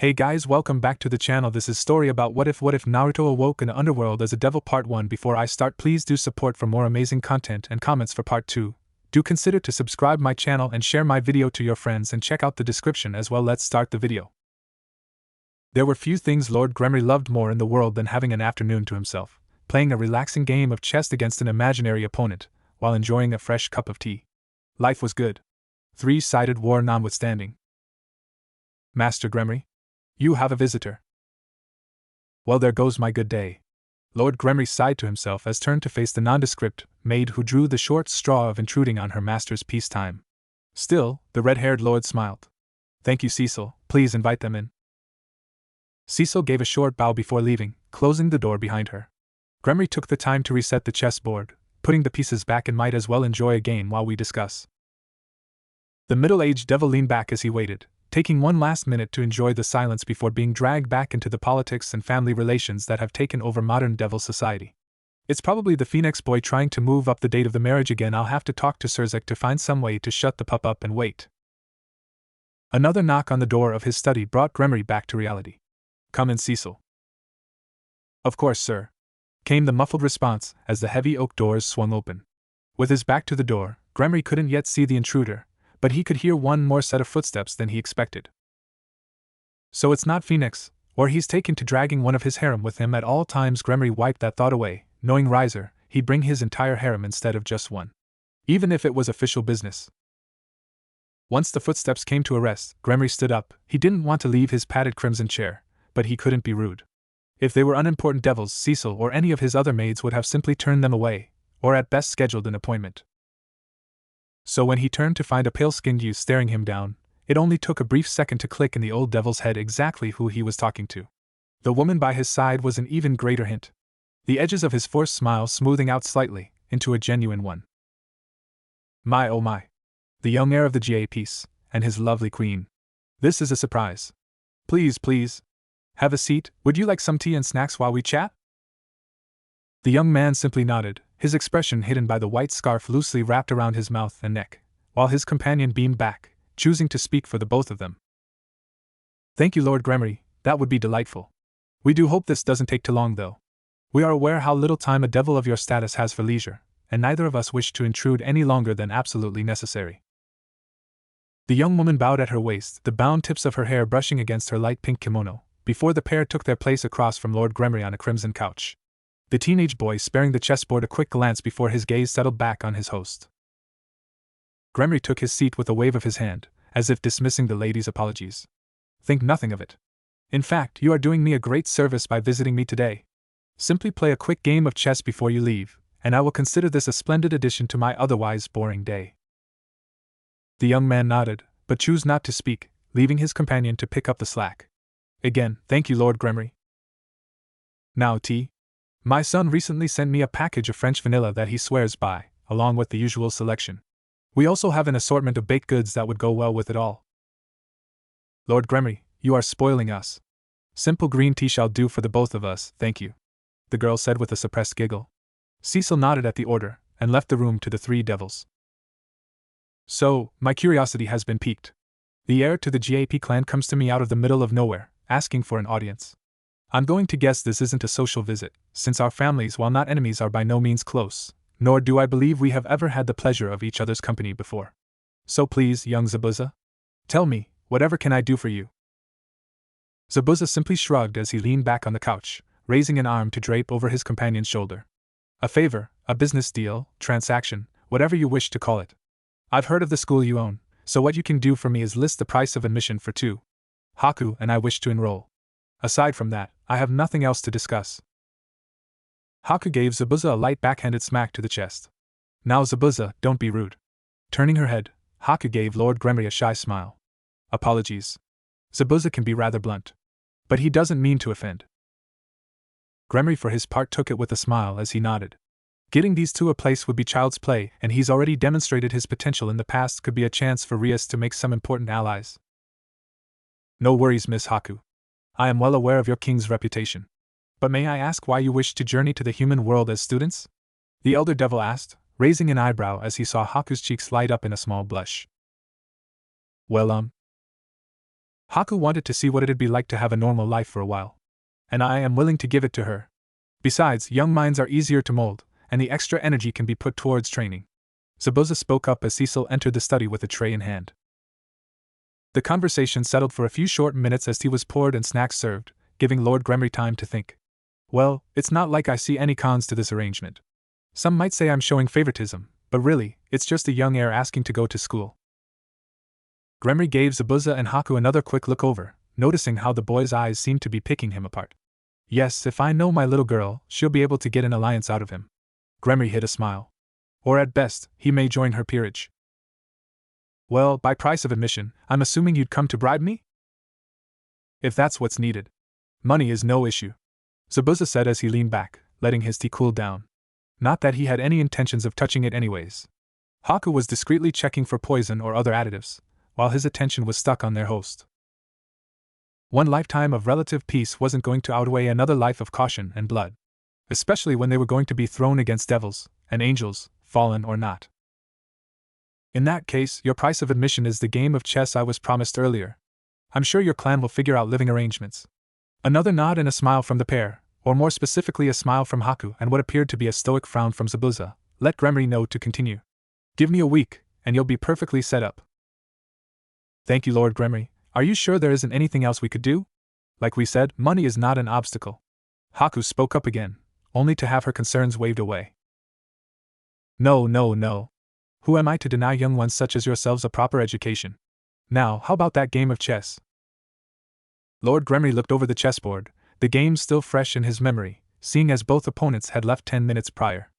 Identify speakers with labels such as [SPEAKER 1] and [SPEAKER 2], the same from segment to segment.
[SPEAKER 1] Hey guys, welcome back to the channel. This is story about what if Naruto awoke in the Underworld as a devil part 1. Before I start, please do support for more amazing content and comments for part 2. Do consider to subscribe my channel and share my video to your friends and check out the description as well. Let's start the video. There were few things Lord Gremory loved more in the world than having an afternoon to himself, playing a relaxing game of chess against an imaginary opponent, while enjoying a fresh cup of tea. Life was good. Three-sided war notwithstanding. Master Gremory? You have a visitor. Well, there goes my good day. Lord Gremory sighed to himself as turned to face the nondescript maid who drew the short straw of intruding on her master's peacetime. Still, the red-haired lord smiled. Thank you, Cecil. Please invite them in. Cecil gave a short bow before leaving, closing the door behind her. Gremory took the time to reset the chessboard, putting the pieces back and might as well enjoy a game while we discuss. The middle-aged devil leaned back as he waited, taking one last minute to enjoy the silence before being dragged back into the politics and family relations that have taken over modern devil society. It's probably the Phoenix boy trying to move up the date of the marriage again. I'll have to talk to Sirzek to find some way to shut the pup up and wait. Another knock on the door of his study brought Gremory back to reality. Come in, Cecil. Of course, sir, came the muffled response as the heavy oak doors swung open. With his back to the door, Gremory couldn't yet see the intruder, but he could hear one more set of footsteps than he expected. So it's not Phoenix, or he's taken to dragging one of his harem with him at all times. Gremory wiped that thought away, knowing Riser, he'd bring his entire harem instead of just one. Even if it was official business. Once the footsteps came to a rest, Gremory stood up. He didn't want to leave his padded crimson chair, but he couldn't be rude. If they were unimportant devils, Cecil or any of his other maids would have simply turned them away, or at best scheduled an appointment. So when he turned to find a pale-skinned youth staring him down, it only took a brief second to click in the old devil's head exactly who he was talking to. The woman by his side was an even greater hint. The edges of his forced smile smoothing out slightly, into a genuine one. My oh my. The young heir of the GA piece, and his lovely queen. This is a surprise. Please. Have a seat. Would you like some tea and snacks while we chat? The young man simply nodded, his expression hidden by the white scarf loosely wrapped around his mouth and neck, while his companion beamed back, choosing to speak for the both of them. Thank you, Lord Gremory, that would be delightful. We do hope this doesn't take too long, though. We are aware how little time a devil of your status has for leisure, and neither of us wish to intrude any longer than absolutely necessary. The young woman bowed at her waist, the bound tips of her hair brushing against her light pink kimono, before the pair took their place across from Lord Gremory on a crimson couch. The teenage boy sparing the chessboard a quick glance before his gaze settled back on his host. Gremory took his seat with a wave of his hand, as if dismissing the lady's apologies. Think nothing of it. In fact, you are doing me a great service by visiting me today. Simply play a quick game of chess before you leave, and I will consider this a splendid addition to my otherwise boring day. The young man nodded, but chose not to speak, leaving his companion to pick up the slack. Again, thank you, Lord Gremory. Now tea? My son recently sent me a package of French vanilla that he swears by, along with the usual selection. We also have an assortment of baked goods that would go well with it all. Lord Gremory, you are spoiling us. Simple green tea shall do for the both of us, thank you, the girl said with a suppressed giggle. Cecil nodded at the order, and left the room to the three devils. So, my curiosity has been piqued. The heir to the GAP clan comes to me out of the middle of nowhere, asking for an audience. I'm going to guess this isn't a social visit, since our families, while not enemies, are by no means close, nor do I believe we have ever had the pleasure of each other's company before. So please, young Zabuza, tell me, whatever can I do for you? Zabuza simply shrugged as he leaned back on the couch, raising an arm to drape over his companion's shoulder. A favor, a business deal, transaction, whatever you wish to call it. I've heard of the school you own, so what you can do for me is list the price of admission for 2. Haku and I wish to enroll. Aside from that, I have nothing else to discuss. Haku gave Zabuza a light backhanded smack to the chest. Now Zabuza, don't be rude. Turning her head, Haku gave Lord Gremory a shy smile. Apologies. Zabuza can be rather blunt. But he doesn't mean to offend. Gremory for his part took it with a smile as he nodded. Getting these two a place would be child's play, and he's already demonstrated his potential in the past. Could be a chance for Rias to make some important allies. No worries, Miss Haku. I am well aware of your king's reputation. But may I ask why you wish to journey to the human world as students? The elder devil asked, raising an eyebrow as he saw Haku's cheeks light up in a small blush. Well, Haku wanted to see what it'd be like to have a normal life for a while. And I am willing to give it to her. Besides, young minds are easier to mold, and the extra energy can be put towards training. Zabuza spoke up as Cecil entered the study with a tray in hand. The conversation settled for a few short minutes as tea was poured and snacks served, giving Lord Gremory time to think. Well, it's not like I see any cons to this arrangement. Some might say I'm showing favoritism, but really, it's just a young heir asking to go to school. Gremory gave Zabuza and Haku another quick look over, noticing how the boy's eyes seemed to be picking him apart. Yes, if I know my little girl, she'll be able to get an alliance out of him. Gremory hid a smile. Or at best, he may join her peerage. Well, by price of admission, I'm assuming you'd come to bribe me? If that's what's needed. Money is no issue, Zabuza said as he leaned back, letting his tea cool down. Not that he had any intentions of touching it anyways. Haku was discreetly checking for poison or other additives, while his attention was stuck on their host. One lifetime of relative peace wasn't going to outweigh another life of caution and blood, especially when they were going to be thrown against devils and angels, fallen or not. In that case, your price of admission is the game of chess I was promised earlier. I'm sure your clan will figure out living arrangements. Another nod and a smile from the pair, or more specifically a smile from Haku and what appeared to be a stoic frown from Zabuza, let Gremory know to continue. Give me a week, and you'll be perfectly set up. Thank you, Lord Gremory. Are you sure there isn't anything else we could do? Like we said, money is not an obstacle. Haku spoke up again, only to have her concerns waved away. No. Who am I to deny young ones such as yourselves a proper education? Now, how about that game of chess? Lord Gremory looked over the chessboard, the game still fresh in his memory, seeing as both opponents had left 10 minutes prior.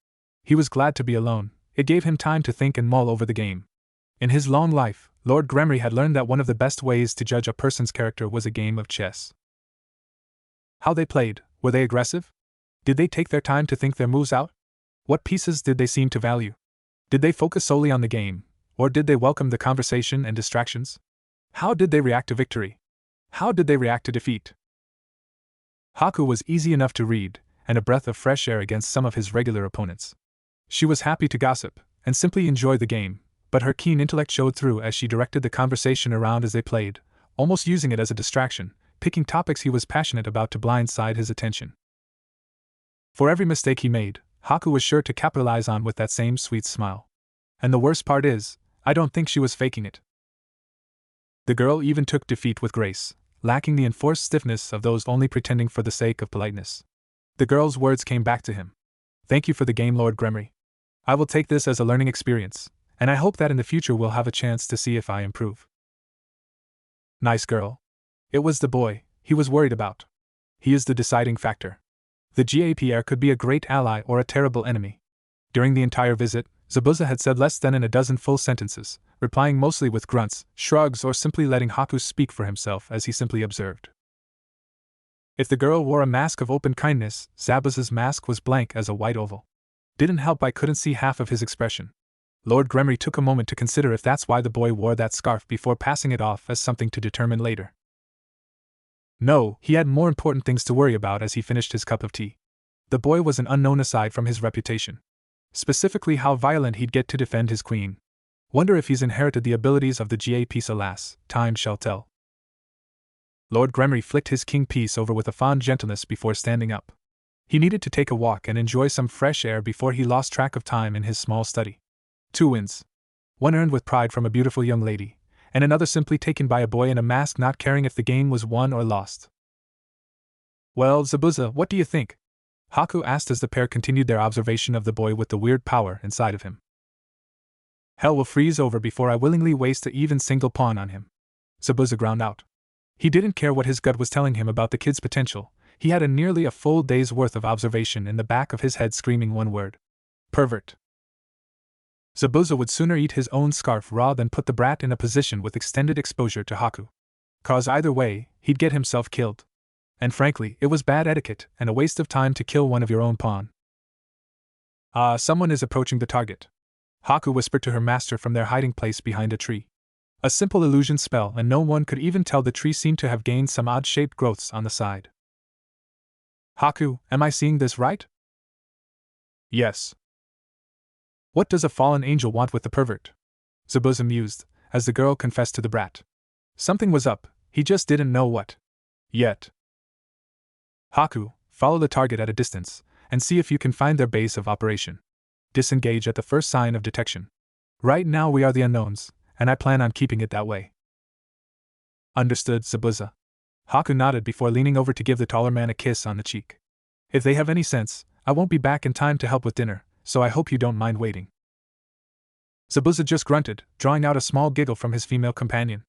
[SPEAKER 1] He was glad to be alone. It gave him time to think and mull over the game. In his long life, Lord Gremory had learned that one of the best ways to judge a person's character was a game of chess. How they played, were they aggressive? Did they take their time to think their moves out? What pieces did they seem to value? Did they focus solely on the game, or did they welcome the conversation and distractions? How did they react to victory? How did they react to defeat? Haku was easy enough to read, and a breath of fresh air against some of his regular opponents. She was happy to gossip, and simply enjoy the game, but her keen intellect showed through as she directed the conversation around as they played, almost using it as a distraction, picking topics he was passionate about to blindside his attention. For every mistake he made, Haku was sure to capitalize on with that same sweet smile. And the worst part is, I don't think she was faking it. The girl even took defeat with grace, lacking the enforced stiffness of those only pretending for the sake of politeness. The girl's words came back to him. Thank you for the game, Lord Gremory. I will take this as a learning experience, and I hope that in the future we'll have a chance to see if I improve. Nice girl. It was the boy he was worried about. He is the deciding factor. The GAPR could be a great ally or a terrible enemy. During the entire visit, Zabuza had said less than in a dozen full sentences, replying mostly with grunts, shrugs, or simply letting Haku speak for himself as he simply observed. If the girl wore a mask of open kindness, Zabuza's mask was blank as a white oval. Didn't help I couldn't see half of his expression. Lord Gremory took a moment to consider if that's why the boy wore that scarf before passing it off as something to determine later. No, he had more important things to worry about as he finished his cup of tea. The boy was an unknown aside from his reputation. Specifically how violent he'd get to defend his queen. Wonder if he's inherited the abilities of the GA piece. Alas, time shall tell. Lord Gremory flicked his king piece over with a fond gentleness before standing up. He needed to take a walk and enjoy some fresh air before he lost track of time in his small study. 2 wins. One earned with pride from a beautiful young lady, and another simply taken by a boy in a mask not caring if the game was won or lost. Well, Zabuza, what do you think? Haku asked as the pair continued their observation of the boy with the weird power inside of him. Hell will freeze over before I willingly waste an even single pawn on him. Zabuza ground out. He didn't care what his gut was telling him about the kid's potential. He had nearly a full day's worth of observation in the back of his head screaming one word. Pervert. Zabuza would sooner eat his own scarf raw than put the brat in a position with extended exposure to Haku. 'Cause either way, he'd get himself killed. And frankly, it was bad etiquette and a waste of time to kill one of your own pawn. Someone is approaching the target. Haku whispered to her master from their hiding place behind a tree. A simple illusion spell, and no one could even tell the tree seemed to have gained some odd-shaped growths on the side. Haku, am I seeing this right? Yes. What does a fallen angel want with the pervert? Zabuza mused, as the girl confessed to the brat. Something was up, He just didn't know what yet. Haku, follow the target at a distance, and see if you can find their base of operation. Disengage at the first sign of detection. Right now we are the unknowns, and I plan on keeping it that way. Understood, Zabuza. Haku nodded before leaning over to give the taller man a kiss on the cheek. If they have any sense, I won't be back in time to help with dinner, so I hope you don't mind waiting. Zabuza just grunted, drawing out a small giggle from his female companion.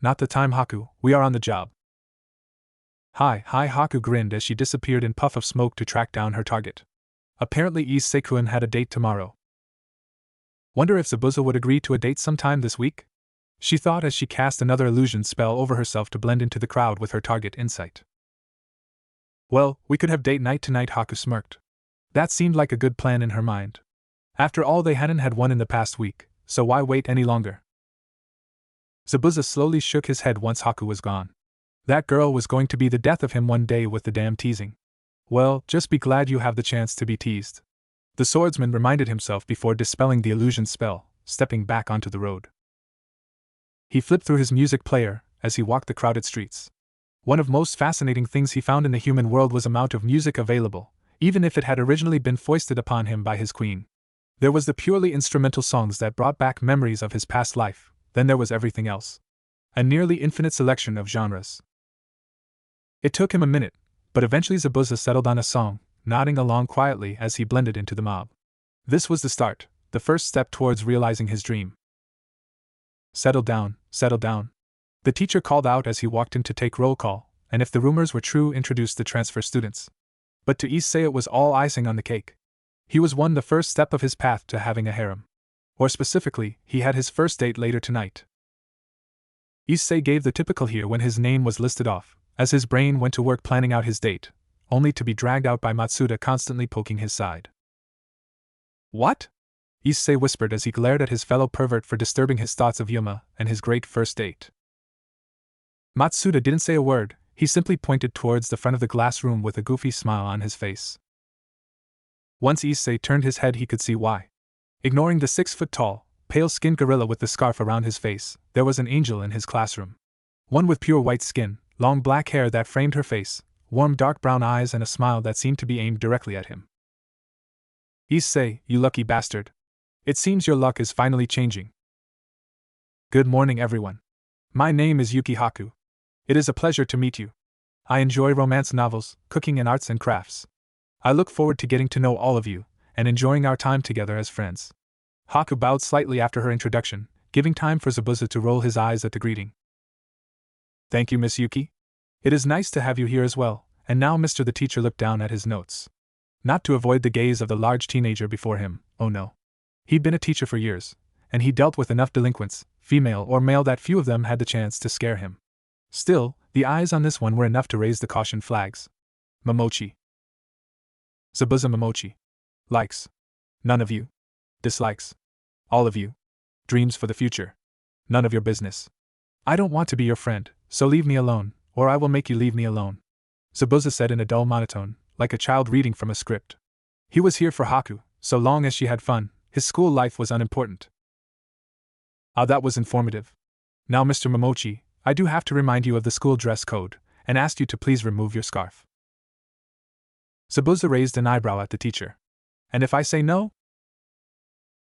[SPEAKER 1] Not the time, Haku, we are on the job. Hi, Haku grinned as she disappeared in puff of smoke to track down her target. Apparently Ise Sekuen had a date tomorrow. Wonder if Zabuza would agree to a date sometime this week? She thought as she cast another illusion spell over herself to blend into the crowd with her target in sight. Well, we could have date night tonight, Haku smirked. That seemed like a good plan in her mind. After all, they hadn't had one in the past week, so why wait any longer? Zabuza slowly shook his head once Haku was gone. That girl was going to be the death of him one day with the damn teasing. Well, just be glad you have the chance to be teased. The swordsman reminded himself before dispelling the illusion spell, stepping back onto the road. He flipped through his music player as he walked the crowded streets. One of most fascinating things he found in the human world was the amount of music available, even if it had originally been foisted upon him by his queen. There was the purely instrumental songs that brought back memories of his past life, then there was everything else. A nearly infinite selection of genres. It took him a minute, but eventually Zabuza settled on a song, nodding along quietly as he blended into the mob. This was the start, the first step towards realizing his dream. Settle down, settle down. The teacher called out as he walked in to take roll call, and if the rumors were true, introduced the transfer students. But to Ise it was all icing on the cake. He was the first step of his path to having a harem. Or specifically, he had his first date later tonight. Ise gave the typical here when his name was listed off, as his brain went to work planning out his date, only to be dragged out by Matsuda constantly poking his side. What? Ise whispered as he glared at his fellow pervert for disturbing his thoughts of Yuma and his great first date. Matsuda didn't say a word, he simply pointed towards the front of the glass room with a goofy smile on his face. Once Ise turned his head, he could see why. Ignoring the 6-foot-tall, pale-skinned gorilla with the scarf around his face, there was an angel in his classroom. One with pure white skin, long black hair that framed her face, warm dark brown eyes and a smile that seemed to be aimed directly at him. Ise, you lucky bastard. It seems your luck is finally changing. Good morning, everyone. My name is Yuki Haku. It is a pleasure to meet you. I enjoy romance novels, cooking and arts and crafts. I look forward to getting to know all of you, and enjoying our time together as friends. Haku bowed slightly after her introduction, giving time for Zabuza to roll his eyes at the greeting. Thank you, Miss Yuki. It is nice to have you here as well, and now Mr. the teacher looked down at his notes. Not to avoid the gaze of the large teenager before him, oh no. He'd been a teacher for years, and he dealt with enough delinquents, female or male, that few of them had the chance to scare him. Still, the eyes on this one were enough to raise the caution flags. Momochi. Zabuza Momochi. Likes. None of you. Dislikes. All of you. Dreams for the future. None of your business. I don't want to be your friend, so leave me alone, or I will make you leave me alone. Zabuza said in a dull monotone, like a child reading from a script. He was here for Haku, so long as she had fun, his school life was unimportant. Ah, that was informative. Now, Mr. Momochi, I do have to remind you of the school dress code, and ask you to please remove your scarf. Zabuza raised an eyebrow at the teacher. And if I say no?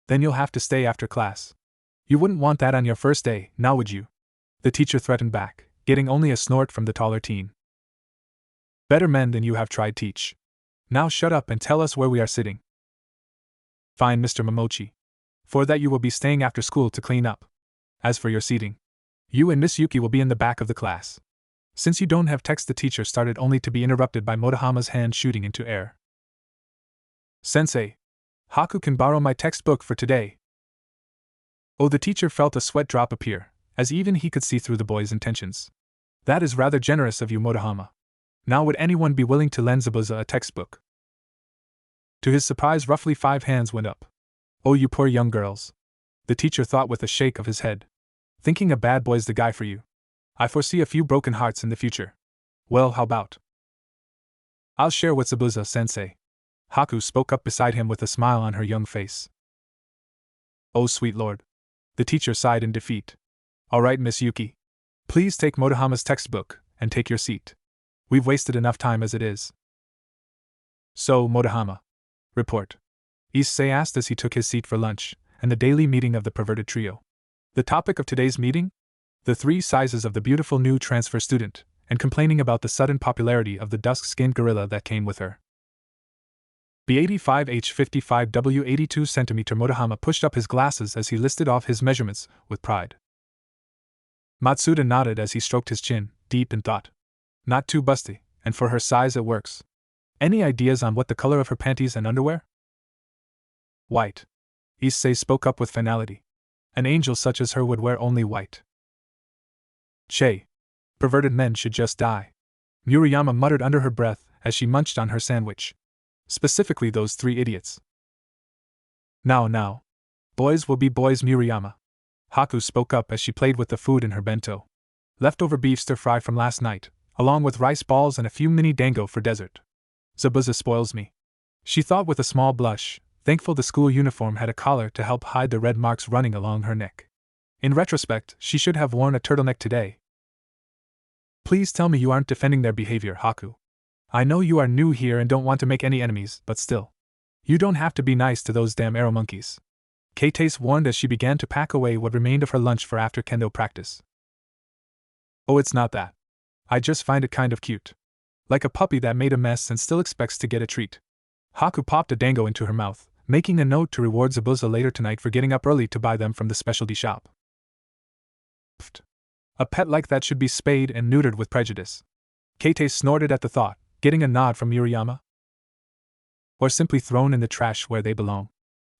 [SPEAKER 1] Then you'll have to stay after class. You wouldn't want that on your first day, now would you? The teacher threatened back, getting only a snort from the taller teen. Better men than you have tried teach. Now shut up and tell us where we are sitting. Fine, Mr. Momochi. For that you will be staying after school to clean up. As for your seating, you and Miss Yuki will be in the back of the class. Since you don't have text, the teacher started only to be interrupted by Motohama's hand shooting into air. Sensei, Haku can borrow my textbook for today. Oh, the teacher felt a sweat drop appear, as even he could see through the boy's intentions. That is rather generous of you, Motohama. Now would anyone be willing to lend Zabuza a textbook? To his surprise, roughly 5 hands went up. Oh, you poor young girls. The teacher thought with a shake of his head. Thinking a bad boy's the guy for you. I foresee a few broken hearts in the future. Well, how about? I'll share with Zabuza, sensei. Haku spoke up beside him with a smile on her young face. Oh, sweet lord. The teacher sighed in defeat. All right, Miss Yuki. Please take Motohama's textbook, and take your seat. We've wasted enough time as it is. So, Motohama. Report. Issei asked as he took his seat for lunch, and the daily meeting of the perverted trio. The topic of today's meeting? The 3 sizes of the beautiful new transfer student, and complaining about the sudden popularity of the dusk-skinned gorilla that came with her. B85H55W 82 cm. Motohama pushed up his glasses as he listed off his measurements, with pride. Matsuda nodded as he stroked his chin, deep in thought. Not too busty, and for her size it works. Any ideas on what the color of her panties and underwear? White. Issei spoke up with finality. An angel such as her would wear only white. Che. Perverted men should just die. Murayama muttered under her breath as she munched on her sandwich. Specifically those 3 idiots. Now. Boys will be boys, Murayama. Haku spoke up as she played with the food in her bento. Leftover beef stir-fry from last night, along with rice balls and a few mini dango for dessert. Zabuza spoils me. She thought with a small blush, thankful the school uniform had a collar to help hide the red marks running along her neck. In retrospect, she should have worn a turtleneck today. Please tell me you aren't defending their behavior, Haku. I know you are new here and don't want to make any enemies, but still. You don't have to be nice to those damn arrow monkeys. Keitase warned as she began to pack away what remained of her lunch for after kendo practice. Oh, it's not that. I just find it kind of cute. Like a puppy that made a mess and still expects to get a treat. Haku popped a dango into her mouth, making a note to reward Zabuza later tonight for getting up early to buy them from the specialty shop. Pfft. A pet like that should be spayed and neutered with prejudice. Keitase snorted at the thought, getting a nod from Murayama. Or simply thrown in the trash where they belong,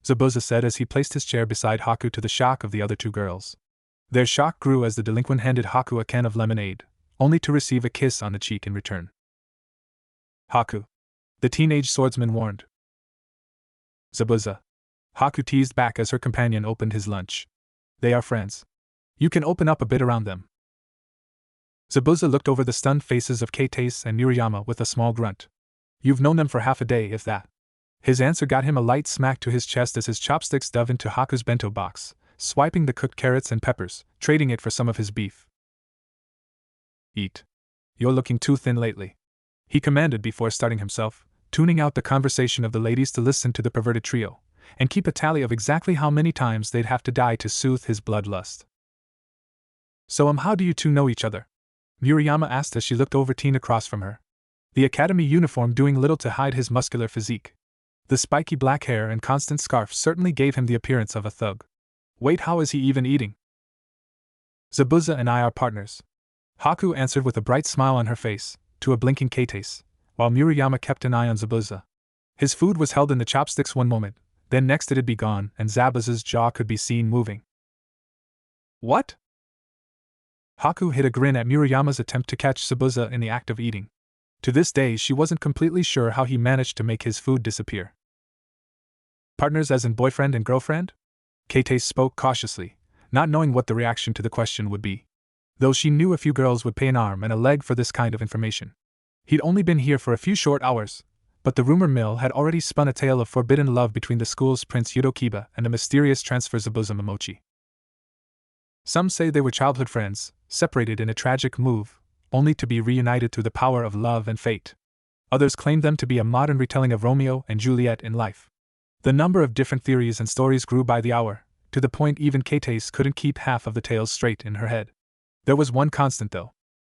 [SPEAKER 1] Zabuza said as he placed his chair beside Haku to the shock of the other 2 girls. Their shock grew as the delinquent handed Haku a can of lemonade, only to receive a kiss on the cheek in return. Haku. The teenage swordsman warned. Zabuza. Haku teased back as her companion opened his lunch. They are friends. You can open up a bit around them. Zabuza looked over the stunned faces of Keitase and Murayama with a small grunt. You've known them for half a day, if that. His answer got him a light smack to his chest as his chopsticks dove into Haku's bento box, swiping the cooked carrots and peppers, trading it for some of his beef. Eat. You're looking too thin lately, he commanded before starting himself, tuning out the conversation of the ladies to listen to the perverted trio, and keep a tally of exactly how many times they'd have to die to soothe his bloodlust. So how do you 2 know each other? Murayama asked as she looked over Teen across from her. The academy uniform doing little to hide his muscular physique. The spiky black hair and constant scarf certainly gave him the appearance of a thug. Wait, how is he even eating? Zabuza and I are partners. Haku answered with a bright smile on her face, to a blinking Keitase, while Murayama kept an eye on Zabuza. His food was held in the chopsticks one moment, then next it'd be gone and Zabuza's jaw could be seen moving. What? Haku hid a grin at Murayama's attempt to catch Zabuza in the act of eating. To this day she wasn't completely sure how he managed to make his food disappear. Partners as in boyfriend and girlfriend? Keitase spoke cautiously, not knowing what the reaction to the question would be. Though she knew a few girls would pay an arm and a leg for this kind of information. He'd only been here for a few short hours, but the rumor mill had already spun a tale of forbidden love between the school's Prince Yudokiba and the mysterious transfer Zabuza Momochi. Some say they were childhood friends, separated in a tragic move, only to be reunited through the power of love and fate. Others claim them to be a modern retelling of Romeo and Juliet in life. The number of different theories and stories grew by the hour, to the point even Keitase couldn't keep half of the tales straight in her head. There was one constant though.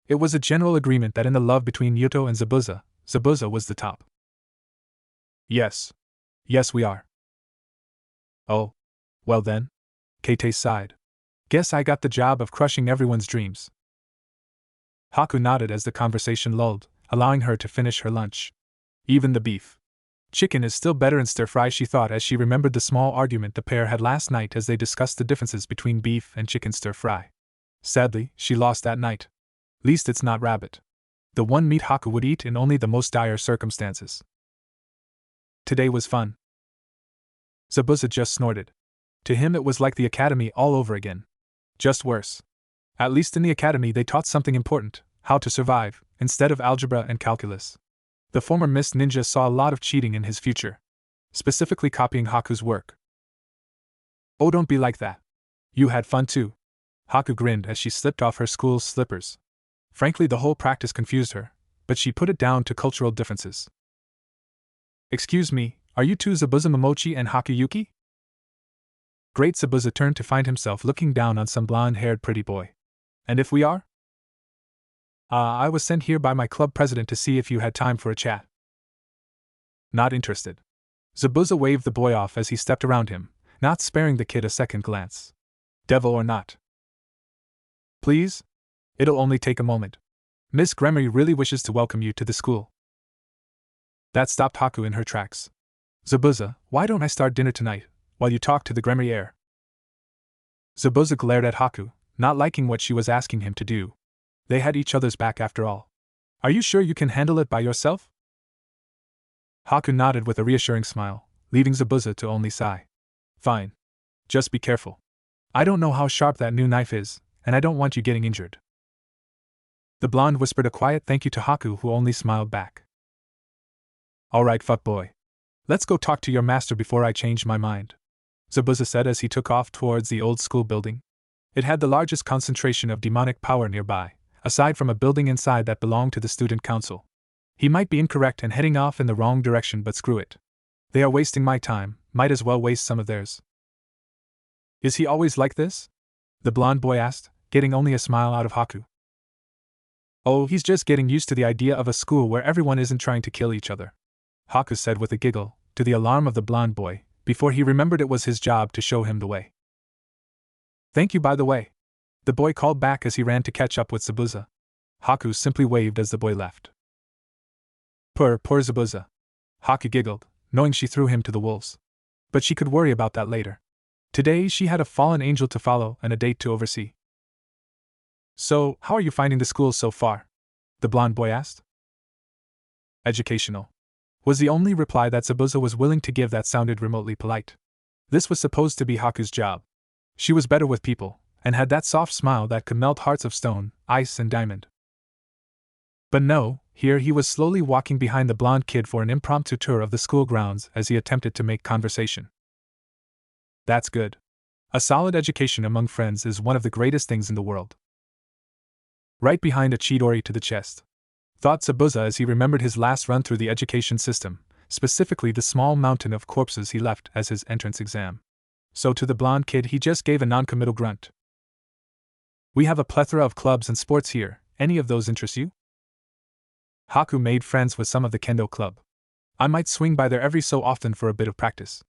[SPEAKER 1] It was a general agreement that in the love between Yuto and Zabuza, Zabuza was the top. Yes. Yes, we are. Oh. Well then. Keitase sighed. Guess I got the job of crushing everyone's dreams. Haku nodded as the conversation lulled, allowing her to finish her lunch. Even the beef. Chicken is still better in stir-fry, she thought as she remembered the small argument the pair had last night as they discussed the differences between beef and chicken stir-fry. Sadly, she lost that night. Least it's not rabbit. The one meat Haku would eat in only the most dire circumstances. Today was fun. Zabuza just snorted. To him it was like the academy all over again. Just worse. At least in the academy they taught something important, how to survive, instead of algebra and calculus. The former Miss Ninja saw a lot of cheating in his future. Specifically copying Haku's work. Oh, don't be like that. You had fun too. Haku grinned as she slipped off her school's slippers. Frankly, the whole practice confused her, but she put it down to cultural differences. Excuse me, are you two Zabuza Momochi and Hakuyuki? Great Zabuza turned to find himself looking down on some blonde-haired pretty boy. And if we are? I was sent here by my club president to see if you had time for a chat. Not interested. Zabuza waved the boy off as he stepped around him, not sparing the kid a second glance. Devil or not? Please? It'll only take a moment. Miss Gremory really wishes to welcome you to the school. That stopped Haku in her tracks. Zabuza, why don't I start dinner tonight, while you talk to the Gremory heir? Zabuza glared at Haku, not liking what she was asking him to do. They had each other's back after all. Are you sure you can handle it by yourself? Haku nodded with a reassuring smile, leaving Zabuza to only sigh. Fine. Just be careful. I don't know how sharp that new knife is, and I don't want you getting injured. The blonde whispered a quiet thank you to Haku, who only smiled back. Alright, fuckboy. Let's go talk to your master before I change my mind, Zabuza said as he took off towards the old school building. It had the largest concentration of demonic power nearby, aside from a building inside that belonged to the student council. He might be incorrect and heading off in the wrong direction, but screw it. They are wasting my time, might as well waste some of theirs. Is he always like this? The blonde boy asked, getting only a smile out of Haku. Oh, he's just getting used to the idea of a school where everyone isn't trying to kill each other, Haku said with a giggle, to the alarm of the blonde boy, before he remembered it was his job to show him the way. Thank you, by the way, the boy called back as he ran to catch up with Zabuza. Haku simply waved as the boy left. Poor Zabuza. Haku giggled, knowing she threw him to the wolves. But she could worry about that later. Today she had a fallen angel to follow and a date to oversee. So, how are you finding the school so far? The blonde boy asked. Educational, was the only reply that Zabuza was willing to give that sounded remotely polite. This was supposed to be Haku's job. She was better with people, and had that soft smile that could melt hearts of stone, ice, and diamond. But no, here he was slowly walking behind the blonde kid for an impromptu tour of the school grounds as he attempted to make conversation. That's good. A solid education among friends is one of the greatest things in the world. Right behind a Chidori to the chest, thought Zabuza as he remembered his last run through the education system, specifically the small mountain of corpses he left as his entrance exam. So to the blonde kid he just gave a non-committal grunt. We have a plethora of clubs and sports here, any of those interest you? Haku made friends with some of the kendo club. I might swing by there every so often for a bit of practice.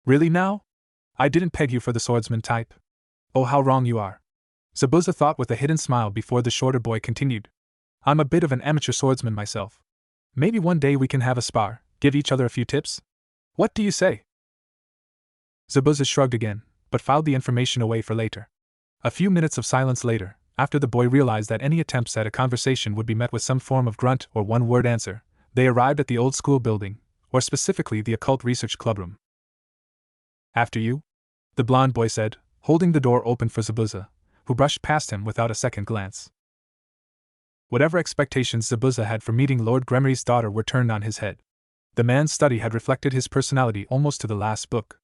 [SPEAKER 1] Really now? I didn't peg you for the swordsman type. Oh, how wrong you are. Zabuza thought with a hidden smile before the shorter boy continued. I'm a bit of an amateur swordsman myself. Maybe one day we can have a spar, give each other a few tips? What do you say? Zabuza shrugged again, but filed the information away for later. A few minutes of silence later, after the boy realized that any attempts at a conversation would be met with some form of grunt or one-word answer, they arrived at the old school building, or specifically the occult research clubroom. After you? The blonde boy said, holding the door open for Zabuza, who brushed past him without a second glance. Whatever expectations Zabuza had for meeting Lord Gremory's daughter were turned on his head. The man's study had reflected his personality almost to the last book.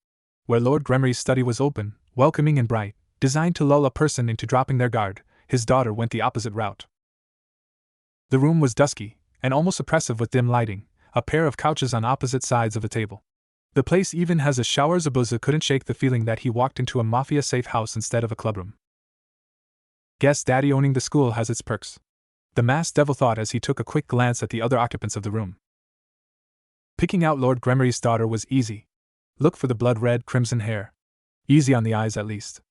[SPEAKER 1] Where Lord Gremory's study was open, welcoming and bright, designed to lull a person into dropping their guard, his daughter went the opposite route. The room was dusky, and almost oppressive with dim lighting, a pair of couches on opposite sides of the table. The place even has a shower. Zabuza couldn't shake the feeling that he walked into a mafia-safe house instead of a clubroom. Guess daddy owning the school has its perks, the masked devil thought as he took a quick glance at the other occupants of the room. Picking out Lord Gremory's daughter was easy. Look for the blood-red crimson hair. Easy on the eyes at least.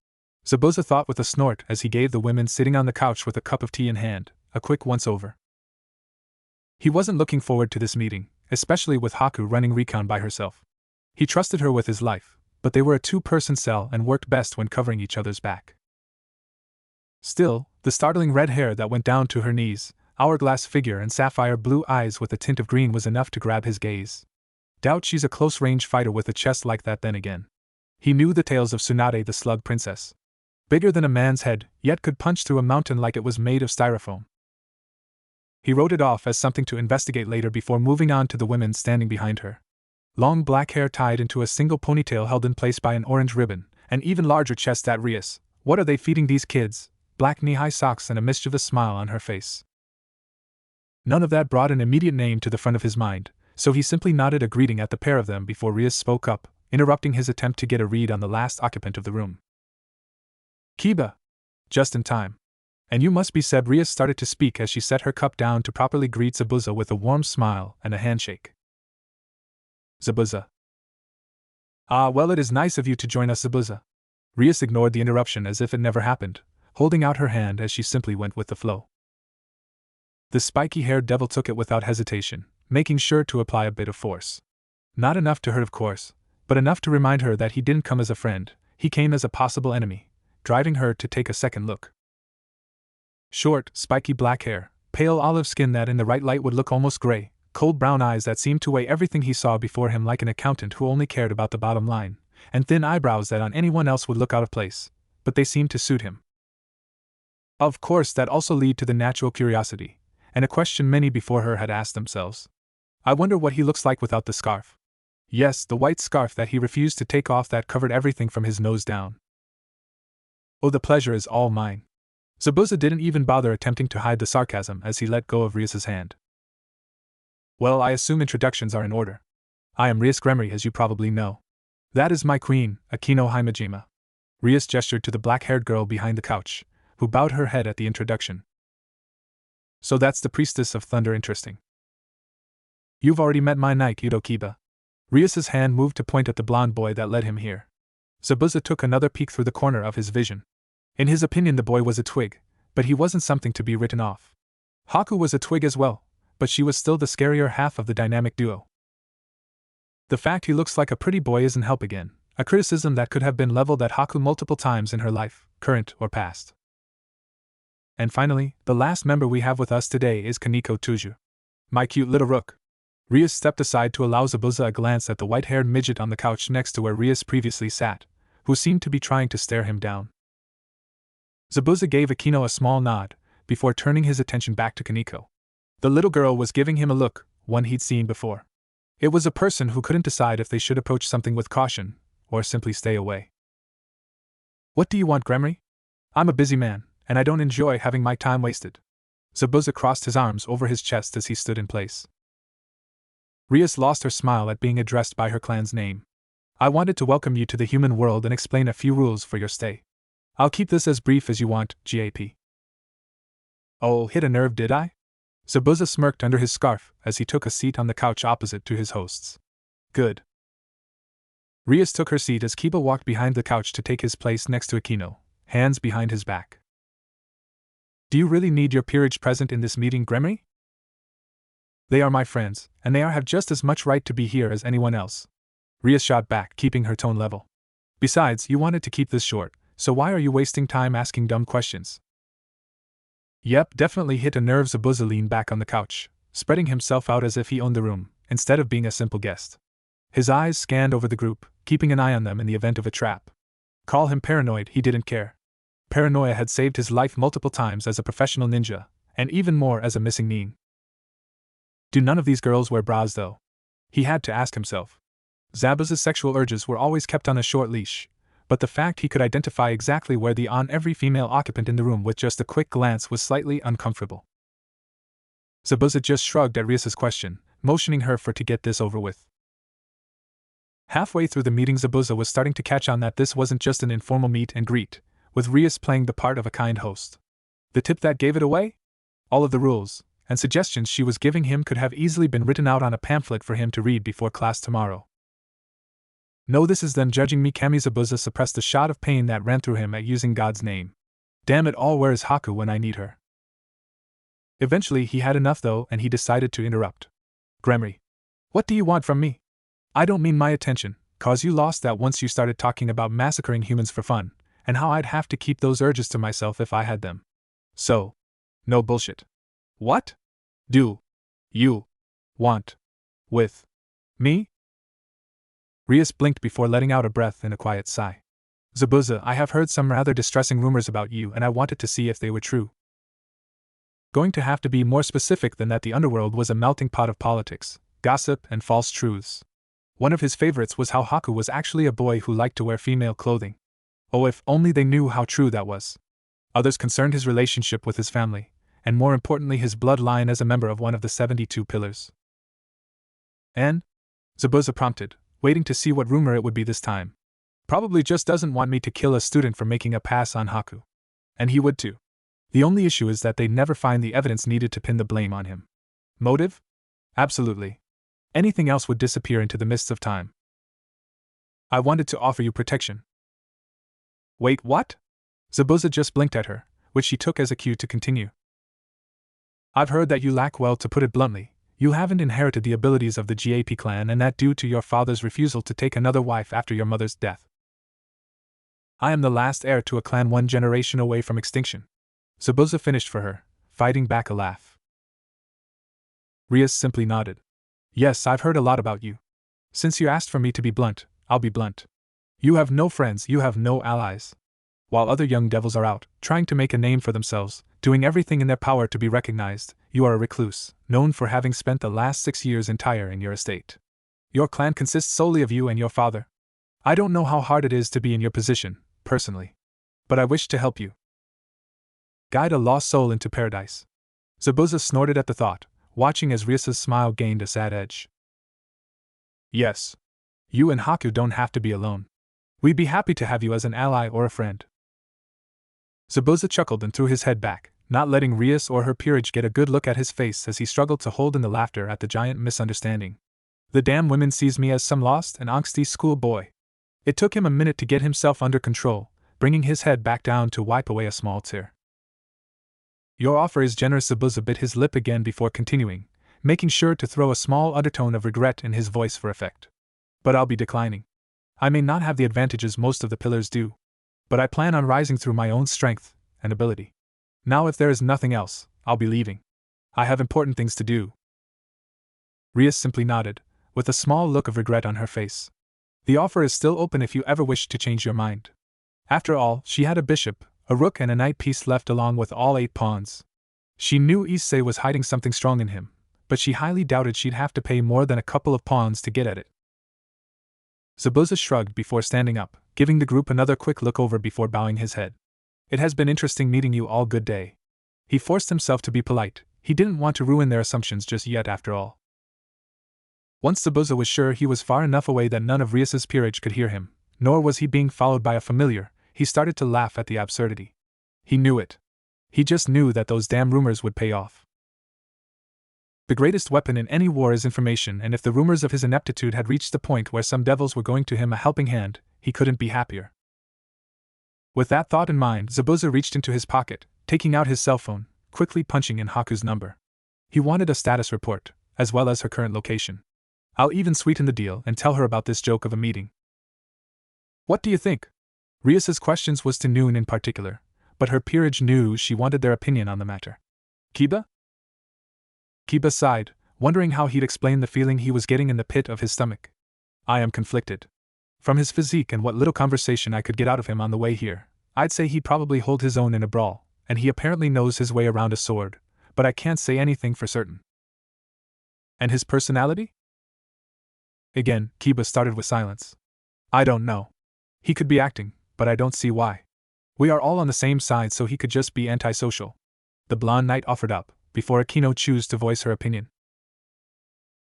[SPEAKER 1] Zabuza thought with a snort as he gave the women sitting on the couch with a cup of tea in hand a quick once-over. He wasn't looking forward to this meeting, especially with Haku running recon by herself. He trusted her with his life, but they were a two-person cell and worked best when covering each other's back. Still, the startling red hair that went down to her knees, hourglass figure and sapphire blue eyes with a tint of green was enough to grab his gaze. Doubt she's a close-range fighter with a chest like that then again. He knew the tales of Tsunade the Slug Princess. Bigger than a man's head, yet could punch through a mountain like it was made of styrofoam. He wrote it off as something to investigate later before moving on to the women standing behind her. Long black hair tied into a single ponytail held in place by an orange ribbon, an even larger chest at Rias, What are they feeding these kids? Black knee-high socks and a mischievous smile on her face. None of that brought an immediate name to the front of his mind, so he simply nodded a greeting at the pair of them before Rias spoke up, interrupting his attempt to get a read on the last occupant of the room. Kiba! Just in time. And you must be Seb. Rias started to speak as she set her cup down to properly greet Zabuza with a warm smile and a handshake. Zabuza. Ah, well, it is nice of you to join us, Zabuza. Rias ignored the interruption as if it never happened, holding out her hand as she simply went with the flow. The spiky-haired devil took it without hesitation, making sure to apply a bit of force. Not enough to hurt, of course, but enough to remind her that he didn't come as a friend, he came as a possible enemy, driving her to take a second look. Short, spiky black hair, pale olive skin that in the right light would look almost gray, cold brown eyes that seemed to weigh everything he saw before him like an accountant who only cared about the bottom line, and thin eyebrows that on anyone else would look out of place, but they seemed to suit him. Of course, that also led to the natural curiosity, and a question many before her had asked themselves. I wonder what he looks like without the scarf. Yes, the white scarf that he refused to take off that covered everything from his nose down. Oh, the pleasure is all mine. Zabuza didn't even bother attempting to hide the sarcasm as he let go of Rias's hand. Well, I assume introductions are in order. I am Rias Gremory, as you probably know. That is my queen, Akino Himejima. Rias gestured to the black-haired girl behind the couch, who bowed her head at the introduction. So that's the priestess of thunder. Interesting. You've already met my knight, Kiba. Rias's hand moved to point at the blonde boy that led him here. Zabuza took another peek through the corner of his vision. In his opinion, the boy was a twig, but he wasn't something to be written off. Haku was a twig as well, but she was still the scarier half of the dynamic duo. The fact he looks like a pretty boy isn't help again, a criticism that could have been leveled at Haku multiple times in her life, current or past. And finally, the last member we have with us today is Kaneko Tuju. My cute little rook. Rias stepped aside to allow Zabuza a glance at the white-haired midget on the couch next to where Rias previously sat, who seemed to be trying to stare him down. Zabuza gave Akino a small nod, before turning his attention back to Kaneko. The little girl was giving him a look, one he'd seen before. It was a person who couldn't decide if they should approach something with caution, or simply stay away. What do you want, Gremory? I'm a busy man, and I don't enjoy having my time wasted. Zabuza crossed his arms over his chest as he stood in place. Rias lost her smile at being addressed by her clan's name. I wanted to welcome you to the human world and explain a few rules for your stay. I'll keep this as brief as you want, GAP. Oh, hit a nerve, did I? Zabuza smirked under his scarf as he took a seat on the couch opposite to his hosts. Good. Rias took her seat as Kiba walked behind the couch to take his place next to Akino, hands behind his back. Do you really need your peerage present in this meeting, Gremory? They are my friends, and they have just as much right to be here as anyone else. Rias shot back, keeping her tone level. Besides, you wanted to keep this short, so why are you wasting time asking dumb questions? Yep, definitely hit a nerve. Zabuza leaned back on the couch, spreading himself out as if he owned the room, instead of being a simple guest. His eyes scanned over the group, keeping an eye on them in the event of a trap. Call him paranoid, he didn't care. Paranoia had saved his life multiple times as a professional ninja, and even more as a missing nin. Do none of these girls wear bras, though? He had to ask himself. Zabuza's sexual urges were always kept on a short leash, but the fact he could identify exactly where they on every female occupant in the room with just a quick glance was slightly uncomfortable. Zabuza just shrugged at Rias's question, motioning her to get this over with. Halfway through the meeting, Zabuza was starting to catch on that this wasn't just an informal meet and greet, with Rias playing the part of a kind host. The tip that gave it away? All of the rules and suggestions she was giving him could have easily been written out on a pamphlet for him to read before class tomorrow. No, this is them judging me. Kami. Zabuza suppressed the shot of pain that ran through him at using God's name. Damn it all, where is Haku when I need her? Eventually he had enough though, and he decided to interrupt. Gremory, what do you want from me? I don't mean my attention, cause you lost that once you started talking about massacring humans for fun, and how I'd have to keep those urges to myself if I had them. So, no bullshit. What do you want with me? Rias blinked before letting out a breath in a quiet sigh. Zabuza, I have heard some rather distressing rumors about you, and I wanted to see if they were true. Going to have to be more specific than that. The Underworld was a melting pot of politics, gossip, and false truths. One of his favorites was how Haku was actually a boy who liked to wear female clothing. Oh, if only they knew how true that was. Others concerned his relationship with his family, and more importantly his bloodline as a member of one of the 72 pillars. And? Zabuza prompted, waiting to see what rumor it would be this time. Probably just doesn't want me to kill a student for making a pass on Haku. And he would too. The only issue is that they'd never find the evidence needed to pin the blame on him. Motive? Absolutely. Anything else would disappear into the mists of time. I wanted to offer you protection. Wait, what? Zabuza just blinked at her, which she took as a cue to continue. I've heard that you lack, well, to put it bluntly, you haven't inherited the abilities of the GAP clan, and that due to your father's refusal to take another wife after your mother's death. I am the last heir to a clan 1 generation away from extinction. Zabuza finished for her, fighting back a laugh. Rias simply nodded. Yes, I've heard a lot about you. Since you asked for me to be blunt, I'll be blunt. You have no friends, you have no allies. While other young devils are out, trying to make a name for themselves, doing everything in their power to be recognized, you are a recluse, known for having spent the last 6 years entire in your estate. Your clan consists solely of you and your father. I don't know how hard it is to be in your position, personally. But I wish to help you. Guide a lost soul into paradise. Zabuza snorted at the thought, watching as Rias's smile gained a sad edge. Yes. You and Haku don't have to be alone. We'd be happy to have you as an ally or a friend. Zabuza chuckled and threw his head back, not letting Rias or her peerage get a good look at his face as he struggled to hold in the laughter at the giant misunderstanding. The damn women sees me as some lost and angsty school boy. It took him a minute to get himself under control, bringing his head back down to wipe away a small tear. Your offer is generous. Zabuza bit his lip again before continuing, making sure to throw a small undertone of regret in his voice for effect. But I'll be declining. I may not have the advantages most of the pillars do, but I plan on rising through my own strength and ability. Now if there is nothing else, I'll be leaving. I have important things to do. Rias simply nodded, with a small look of regret on her face. The offer is still open if you ever wish to change your mind. After all, she had a bishop, a rook and a knight piece left along with all 8 pawns. She knew Issei was hiding something strong in him, but she highly doubted she'd have to pay more than a couple of pawns to get at it. Zabuza shrugged before standing up, giving the group another quick look over before bowing his head. It has been interesting meeting you all. Good day. He forced himself to be polite. He didn't want to ruin their assumptions just yet after all. Once Zabuza was sure he was far enough away that none of Rias's peerage could hear him, nor was he being followed by a familiar, he started to laugh at the absurdity. He knew it. He just knew that those damn rumors would pay off. The greatest weapon in any war is information, and if the rumors of his ineptitude had reached the point where some devils were going to him a helping hand, he couldn't be happier. With that thought in mind, Zabuza reached into his pocket, taking out his cell phone, quickly punching in Haku's number. He wanted a status report, as well as her current location. I'll even sweeten the deal and tell her about this joke of a meeting. What do you think? Rias's questions was to Noon in particular, but her peerage knew she wanted their opinion on the matter. Kiba? Kiba sighed, wondering how he'd explain the feeling he was getting in the pit of his stomach. I am conflicted. From his physique and what little conversation I could get out of him on the way here, I'd say he'd probably hold his own in a brawl, and he apparently knows his way around a sword, but I can't say anything for certain. And his personality? Again, Kiba started with silence. I don't know. He could be acting, but I don't see why. We are all on the same side, so he could just be antisocial. The blonde knight offered up, before Akino chose to voice her opinion.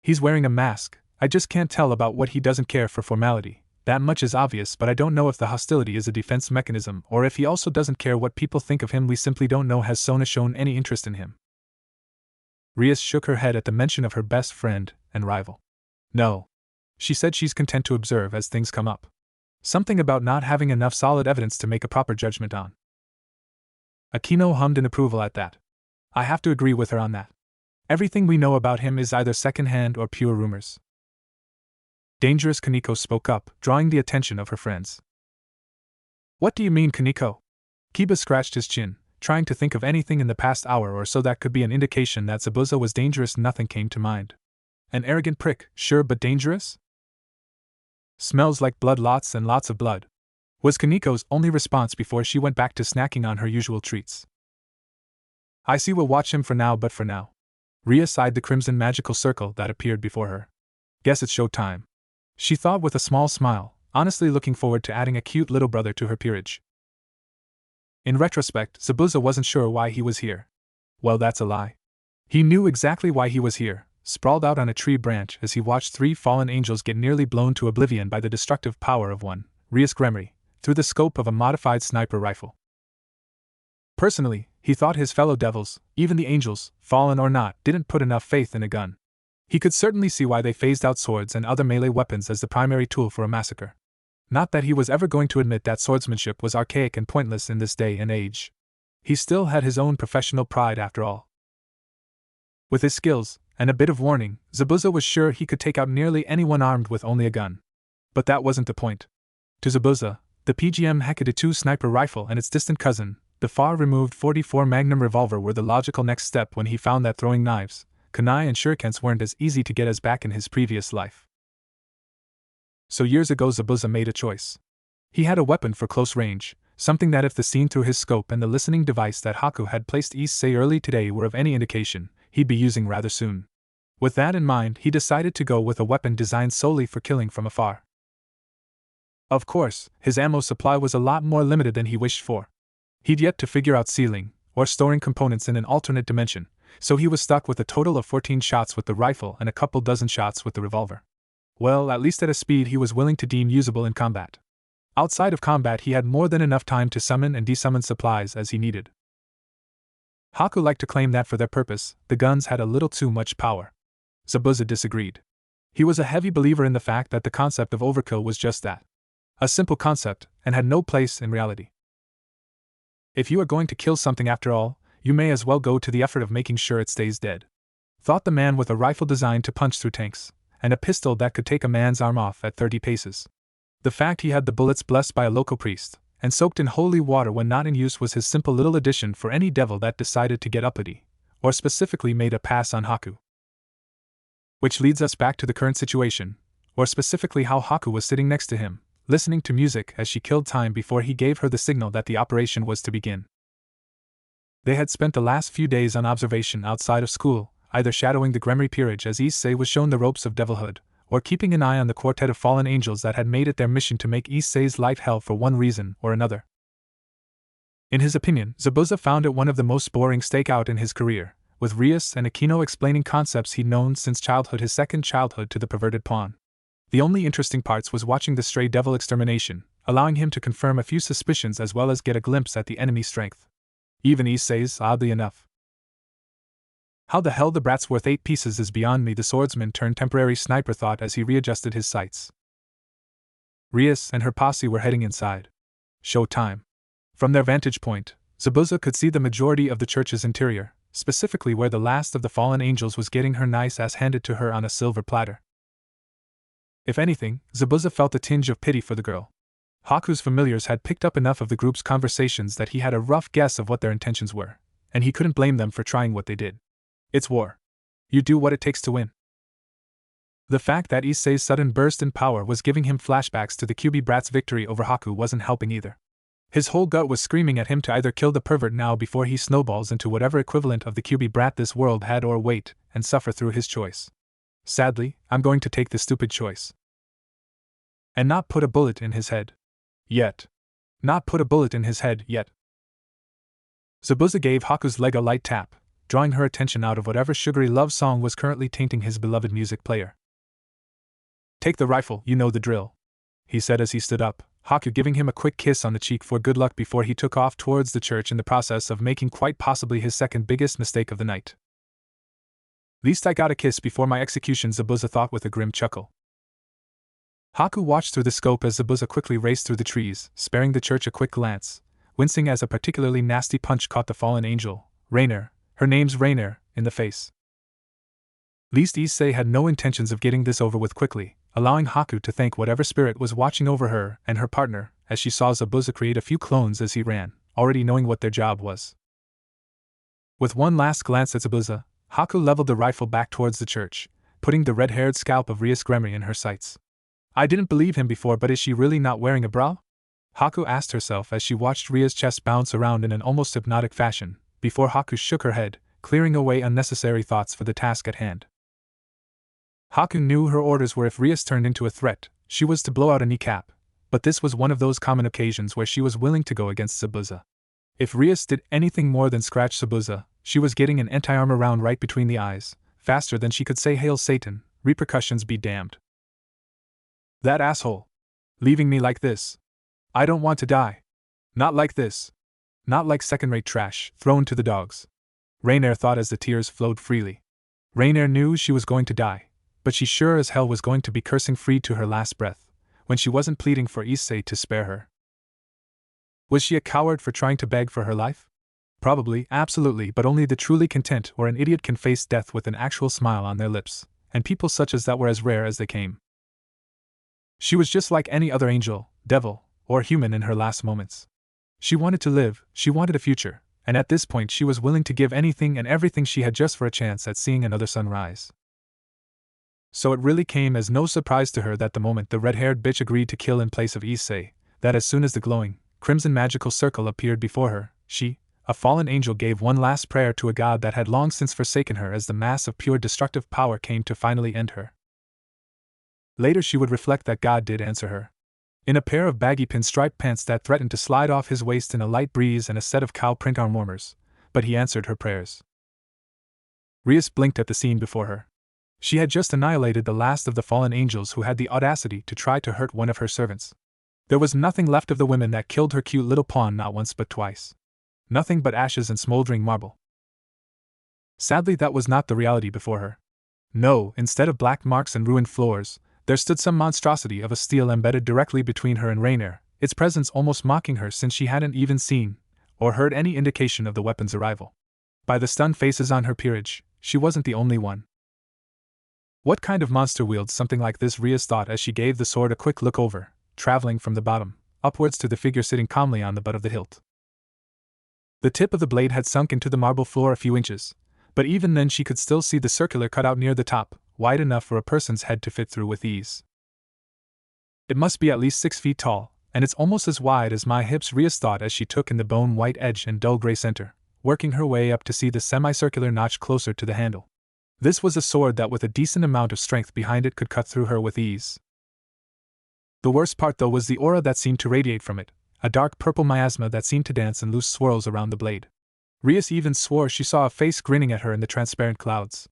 [SPEAKER 1] He's wearing a mask. I just can't tell about what he doesn't care for formality. That much is obvious, but I don't know if the hostility is a defense mechanism or if he also doesn't care what people think of him. We simply don't know. Has Sona shown any interest in him? Rias shook her head at the mention of her best friend and rival. No. She said she's content to observe as things come up. Something about not having enough solid evidence to make a proper judgment on. Akino hummed in approval at that. I have to agree with her on that. Everything we know about him is either second-hand or pure rumors. Dangerous. Kaneko spoke up, drawing the attention of her friends. What do you mean, Kaneko? Kiba scratched his chin, trying to think of anything in the past hour or so that could be an indication that Zabuza was dangerous. Nothing came to mind. An arrogant prick, sure, but dangerous? Smells like blood, lots and lots of blood, was Kaneko's only response before she went back to snacking on her usual treats. I see, we'll watch him for now, but for now. Rias eyed the crimson magical circle that appeared before her. Guess it's show time. She thought with a small smile, honestly looking forward to adding a cute little brother to her peerage. In retrospect, Zabuza wasn't sure why he was here. Well, that's a lie. He knew exactly why he was here, sprawled out on a tree branch as he watched 3 fallen angels get nearly blown to oblivion by the destructive power of one, Rias Gremory, through the scope of a modified sniper rifle. Personally, he thought his fellow devils, even the angels, fallen or not, didn't put enough faith in a gun. He could certainly see why they phased out swords and other melee weapons as the primary tool for a massacre. Not that he was ever going to admit that swordsmanship was archaic and pointless in this day and age. He still had his own professional pride after all. With his skills, and a bit of warning, Zabuza was sure he could take out nearly anyone armed with only a gun. But that wasn't the point. To Zabuza, the PGM Hecate 2 sniper rifle and its distant cousin, the far-removed 44 Magnum revolver, were the logical next step when he found that throwing knives, kunai and shurikens weren't as easy to get as back in his previous life. So years ago Zabuza made a choice. He had a weapon for close range, something that if the scene through his scope and the listening device that Haku had placed Issei early today were of any indication, he'd be using rather soon. With that in mind, he decided to go with a weapon designed solely for killing from afar. Of course, his ammo supply was a lot more limited than he wished for. He'd yet to figure out sealing, or storing components in an alternate dimension, so he was stuck with a total of 14 shots with the rifle and a couple dozen shots with the revolver. Well, at least at a speed he was willing to deem usable in combat. Outside of combat he had more than enough time to summon and desummon supplies as he needed. Haku liked to claim that for their purpose, the guns had a little too much power. Zabuza disagreed. He was a heavy believer in the fact that the concept of overkill was just that. A simple concept, and had no place in reality. If you are going to kill something after all, you may as well go to the effort of making sure it stays dead. Thought the man with a rifle designed to punch through tanks, and a pistol that could take a man's arm off at 30 paces. The fact he had the bullets blessed by a local priest, and soaked in holy water when not in use, was his simple little addition for any devil that decided to get uppity, or specifically made a pass on Haku. Which leads us back to the current situation, or specifically how Haku was sitting next to him, listening to music as she killed time before he gave her the signal that the operation was to begin. They had spent the last few days on observation outside of school, either shadowing the Gremory peerage as Issei was shown the ropes of devilhood, or keeping an eye on the quartet of fallen angels that had made it their mission to make Issei's life hell for one reason or another. In his opinion, Zabuza found it one of the most boring stakeout in his career, with Rias and Aquino explaining concepts he'd known since childhood, his second childhood, to the perverted pawn. The only interesting parts was watching the stray devil extermination, allowing him to confirm a few suspicions as well as get a glimpse at the enemy's strength. Even Issei's, oddly enough. How the hell the brat's worth 8 pieces is beyond me, the swordsman turned temporary sniper thought as he readjusted his sights. Rias and her posse were heading inside. Show time. From their vantage point, Zabuza could see the majority of the church's interior, specifically where the last of the fallen angels was getting her nice ass handed to her on a silver platter. If anything, Zabuza felt a tinge of pity for the girl. Haku's familiars had picked up enough of the group's conversations that he had a rough guess of what their intentions were, and he couldn't blame them for trying what they did. It's war. You do what it takes to win. The fact that Issei's sudden burst in power was giving him flashbacks to the QB brat's victory over Haku wasn't helping either. His whole gut was screaming at him to either kill the pervert now before he snowballs into whatever equivalent of the QB brat this world had, or wait and suffer through his choice. Sadly, I'm going to take the stupid choice. And not put a bullet in his head. Yet. Not put a bullet in his head yet. Zabuza gave Haku's leg a light tap, drawing her attention out of whatever sugary love song was currently tainting his beloved music player. Take the rifle, you know the drill, he said as he stood up, Haku giving him a quick kiss on the cheek for good luck before he took off towards the church, in the process of making quite possibly his second biggest mistake of the night. Least I got a kiss before my execution, Zabuza thought with a grim chuckle. Haku watched through the scope as Zabuza quickly raced through the trees, sparing the church a quick glance, wincing as a particularly nasty punch caught the fallen angel, Rainer, her name's Rainer, in the face. Least Issei had no intentions of getting this over with quickly, allowing Haku to thank whatever spirit was watching over her and her partner, as she saw Zabuza create a few clones as he ran, already knowing what their job was. With one last glance at Zabuza, Haku leveled the rifle back towards the church, putting the red-haired scalp of Rias Gremory in her sights. I didn't believe him before, but is she really not wearing a bra? Haku asked herself as she watched Ria's chest bounce around in an almost hypnotic fashion, before Haku shook her head, clearing away unnecessary thoughts for the task at hand. Haku knew her orders were if Rias turned into a threat, she was to blow out a kneecap, but this was one of those common occasions where she was willing to go against Zabuza. If Rias did anything more than scratch Zabuza, she was getting an anti-armor round right between the eyes, faster than she could say "Hail Satan, repercussions be damned." "That asshole! Leaving me like this! I don't want to die! Not like this! Not like second-rate trash, thrown to the dogs," Rainier thought as the tears flowed freely. Rainier knew she was going to die, but she sure as hell was going to be cursing free to her last breath, when she wasn't pleading for Issei to spare her. Was she a coward for trying to beg for her life? Probably, absolutely, but only the truly content or an idiot can face death with an actual smile on their lips, and people such as that were as rare as they came. She was just like any other angel, devil, or human in her last moments. She wanted to live, she wanted a future, and at this point she was willing to give anything and everything she had just for a chance at seeing another sunrise. So it really came as no surprise to her that the moment the red-haired bitch agreed to kill in place of Issei, that as soon as the glowing, crimson magical circle appeared before her, she, a fallen angel, gave one last prayer to a god that had long since forsaken her as the mass of pure destructive power came to finally end her. Later she would reflect that God did answer her. In a pair of baggy pinstripe pants that threatened to slide off his waist in a light breeze and a set of cow print arm warmers, but he answered her prayers. Rias blinked at the scene before her. She had just annihilated the last of the fallen angels who had the audacity to try to hurt one of her servants. There was nothing left of the women that killed her cute little pawn not once but twice. Nothing but ashes and smoldering marble. Sadly, that was not the reality before her. No, instead of black marks and ruined floors, there stood some monstrosity of a steel embedded directly between her and Rainier, its presence almost mocking her since she hadn't even seen or heard any indication of the weapon's arrival. By the stunned faces on her peerage, she wasn't the only one. What kind of monster wields something like this, Rias thought as she gave the sword a quick look over, traveling from the bottom upwards to the figure sitting calmly on the butt of the hilt. The tip of the blade had sunk into the marble floor a few inches, but even then she could still see the circular cutout near the top, wide enough for a person's head to fit through with ease. It must be at least 6 feet tall, and it's almost as wide as my hips, Rias thought as she took in the bone-white edge and dull gray center, working her way up to see the semicircular notch closer to the handle. This was a sword that with a decent amount of strength behind it could cut through her with ease. The worst part though was the aura that seemed to radiate from it, a dark purple miasma that seemed to dance in loose swirls around the blade. Rias even swore she saw a face grinning at her in the transparent clouds.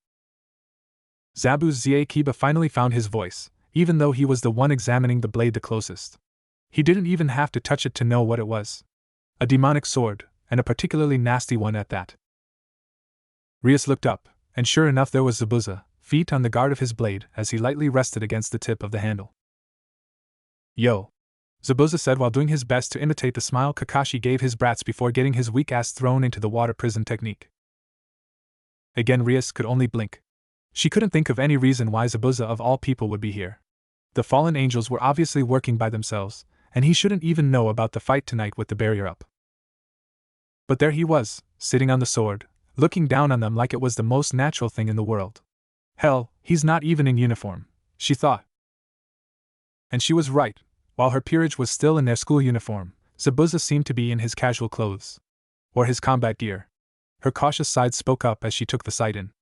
[SPEAKER 1] Zabu's Kiba finally found his voice, even though he was the one examining the blade the closest. He didn't even have to touch it to know what it was. A demonic sword, and a particularly nasty one at that. Rias looked up, and sure enough there was Zabuza, feet on the guard of his blade as he lightly rested against the tip of the handle. "Yo," Zabuza said while doing his best to imitate the smile Kakashi gave his brats before getting his weak ass thrown into the water prison technique. Again Rias could only blink. She couldn't think of any reason why Zabuza of all people would be here. The fallen angels were obviously working by themselves, and he shouldn't even know about the fight tonight with the barrier up. But there he was, sitting on the sword, looking down on them like it was the most natural thing in the world. Hell, he's not even in uniform, she thought. And she was right. While her peerage was still in their school uniform, Zabuza seemed to be in his casual clothes. Or his combat gear. Her cautious side spoke up as she took the sight in.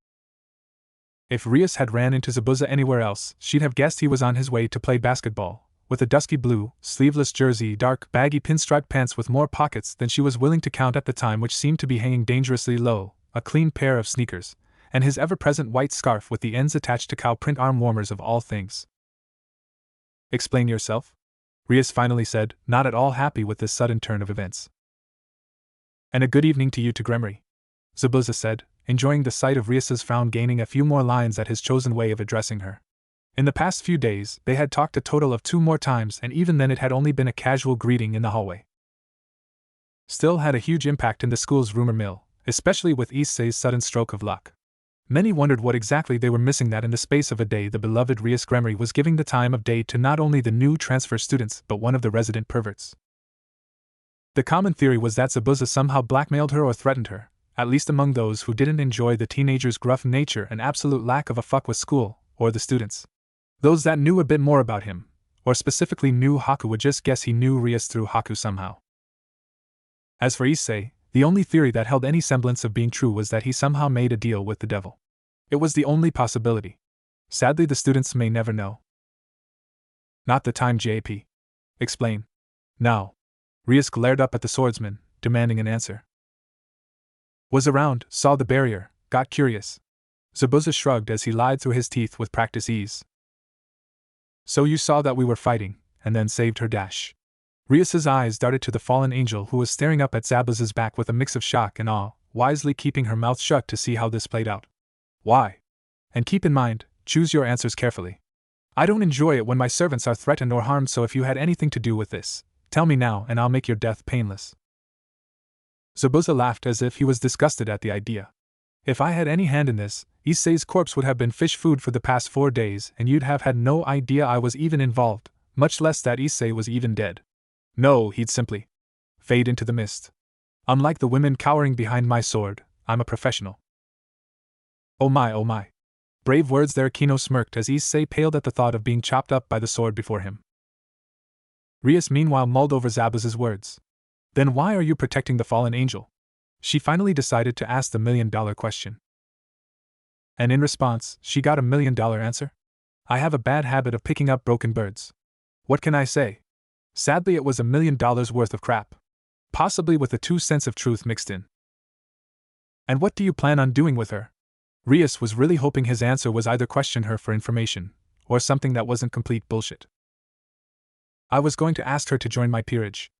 [SPEAKER 1] If Rias had ran into Zabuza anywhere else, she'd have guessed he was on his way to play basketball, with a dusky blue, sleeveless jersey, dark, baggy pinstripe pants with more pockets than she was willing to count at the time, which seemed to be hanging dangerously low, a clean pair of sneakers, and his ever-present white scarf with the ends attached to cow print arm warmers of all things. "Explain yourself?" Rias finally said, not at all happy with this sudden turn of events. "And a good evening to you, Gremry," Zabuza said, enjoying the sight of Rias's frown, gaining a few more lines at his chosen way of addressing her. In the past few days, they had talked a total of 2 more times, and even then it had only been a casual greeting in the hallway. Still had a huge impact in the school's rumor mill, especially with Issei's sudden stroke of luck. Many wondered what exactly they were missing that in the space of a day the beloved Rias Gremry was giving the time of day to not only the new transfer students but one of the resident perverts. The common theory was that Zabuza somehow blackmailed her or threatened her, at least among those who didn't enjoy the teenager's gruff nature and absolute lack of a fuck with school, or the students. Those that knew a bit more about him, or specifically knew Haku, would just guess he knew Rias through Haku somehow. As for Issei, the only theory that held any semblance of being true was that he somehow made a deal with the devil. It was the only possibility. Sadly, the students may never know. Not the time, JP. Explain. Now. Rias glared up at the swordsman, demanding an answer. Was around, saw the barrier, got curious. Zabuza shrugged as he lied through his teeth with practice ease. So you saw that we were fighting, and then saved her dash. Rias's eyes darted to the fallen angel who was staring up at Zabuza's back with a mix of shock and awe, wisely keeping her mouth shut to see how this played out. Why? And keep in mind, choose your answers carefully. I don't enjoy it when my servants are threatened or harmed, so if you had anything to do with this, tell me now and I'll make your death painless. Zabuza laughed as if he was disgusted at the idea. If I had any hand in this, Issei's corpse would have been fish food for the past 4 days and you'd have had no idea I was even involved, much less that Issei was even dead. No, he'd simply fade into the mist. Unlike the women cowering behind my sword, I'm a professional. Oh my, oh my. Brave words there. Kino smirked as Issei paled at the thought of being chopped up by the sword before him. Rias meanwhile mulled over Zabuza's words. Then why are you protecting the fallen angel? She finally decided to ask the $1 million question. And in response, she got $1 million answer? I have a bad habit of picking up broken birds. What can I say? Sadly, it was $1 million worth of crap. Possibly with a 2 cents of truth mixed in. And what do you plan on doing with her? Rias was really hoping his answer was either question her for information, or something that wasn't complete bullshit. I was going to ask her to join my peerage.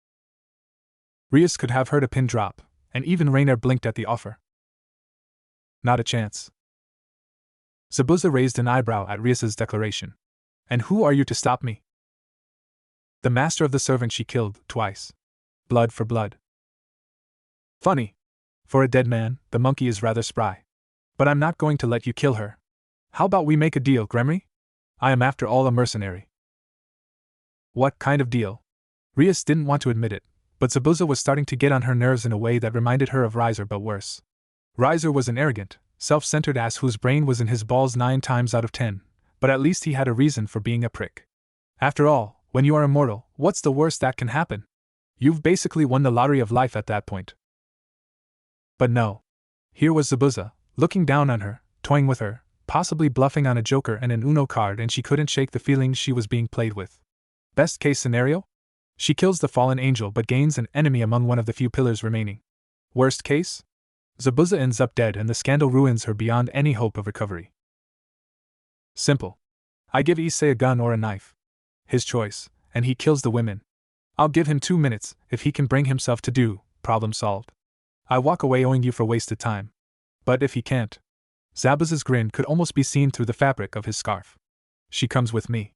[SPEAKER 1] Rias could have heard a pin drop, and even Rainer blinked at the offer. Not a chance. Zabuza raised an eyebrow at Rias's declaration. And who are you to stop me? The master of the servant she killed twice. Blood for blood. Funny. For a dead man, the monkey is rather spry. But I'm not going to let you kill her. How about we make a deal, Gremory? I am after all a mercenary. What kind of deal? Rias didn't want to admit it, but Zabuza was starting to get on her nerves in a way that reminded her of Riser but worse. Riser was an arrogant, self-centered ass whose brain was in his balls 9 times out of 10, but at least he had a reason for being a prick. After all, when you are immortal, what's the worst that can happen? You've basically won the lottery of life at that point. But no. Here was Zabuza, looking down on her, toying with her, possibly bluffing on a joker and an Uno card, and she couldn't shake the feeling she was being played with. Best case scenario? She kills the fallen angel but gains an enemy among one of the few pillars remaining. Worst case? Zabuza ends up dead and the scandal ruins her beyond any hope of recovery. Simple. I give Issei a gun or a knife. His choice, and he kills the women. I'll give him 2 minutes, if he can bring himself to do, problem solved. I walk away owing you for wasted time. But if he can't. Zabuza's grin could almost be seen through the fabric of his scarf. She comes with me.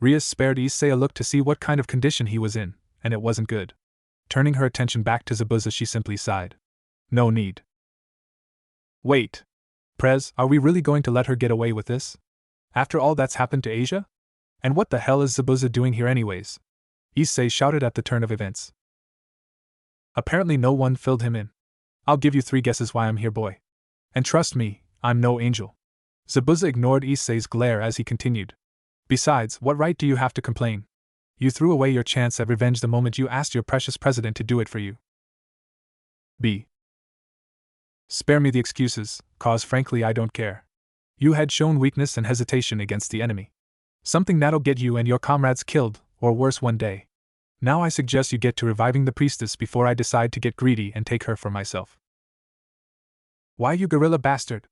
[SPEAKER 1] Rias spared Issei a look to see what kind of condition he was in, and it wasn't good. Turning her attention back to Zabuza, she simply sighed. No need. Wait. Prez, are we really going to let her get away with this? After all that's happened to Asia? And what the hell is Zabuza doing here anyways? Issei shouted at the turn of events. Apparently no one filled him in. I'll give you 3 guesses why I'm here, boy. And trust me, I'm no angel. Zabuza ignored Issei's glare as he continued. Besides, what right do you have to complain? You threw away your chance at revenge the moment you asked your precious president to do it for you. B. Spare me the excuses, cause frankly I don't care. You had shown weakness and hesitation against the enemy. Something that'll get you and your comrades killed, or worse one day. Now I suggest you get to reviving the priestess before I decide to get greedy and take her for myself. Why, you gorilla bastard?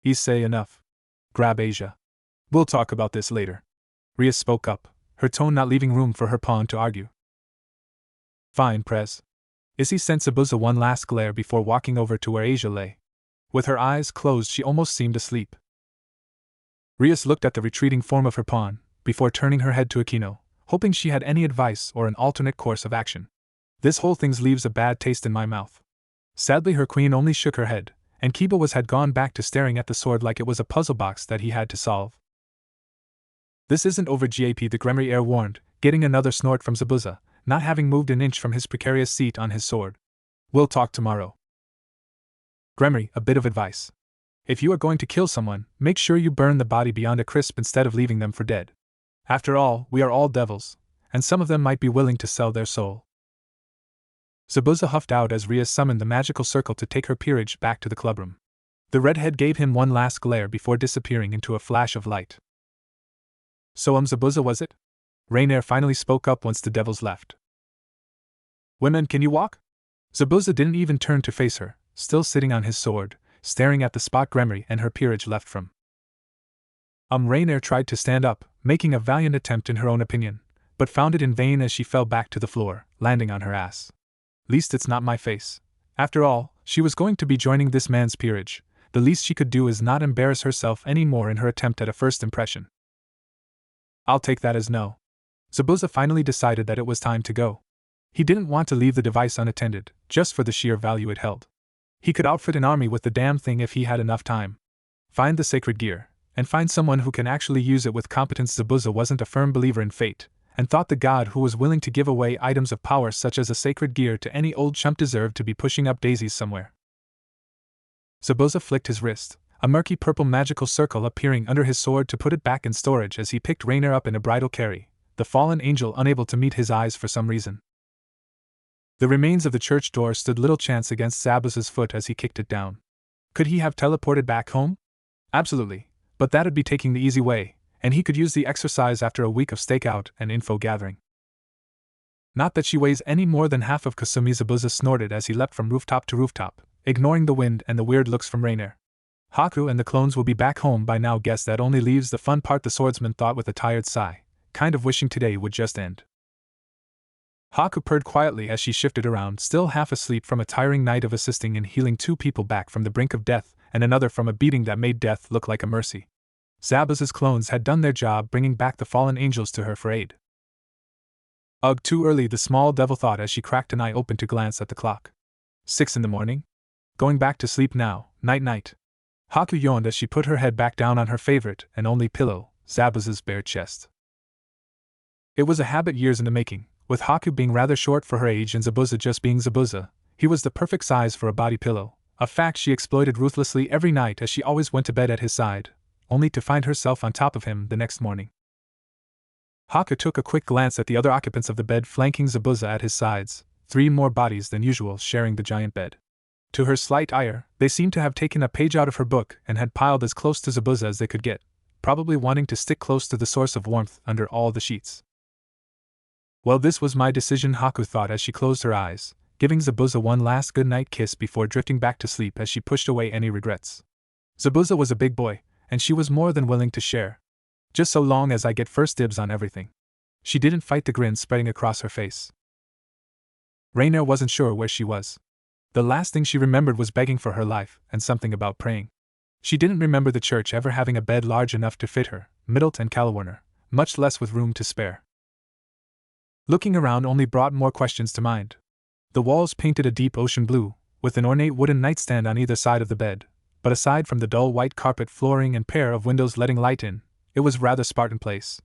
[SPEAKER 1] Issei, enough. Grab Asia. We'll talk about this later. Rias spoke up, her tone not leaving room for her pawn to argue. Fine, Prez. Issei sent Zabuza one last glare before walking over to where Asia lay. With her eyes closed, she almost seemed asleep. Rias looked at the retreating form of her pawn, before turning her head to Akino, hoping she had any advice or an alternate course of action. This whole thing leaves a bad taste in my mouth. Sadly, her queen only shook her head, and Kiba had gone back to staring at the sword like it was a puzzle box that he had to solve. This isn't over, GAP, the Gremory heir warned, getting another snort from Zabuza, not having moved an inch from his precarious seat on his sword. We'll talk tomorrow. Gremory, a bit of advice. If you are going to kill someone, make sure you burn the body beyond a crisp instead of leaving them for dead. After all, we are all devils, and some of them might be willing to sell their soul. Zabuza huffed out as Rias summoned the magical circle to take her peerage back to the clubroom. The redhead gave him one last glare before disappearing into a flash of light. So Zabuza was it? Rainier finally spoke up once the devils left. Women, can you walk? Zabuza didn't even turn to face her, still sitting on his sword, staring at the spot Gremory and her peerage left from. Rainier tried to stand up, making a valiant attempt in her own opinion, but found it in vain as she fell back to the floor, landing on her ass. Least it's not my face. After all, she was going to be joining this man's peerage. The least she could do is not embarrass herself any more in her attempt at a first impression. I'll take that as no. Zabuza finally decided that it was time to go. He didn't want to leave the device unattended, just for the sheer value it held. He could outfit an army with the damn thing if he had enough time. Find the sacred gear, and find someone who can actually use it with competence. Zabuza wasn't a firm believer in fate, and thought the god who was willing to give away items of power such as a sacred gear to any old chump deserved to be pushing up daisies somewhere. Zabuza flicked his wrist, a murky purple magical circle appearing under his sword to put it back in storage as he picked Rainier up in a bridal carry, the fallen angel unable to meet his eyes for some reason. The remains of the church door stood little chance against Zabuza's foot as he kicked it down. Could he have teleported back home? Absolutely, but that'd be taking the easy way, and he could use the exercise after a week of stakeout and info gathering. Not that she weighs any more than half of Kasumi. Zabuza snorted as he leapt from rooftop to rooftop, ignoring the wind and the weird looks from Rainier. Haku and the clones will be back home by now. Guess that only leaves the fun part, the swordsman thought with a tired sigh, kind of wishing today would just end. Haku purred quietly as she shifted around, still half asleep from a tiring night of assisting in healing 2 people back from the brink of death and another from a beating that made death look like a mercy. Zabuza's clones had done their job bringing back the fallen angels to her for aid. Ugh, too early, the small devil thought as she cracked an eye open to glance at the clock. 6 in the morning? Going back to sleep now, night-night. Haku yawned as she put her head back down on her favorite and only pillow, Zabuza's bare chest. It was a habit years in the making, with Haku being rather short for her age and Zabuza just being Zabuza. He was the perfect size for a body pillow, a fact she exploited ruthlessly every night as she always went to bed at his side, only to find herself on top of him the next morning. Haku took a quick glance at the other occupants of the bed flanking Zabuza at his sides, 3 more bodies than usual sharing the giant bed. To her slight ire, they seemed to have taken a page out of her book and had piled as close to Zabuza as they could get, probably wanting to stick close to the source of warmth under all the sheets. Well, this was my decision, Haku thought as she closed her eyes, giving Zabuza one last goodnight kiss before drifting back to sleep as she pushed away any regrets. Zabuza was a big boy, and she was more than willing to share. Just so long as I get first dibs on everything. She didn't fight the grin spreading across her face. Rainier wasn't sure where she was. The last thing she remembered was begging for her life, and something about praying. She didn't remember the church ever having a bed large enough to fit her, Middlet and Calawarner, much less with room to spare. Looking around only brought more questions to mind. The walls painted a deep ocean blue, with an ornate wooden nightstand on either side of the bed, but aside from the dull white carpet flooring and pair of windows letting light in, it was rather Spartan place.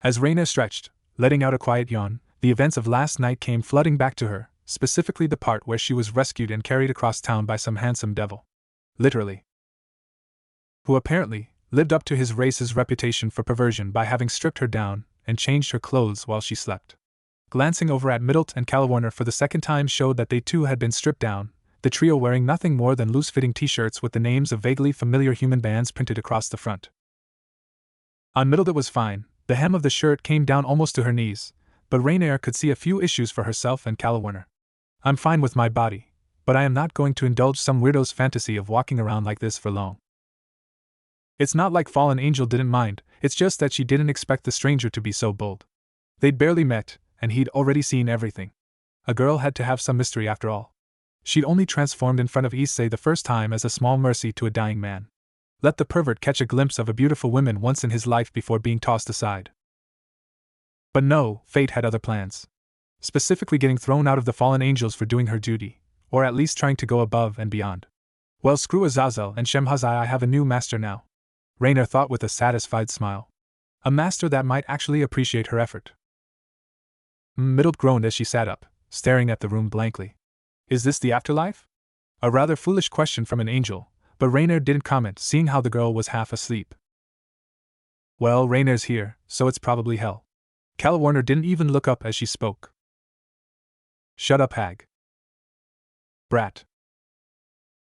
[SPEAKER 1] As Rainier stretched, letting out a quiet yawn, the events of last night came flooding back to her, specifically the part where she was rescued and carried across town by some handsome devil. Literally. Who apparently lived up to his race's reputation for perversion by having stripped her down and changed her clothes while she slept. Glancing over at Middlet and Calawarner for the second time showed that they too had been stripped down, the trio wearing nothing more than loose-fitting t-shirts with the names of vaguely familiar human bands printed across the front. On Middlet it was fine, the hem of the shirt came down almost to her knees, but Rainier could see a few issues for herself and Calawarner. I'm fine with my body, but I am not going to indulge some weirdo's fantasy of walking around like this for long. It's not like Fallen Angel didn't mind, it's just that she didn't expect the stranger to be so bold. They'd barely met, and he'd already seen everything. A girl had to have some mystery after all. She'd only transformed in front of Issei the first time as a small mercy to a dying man. Let the pervert catch a glimpse of a beautiful woman once in his life before being tossed aside. But no, fate had other plans. Specifically getting thrown out of the Fallen Angels for doing her duty, or at least trying to go above and beyond. Well, screw Azazel and Shemhazai, I have a new master now. Rainier thought with a satisfied smile. A master that might actually appreciate her effort. Middlet groaned as she sat up, staring at the room blankly. Is this the afterlife? A rather foolish question from an angel, but Rainier didn't comment, seeing how the girl was half asleep. Well, Rainier's here, so it's probably hell. Calawarner didn't even look up as she spoke. Shut up, hag. Brat.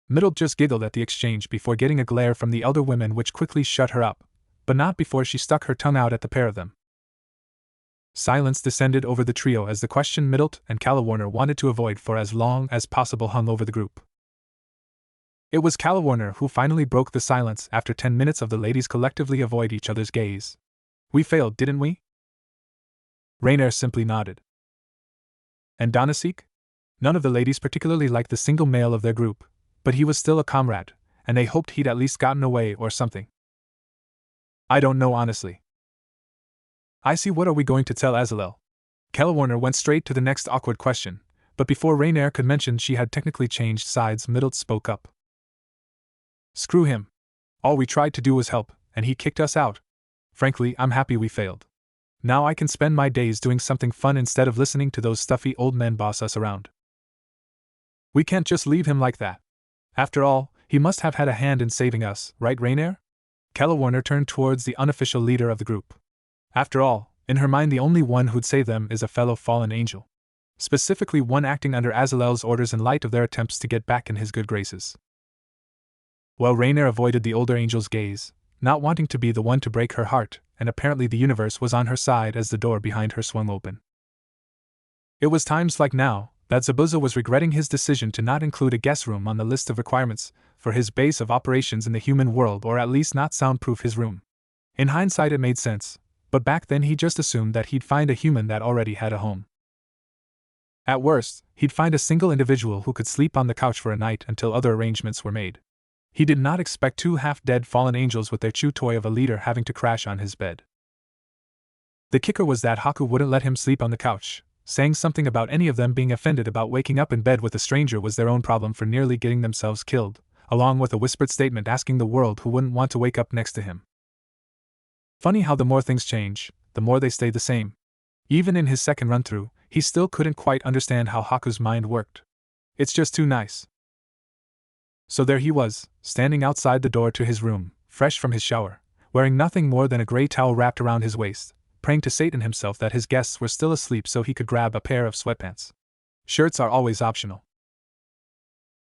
[SPEAKER 1] Middlet just giggled at the exchange before getting a glare from the elder women which quickly shut her up, but not before she stuck her tongue out at the pair of them. Silence descended over the trio as the question Middlet and Calawarner wanted to avoid for as long as possible hung over the group. It was Calawarner who finally broke the silence after 10 minutes of the ladies collectively avoid each other's gaze. We failed, didn't we? Rainier simply nodded. And Donasek? None of the ladies particularly liked the single male of their group, but he was still a comrade, and they hoped he'd at least gotten away or something. I don't know honestly. I see. What are we going to tell Azalel? Calawarner went straight to the next awkward question, but before Rainier could mention she had technically changed sides, Middlet spoke up. Screw him. All we tried to do was help, and he kicked us out. Frankly, I'm happy we failed. Now I can spend my days doing something fun instead of listening to those stuffy old men boss us around. We can't just leave him like that. After all, he must have had a hand in saving us, right, Rainier? Calawarner turned towards the unofficial leader of the group. After all, in her mind the only one who'd save them is a fellow fallen angel. Specifically one acting under Azalel's orders in light of their attempts to get back in his good graces. Well, Rainier avoided the older angel's gaze, not wanting to be the one to break her heart, and apparently the universe was on her side as the door behind her swung open. It was times like now that Zabuza was regretting his decision to not include a guest room on the list of requirements for his base of operations in the human world, or at least not soundproof his room. In hindsight it made sense, but back then he just assumed that he'd find a human that already had a home. At worst, he'd find a single individual who could sleep on the couch for a night until other arrangements were made. He did not expect two half-dead fallen angels with their chew toy of a leader having to crash on his bed. The kicker was that Haku wouldn't let him sleep on the couch, saying something about any of them being offended about waking up in bed with a stranger was their own problem for nearly getting themselves killed, along with a whispered statement asking the world who wouldn't want to wake up next to him. Funny how the more things change, the more they stay the same. Even in his second run-through, he still couldn't quite understand how Haku's mind worked. It's just too nice. So there he was, standing outside the door to his room, fresh from his shower, wearing nothing more than a gray towel wrapped around his waist, praying to Satan himself that his guests were still asleep so he could grab a pair of sweatpants. Shirts are always optional.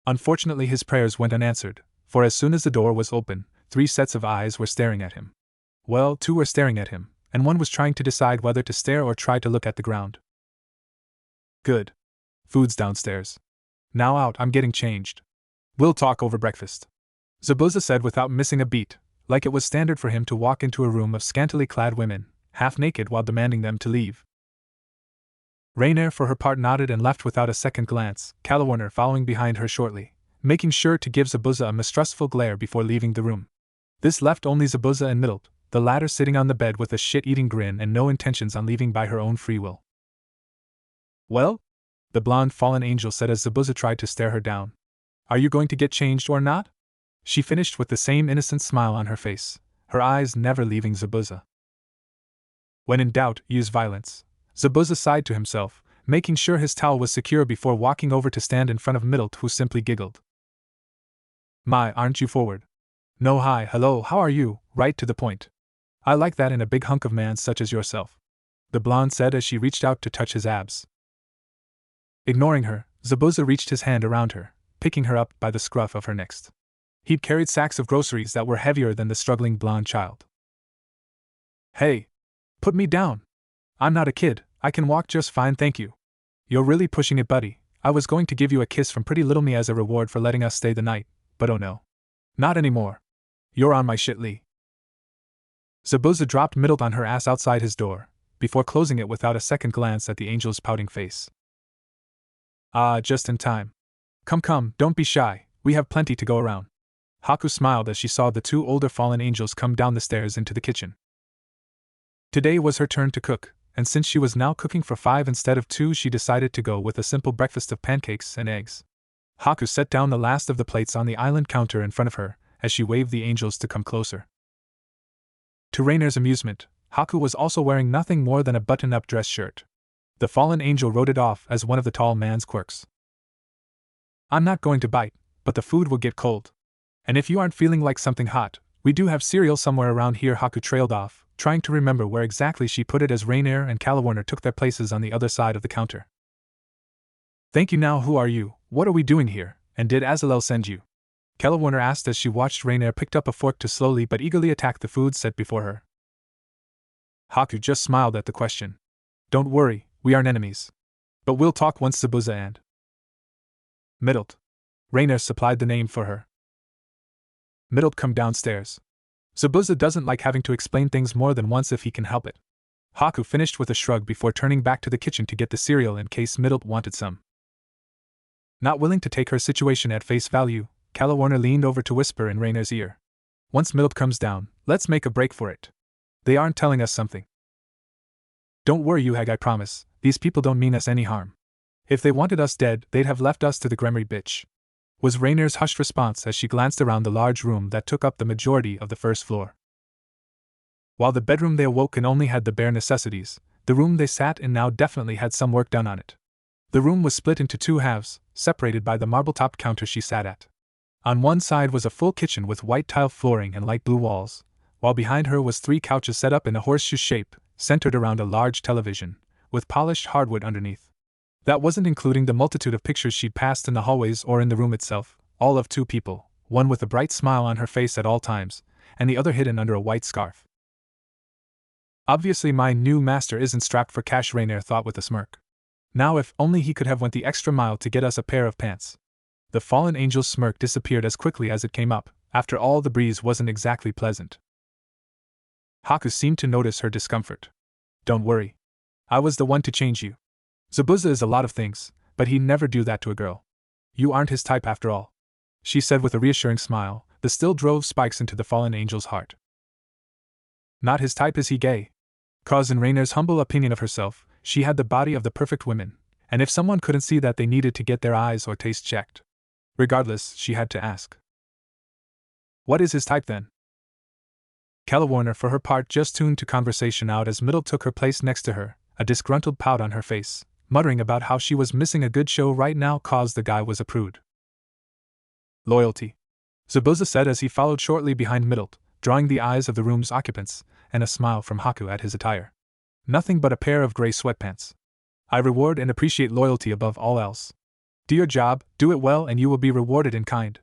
[SPEAKER 1] Unfortunately, his prayers went unanswered, for as soon as the door was open, 3 sets of eyes were staring at him. Well, 2 were staring at him, and 1 was trying to decide whether to stare or try to look at the ground. Good. Food's downstairs. Now out, I'm getting changed. We'll talk over breakfast. Zabuza said without missing a beat, like it was standard for him to walk into a room of scantily clad women, half naked, while demanding them to leave. Rainier for her part nodded and left without a second glance, Calawarner following behind her shortly, making sure to give Zabuza a mistrustful glare before leaving the room. This left only Zabuza and Middlet, the latter sitting on the bed with a shit-eating grin and no intentions on leaving by her own free will. Well? The blonde fallen angel said as Zabuza tried to stare her down. Are you going to get changed or not? She finished with the same innocent smile on her face, her eyes never leaving Zabuza. When in doubt, use violence. Zabuza sighed to himself, making sure his towel was secure before walking over to stand in front of Middlet, who simply giggled. My, aren't you forward? No, hi, hello, how are you, right to the point. I like that in a big hunk of man such as yourself, the blonde said as she reached out to touch his abs. Ignoring her, Zabuza reached his hand around her, picking her up by the scruff of her neck. He'd carried sacks of groceries that were heavier than the struggling blonde child. Hey! Put me down! I'm not a kid, I can walk just fine, thank you. You're really pushing it, buddy. I was going to give you a kiss from pretty little me as a reward for letting us stay the night, but oh no. Not anymore. You're on my shit, Lee. Zabuza dropped Middlet on her ass outside his door, before closing it without a second glance at the angel's pouting face. Ah, just in time. Come, don't be shy, we have plenty to go around. Haku smiled as she saw the 2 older fallen angels come down the stairs into the kitchen. Today was her turn to cook, and since she was now cooking for 5 instead of 2, she decided to go with a simple breakfast of pancakes and eggs. Haku set down the last of the plates on the island counter in front of her, as she waved the angels to come closer. To Rainier's amusement, Haku was also wearing nothing more than a button-up dress shirt. The fallen angel wrote it off as one of the tall man's quirks. I'm not going to bite, but the food will get cold. And if you aren't feeling like something hot, we do have cereal somewhere around here. Haku trailed off, trying to remember where exactly she put it as Rainier and Calawarner took their places on the other side of the counter. Thank you. Now who are you, what are we doing here, and did Azalel send you? Calawarner asked as she watched Rainier picked up a fork to slowly but eagerly attack the food set before her. Haku just smiled at the question. Don't worry, we aren't enemies. But we'll talk once Zabuza and Middlet. Rainer supplied the name for her. Middlet come downstairs. Zabuza doesn't like having to explain things more than once if he can help it. Haku finished with a shrug before turning back to the kitchen to get the cereal in case Middlet wanted some. Not willing to take her situation at face value, Warner leaned over to whisper in Rainer's ear. Once Middlet comes down, let's make a break for it. They aren't telling us something. Don't worry, you hag, I promise, these people don't mean us any harm. If they wanted us dead, they'd have left us to the Gremry bitch, was Rainer's hushed response as she glanced around the large room that took up the majority of the first floor. While the bedroom they awoke in only had the bare necessities, the room they sat in now definitely had some work done on it. The room was split into two halves, separated by the marble-topped counter she sat at. On one side was a full kitchen with white tile flooring and light blue walls, while behind her was 3 couches set up in a horseshoe shape, centered around a large television, with polished hardwood underneath. That wasn't including the multitude of pictures she'd passed in the hallways or in the room itself, all of 2 people, one with a bright smile on her face at all times, and the other hidden under a white scarf. Obviously my new master isn't strapped for cash, Rainer thought with a smirk. Now if only he could have went the extra mile to get us a pair of pants. The fallen angel's smirk disappeared as quickly as it came up. After all, the breeze wasn't exactly pleasant. Haku seemed to notice her discomfort. Don't worry. I was the one to change you. Zabuza is a lot of things, but he'd never do that to a girl. You aren't his type after all, she said with a reassuring smile, that still drove spikes into the fallen angel's heart. Not his type? Is he gay? 'Cause in Rainer's humble opinion of herself, she had the body of the perfect woman, and if someone couldn't see that, they needed to get their eyes or taste checked. Regardless, she had to ask. What is his type then? Warner, for her part, just tuned to conversation out as Middlet took her place next to her, a disgruntled pout on her face, muttering about how she was missing a good show right now 'cause the guy was a prude. Loyalty, Zabuza said as he followed shortly behind Middlet, drawing the eyes of the room's occupants, and a smile from Haku at his attire. Nothing but a pair of gray sweatpants. I reward and appreciate loyalty above all else. Do your job, do it well, and you will be rewarded in kind.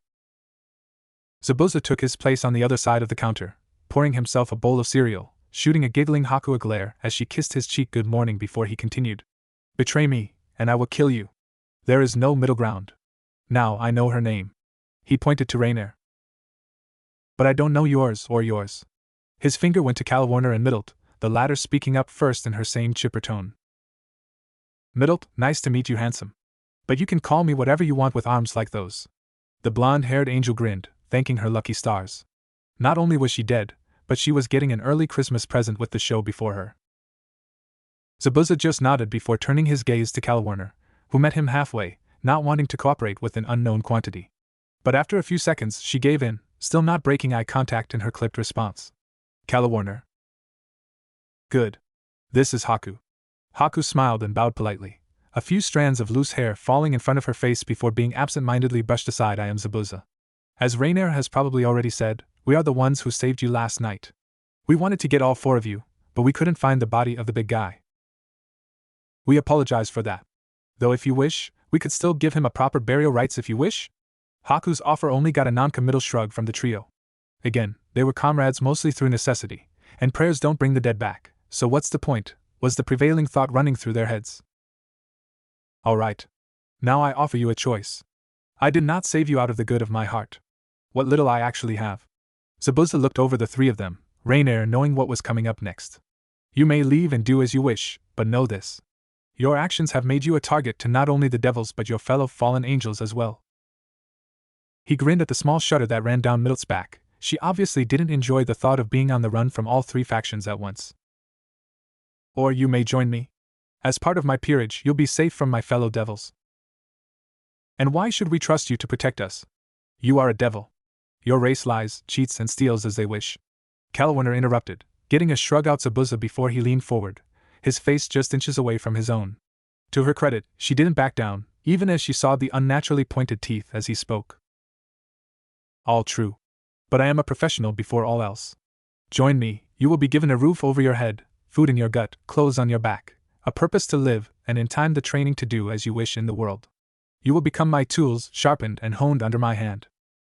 [SPEAKER 1] Zabuza took his place on the other side of the counter, pouring himself a bowl of cereal, shooting a giggling Haku a glare as she kissed his cheek good morning before he continued. Betray me, and I will kill you. There is no middle ground. Now I know her name. He pointed to Rainer. But I don't know yours or yours. His finger went to Warner and Middlet, the latter speaking up first in her same chipper tone. Middlet, nice to meet you, handsome. But you can call me whatever you want with arms like those. The blonde-haired angel grinned, thanking her lucky stars. Not only was she dead, but she was getting an early Christmas present with the show before her. Zabuza just nodded before turning his gaze to Warner, who met him halfway, not wanting to cooperate with an unknown quantity. But after a few seconds she gave in, still not breaking eye contact in her clipped response. Warner. Good. This is Haku. Haku smiled and bowed politely, a few strands of loose hair falling in front of her face before being absent-mindedly brushed aside. I am Zabuza. As Rainer has probably already said, we are the ones who saved you last night. We wanted to get all 4 of you, but we couldn't find the body of the big guy. We apologize for that. Though if you wish, we could still give him a proper burial rites if you wish. Haku's offer only got a non-committal shrug from the trio. Again, they were comrades mostly through necessity, and prayers don't bring the dead back, so what's the point, was the prevailing thought running through their heads. All right. Now I offer you a choice. I did not save you out of the good of my heart. What little I actually have. Zabuza looked over the 3 of them, Rainer knowing what was coming up next. You may leave and do as you wish, but know this. Your actions have made you a target to not only the devils but your fellow fallen angels as well. He grinned at the small shudder that ran down Middlet's back. She obviously didn't enjoy the thought of being on the run from all 3 factions at once. Or you may join me. As part of my peerage, you'll be safe from my fellow devils. And why should we trust you to protect us? You are a devil. Your race lies, cheats, and steals as they wish. Warner interrupted, getting a shrug out Zabuza before he leaned forward, his face just inches away from his own. To her credit, she didn't back down, even as she saw the unnaturally pointed teeth as he spoke. All true. But I am a professional before all else. Join me, you will be given a roof over your head, food in your gut, clothes on your back, a purpose to live, and in time the training to do as you wish in the world. You will become my tools, sharpened and honed under my hand.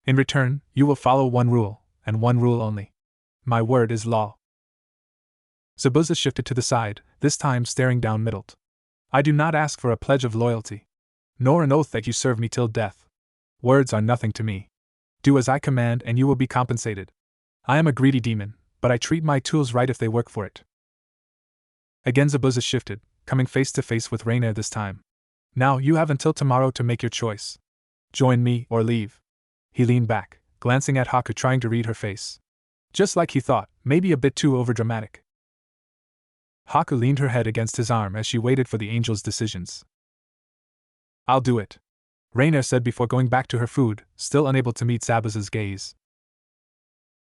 [SPEAKER 1] In return, you will follow one rule, and one rule only. My word is law. Zabuza shifted to the side, this time staring down Middlet. I do not ask for a pledge of loyalty, nor an oath that you serve me till death. Words are nothing to me. Do as I command and you will be compensated. I am a greedy demon, but I treat my tools right if they work for it. Again Zabuza shifted, coming face to face with Rainier this time. Now you have until tomorrow to make your choice. Join me or leave. He leaned back, glancing at Haku, trying to read her face. Just like he thought, maybe a bit too overdramatic. Haku leaned her head against his arm as she waited for the angel's decisions. I'll do it, Rainier said before going back to her food, still unable to meet Zabuza's gaze.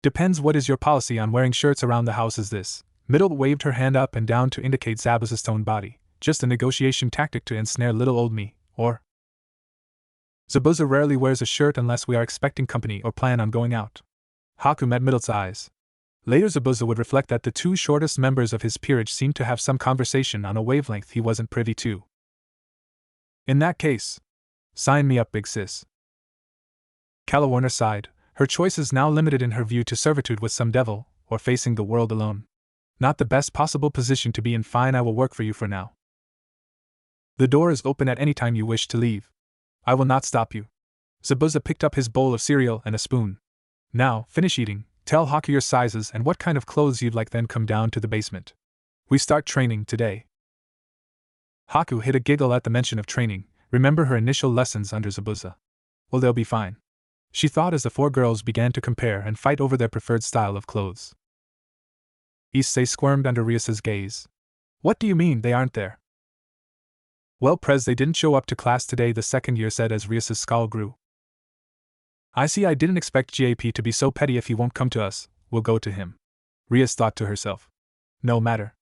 [SPEAKER 1] Depends what is your policy on wearing shirts around the house is this. Middle waved her hand up and down to indicate Zabuza's toned body, just a negotiation tactic to ensnare little old me, or... Zabuza rarely wears a shirt unless we are expecting company or plan on going out. Haku met Middle's eyes. Later Zabuza would reflect that the two shortest members of his peerage seemed to have some conversation on a wavelength he wasn't privy to. In that case, sign me up, big sis. Calawarner sighed, her choices now limited in her view to servitude with some devil, or facing the world alone. Not the best possible position to be in. Fine, I will work for you for now. The door is open at any time you wish to leave. I will not stop you. Zabuza picked up his bowl of cereal and a spoon. Now, finish eating, tell Haku your sizes and what kind of clothes you'd like, then come down to the basement. We start training today. Haku hid a giggle at the mention of training. Remember her initial lessons under Zabuza. Well, they'll be fine, she thought as the four girls began to compare and fight over their preferred style of clothes. Issei squirmed under Rias's gaze. What do you mean they aren't there? Well, Prez, they didn't show up to class today, the second year said as Rias's scowl grew. I see, I didn't expect GAP to be so petty. If he won't come to us, we'll go to him. Rias thought to herself. No matter.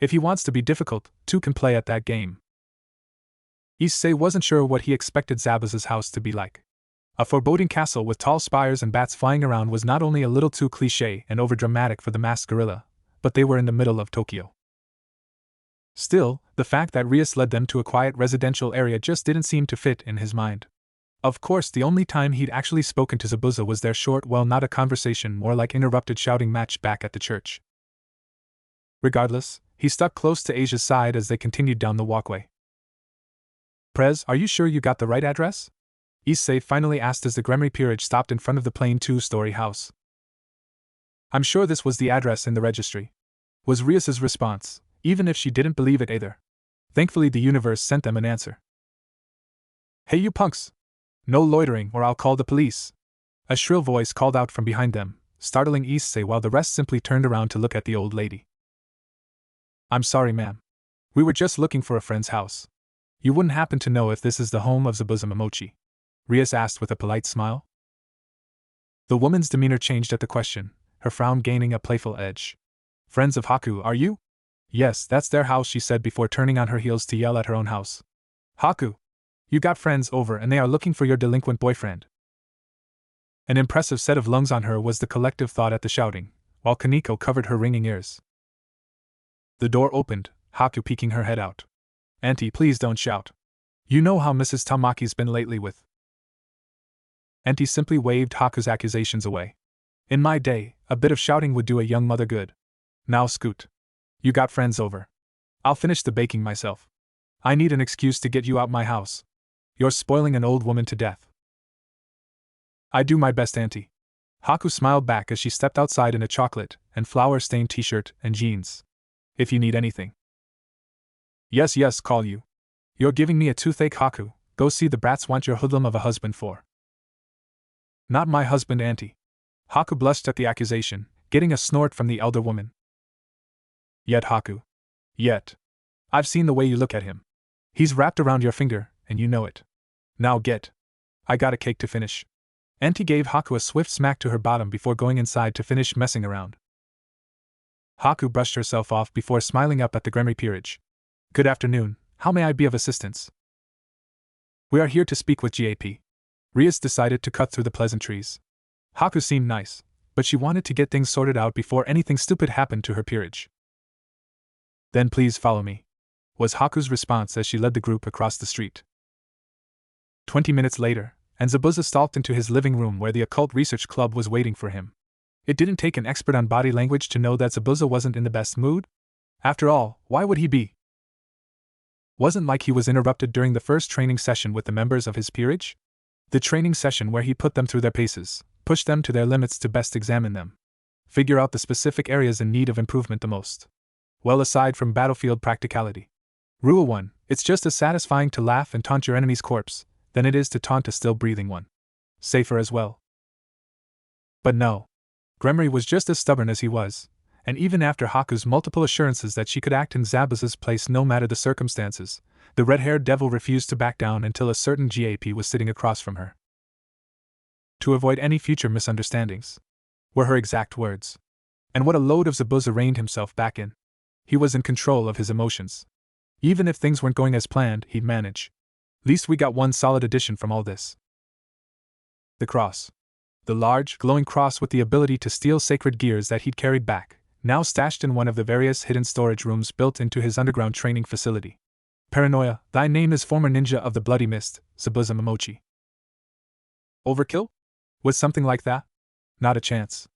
[SPEAKER 1] If he wants to be difficult, two can play at that game. Issei wasn't sure what he expected Zabuza's house to be like. A foreboding castle with tall spires and bats flying around was not only a little too cliché and overdramatic for the masked gorilla, but they were in the middle of Tokyo. Still, the fact that Rias led them to a quiet residential area just didn't seem to fit in his mind. Of course, the only time he'd actually spoken to Zabuza was their short, well, not a conversation, more like interrupted shouting match back at the church. Regardless, he stuck close to Asia's side as they continued down the walkway. Prez, are you sure you got the right address? Issei finally asked as the Gremry peerage stopped in front of the plain two-story house. I'm sure this was the address in the registry, was Rias's response, even if she didn't believe it either. Thankfully the universe sent them an answer. Hey you punks! No loitering or I'll call the police! A shrill voice called out from behind them, startling Issei while the rest simply turned around to look at the old lady. I'm sorry, ma'am. We were just looking for a friend's house. You wouldn't happen to know if this is the home of Zabuza Momochi? Rias asked with a polite smile. The woman's demeanor changed at the question, her frown gaining a playful edge. Friends of Haku, are you? Yes, that's their house, she said before turning on her heels to yell at her own house. Haku! You got friends over and they are looking for your delinquent boyfriend. An impressive set of lungs on her was the collective thought at the shouting, while Kaneko covered her ringing ears. The door opened, Haku peeking her head out. Auntie, please don't shout. You know how Mrs. Tamaki's been lately with. Auntie simply waved Haku's accusations away. In my day, a bit of shouting would do a young mother good. Now scoot. You got friends over. I'll finish the baking myself. I need an excuse to get you out my house. You're spoiling an old woman to death. I do my best, Auntie. Haku smiled back as she stepped outside in a chocolate and flour-stained t-shirt and jeans. If you need anything. Yes, call you. You're giving me a toothache, Haku. Go see the brats want your hoodlum of a husband for. Not my husband, Auntie. Haku blushed at the accusation, getting a snort from the elder woman. Yet, Haku. Yet. I've seen the way you look at him. He's wrapped around your finger, and you know it. Now get. I got a cake to finish. Auntie gave Haku a swift smack to her bottom before going inside to finish messing around. Haku brushed herself off before smiling up at the Gremry peerage. Good afternoon, how may I be of assistance? We are here to speak with GAP. Rias decided to cut through the pleasantries. Haku seemed nice, but she wanted to get things sorted out before anything stupid happened to her peerage. Then please follow me, was Haku's response as she led the group across the street. 20 minutes later, and Zabuza stalked into his living room where the Occult Research Club was waiting for him. It didn't take an expert on body language to know that Zabuza wasn't in the best mood, After all, why would he be? Wasn't like he was interrupted during the first training session with the members of his peerage? The training session where he put them through their paces, pushed them to their limits to best examine them. Figure out the specific areas in need of improvement the most. Well, aside from battlefield practicality. Rule 1, it's just as satisfying to laugh and taunt your enemy's corpse than it is to taunt a still-breathing one. Safer as well. But no. Gremory was just as stubborn as he was, and even after Haku's multiple assurances that she could act in Zabuza's place no matter the circumstances, the red-haired devil refused to back down until a certain GAP was sitting across from her. To avoid any future misunderstandings, were her exact words. And what a load of Zabuza reined himself back in. He was in control of his emotions. Even if things weren't going as planned, he'd manage. Least we got one solid addition from all this. The cross. The large, glowing cross with the ability to steal sacred gears that he'd carried back, now stashed in one of the various hidden storage rooms built into his underground training facility. Paranoia, thy name is former ninja of the Bloody Mist, Zabuza Momochi. Overkill? Was something like that? Not a chance.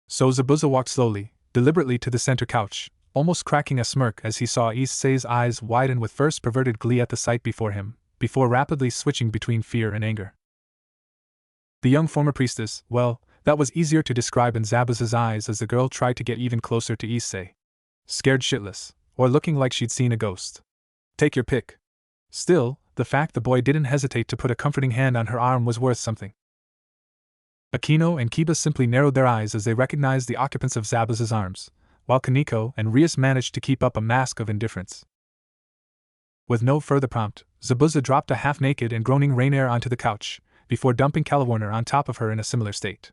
[SPEAKER 1] So Zabuza walked slowly, deliberately to the center couch, almost cracking a smirk as he saw Issei's eyes widen with first perverted glee at the sight before him, before rapidly switching between fear and anger. The young former priestess, well, that was easier to describe in Zabuza's eyes as the girl tried to get even closer to Issei. Scared shitless, or looking like she'd seen a ghost. Take your pick. Still, the fact the boy didn't hesitate to put a comforting hand on her arm was worth something. Akino and Kiba simply narrowed their eyes as they recognized the occupants of Zabuza's arms, while Kaneko and Rias managed to keep up a mask of indifference. With no further prompt, Zabuza dropped a half-naked and groaning Rainier onto the couch, before dumping Calawarner on top of her in a similar state.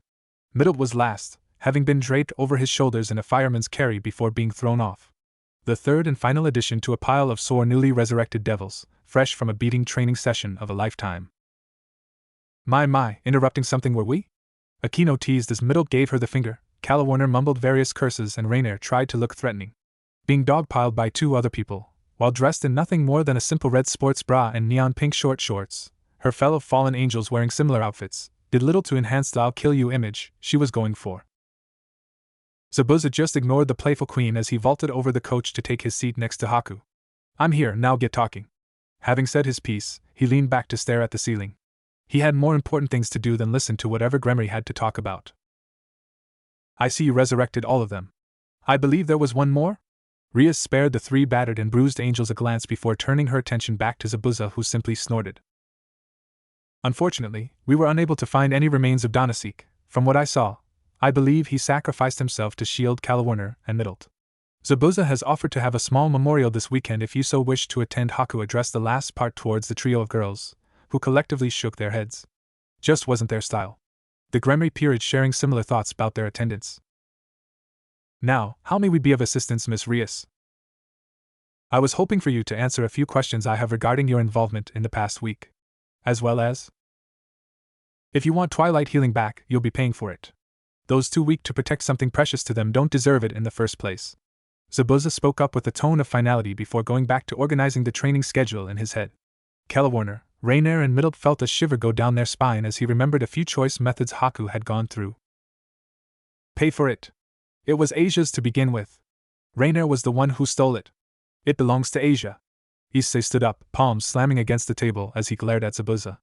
[SPEAKER 1] Middle was last, having been draped over his shoulders in a fireman's carry before being thrown off. The third and final addition to a pile of sore newly resurrected devils, fresh from a beating training session of a lifetime. My, interrupting something were we? Akino teased as Middle gave her the finger, Calawarner mumbled various curses and Rainier tried to look threatening. Being dogpiled by two other people, while dressed in nothing more than a simple red sports bra and neon pink short shorts, her fellow fallen angels wearing similar outfits, did little to enhance the I'll kill you image she was going for. Zabuza just ignored the playful queen as he vaulted over the coach to take his seat next to Haku. I'm here, now get talking. Having said his piece, he leaned back to stare at the ceiling. He had more important things to do than listen to whatever Gremory had to talk about. I see you resurrected all of them. I believe there was one more? Rias spared the three battered and bruised angels a glance before turning her attention back to Zabuza, who simply snorted. Unfortunately, we were unable to find any remains of Donasek. From what I saw, I believe he sacrificed himself to shield Calawarner and Middlet. Zabuza has offered to have a small memorial this weekend if you so wish to attend. Haku addressed the last part towards the trio of girls, who collectively shook their heads. Just wasn't their style. The Gremory peerage sharing similar thoughts about their attendance. Now, how may we be of assistance, Miss Rias? I was hoping for you to answer a few questions I have regarding your involvement in the past week. As well as, if you want Twilight healing back, you'll be paying for it. Those too weak to protect something precious to them don't deserve it in the first place. Zabuza spoke up with a tone of finality before going back to organizing the training schedule in his head. Calawarner, Rainier and Middle felt a shiver go down their spine as he remembered a few choice methods Haku had gone through. Pay for it. It was Asia's to begin with. Rainier was the one who stole it. It belongs to Asia. Issei stood up, palms slamming against the table as he glared at Zabuza.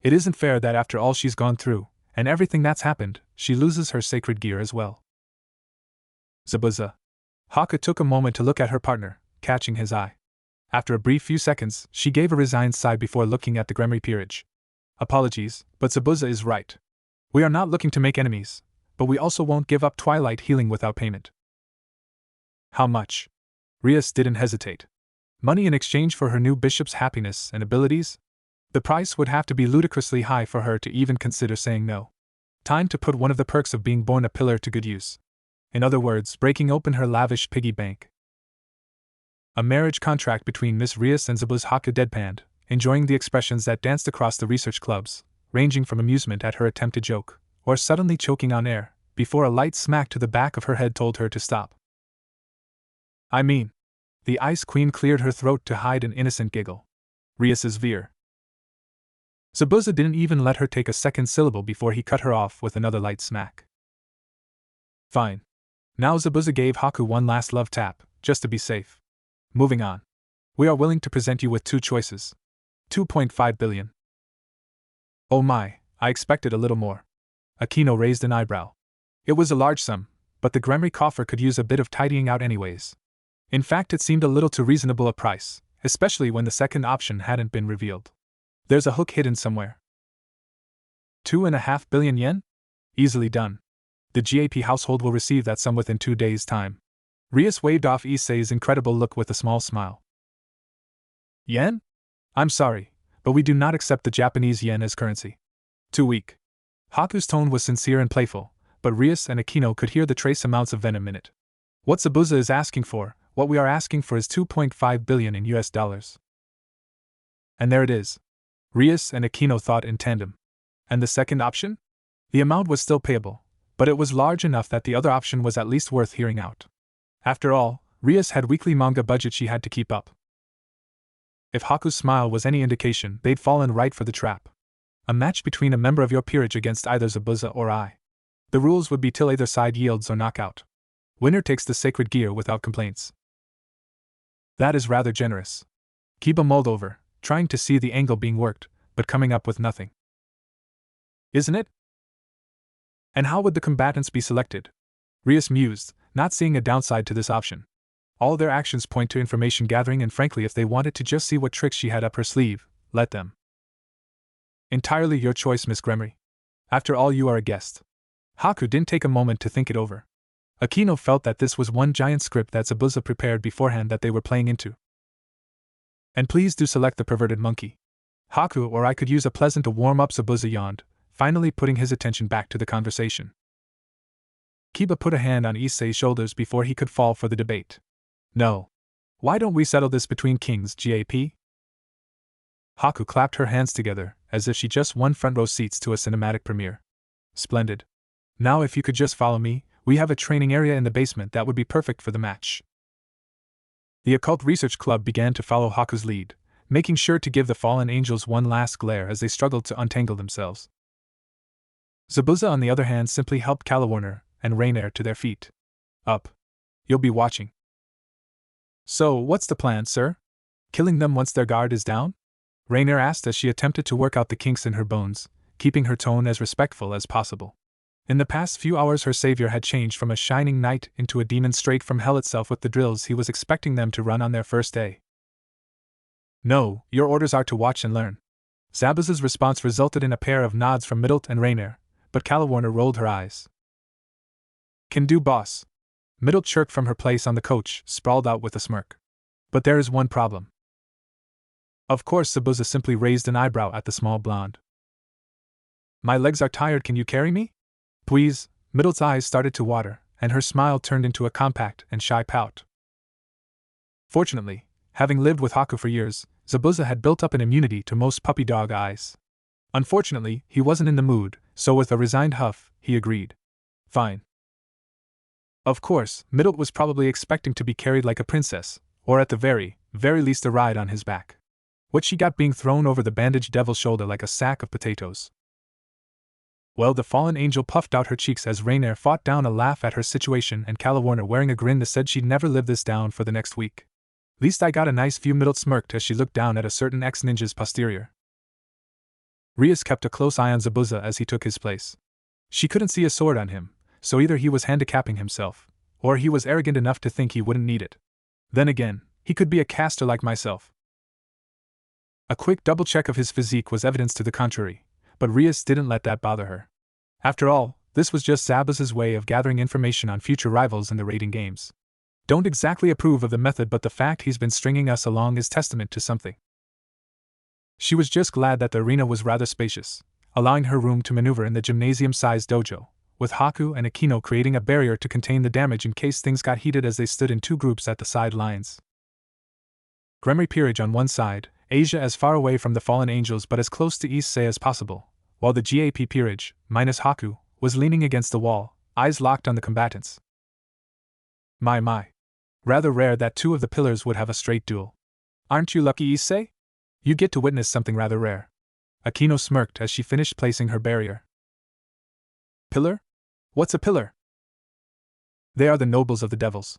[SPEAKER 1] It isn't fair that after all she's gone through, and everything that's happened, she loses her sacred gear as well. Zabuza. Haku took a moment to look at her partner, catching his eye. After a brief few seconds, she gave a resigned sigh before looking at the Gremory peerage. Apologies, but Zabuza is right. We are not looking to make enemies, but we also won't give up Twilight healing without payment. How much? Rias didn't hesitate. Money in exchange for her new bishop's happiness and abilities? The price would have to be ludicrously high for her to even consider saying no. Time to put one of the perks of being born a pillar to good use. In other words, breaking open her lavish piggy bank. A marriage contract between Miss Rias and Zabuza. Haku deadpanned, enjoying the expressions that danced across the research clubs, ranging from amusement at her attempted joke, or suddenly choking on air, before a light smack to the back of her head told her to stop. I mean, the Ice Queen cleared her throat to hide an innocent giggle. Rias's veer. Zabuza didn't even let her take a second syllable before he cut her off with another light smack. Fine. Now Zabuza gave Haku one last love tap, just to be safe. Moving on. We are willing to present you with two choices. 2.5 billion. Oh my, I expected a little more. Aquino raised an eyebrow. It was a large sum, but the Gremry coffer could use a bit of tidying out anyways. In fact, it seemed a little too reasonable a price, especially when the second option hadn't been revealed. There's a hook hidden somewhere. 2.5 billion yen? Easily done. The GAP household will receive that sum within 2 days' time. Rias waved off Issei's incredible look with a small smile. Yen? I'm sorry, but we do not accept the Japanese yen as currency. Too weak. Haku's tone was sincere and playful, but Rias and Aquino could hear the trace amounts of venom in it. What Zabuza is asking for, what we are asking for is 2.5 billion in US dollars. And there it is. Rias and Aquino thought in tandem. And the second option? The amount was still payable, but it was large enough that the other option was at least worth hearing out. After all, Rias had weekly manga budget she had to keep up. If Haku's smile was any indication, they'd fallen right for the trap. A match between a member of your peerage against either Zabuza or I. The rules would be till either side yields or knockout. Winner takes the sacred gear without complaints. That is rather generous. Kiba mulled over, trying to see the angle being worked, but coming up with nothing. Isn't it? And how would the combatants be selected? Rias mused, not seeing a downside to this option. All their actions point to information gathering, and frankly, if they wanted to just see what tricks she had up her sleeve, let them. Entirely your choice, Miss Gremry. After all, you are a guest. Haku didn't take a moment to think it over. Aquino felt that this was one giant script that Zabuza prepared beforehand that they were playing into. And please do select the perverted monkey. Haku or I could use a pleasant to warm up. Zabuza yawned, finally putting his attention back to the conversation. Kiba put a hand on Issei's shoulders before he could fall for the debate. No. Why don't we settle this between kings, GAP? Haku clapped her hands together, as if she just won front row seats to a cinematic premiere. Splendid. Now if you could just follow me, we have a training area in the basement that would be perfect for the match. The Occult Research Club began to follow Haku's lead, making sure to give the fallen angels one last glare as they struggled to untangle themselves. Zabuza, on the other hand, simply helped Calawarner and Rainier to their feet. Up. You'll be watching. So, what's the plan, sir? Killing them once their guard is down? Rainier asked as she attempted to work out the kinks in her bones, keeping her tone as respectful as possible. In the past few hours, her savior had changed from a shining knight into a demon straight from hell itself with the drills he was expecting them to run on their first day. No, your orders are to watch and learn. Zabuza's response resulted in a pair of nods from Middlet and Rainier, but Calawarner rolled her eyes. Can do, boss. Middlet chirped from her place on the coach, sprawled out with a smirk. But there is one problem. Of course, Zabuza simply raised an eyebrow at the small blonde. My legs are tired, can you carry me? Please. Middlet's eyes started to water, and her smile turned into a compact and shy pout. Fortunately, having lived with Haku for years, Zabuza had built up an immunity to most puppy dog eyes. Unfortunately, he wasn't in the mood, so with a resigned huff, he agreed. Fine. Of course, Middlet was probably expecting to be carried like a princess, or at the very least a ride on his back. What she got being thrown over the bandaged devil's shoulder like a sack of potatoes. Well, the fallen angel puffed out her cheeks as Rainier fought down a laugh at her situation, and Calawarner, wearing a grin that said she'd never live this down for the next week. Least I got a nice view. Middlet smirked as she looked down at a certain ex-ninja's posterior. Rias kept a close eye on Zabuza as he took his place. She couldn't see a sword on him, so either he was handicapping himself, or he was arrogant enough to think he wouldn't need it. Then again, he could be a caster like myself. A quick double check of his physique was evidence to the contrary, but Rias didn't let that bother her. After all, this was just Zabuza's way of gathering information on future rivals in the raiding games. Don't exactly approve of the method, but the fact he's been stringing us along is testament to something. She was just glad that the arena was rather spacious, allowing her room to maneuver in the gymnasium-sized dojo, with Haku and Aquino creating a barrier to contain the damage in case things got heated as they stood in two groups at the sidelines. Gremry Peerage on one side, Asia as far away from the fallen angels but as close to Issei as possible, while the GAP Peerage, minus Haku, was leaning against the wall, eyes locked on the combatants. My. Rather rare that two of the pillars would have a straight duel. Aren't you lucky, Issei? You get to witness something rather rare. Aquino smirked as she finished placing her barrier. Pillar? What's a pillar? They are the nobles of the devils.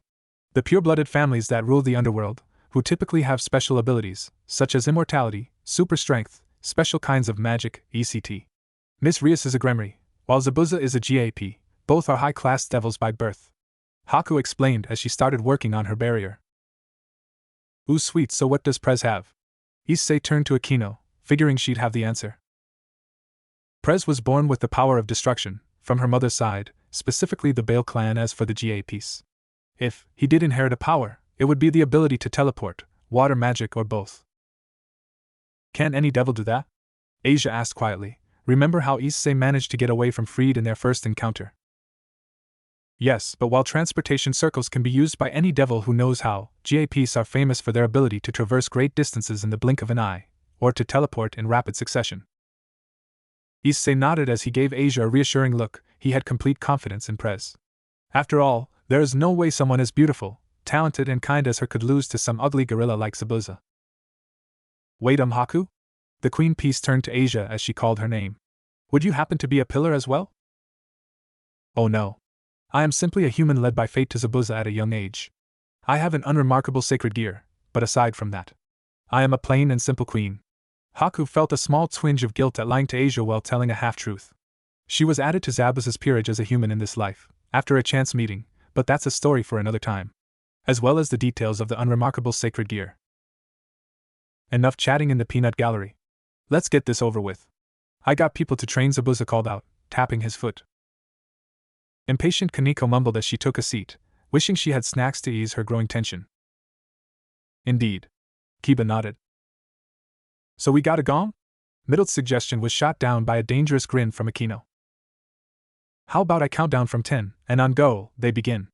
[SPEAKER 1] The pure-blooded families that rule the underworld, who typically have special abilities, such as immortality, super strength, special kinds of magic, etc. Miss Rias is a Gremry, while Zabuza is a GAP, both are high-class devils by birth. Haku explained as she started working on her barrier. Ooh sweet, so what does Prez have? Issei turned to Akino, figuring she'd have the answer. Prez was born with the power of destruction, from her mother's side, specifically the Bale clan. As for the GAPs, if he did inherit a power, it would be the ability to teleport, water magic or both. Can any devil do that? Asia asked quietly. Remember how Issei managed to get away from Freed in their first encounter? Yes, but while transportation circles can be used by any devil who knows how, GAPs are famous for their ability to traverse great distances in the blink of an eye, or to teleport in rapid succession. Issei nodded as he gave Asia a reassuring look. He had complete confidence in Prez. After all, there is no way someone as beautiful, talented and kind as her could lose to some ugly gorilla like Zabuza. Wait, Haku? The Queen Peace turned to Asia as she called her name. Would you happen to be a pillar as well? Oh no. I am simply a human led by fate to Zabuza at a young age. I have an unremarkable sacred gear, but aside from that, I am a plain and simple queen. Haku felt a small twinge of guilt at lying to Asia while telling a half-truth. She was added to Zabuza's peerage as a human in this life, after a chance meeting, but that's a story for another time. As well as the details of the unremarkable sacred gear. Enough chatting in the peanut gallery. Let's get this over with. I got people to train, Zabuza called out, tapping his foot. Impatient Kaneko mumbled as she took a seat, wishing she had snacks to ease her growing tension. Indeed. Kiba nodded. So we got a gong? Middle's suggestion was shot down by a dangerous grin from Akino. How about I count down from 10, and on go, they begin.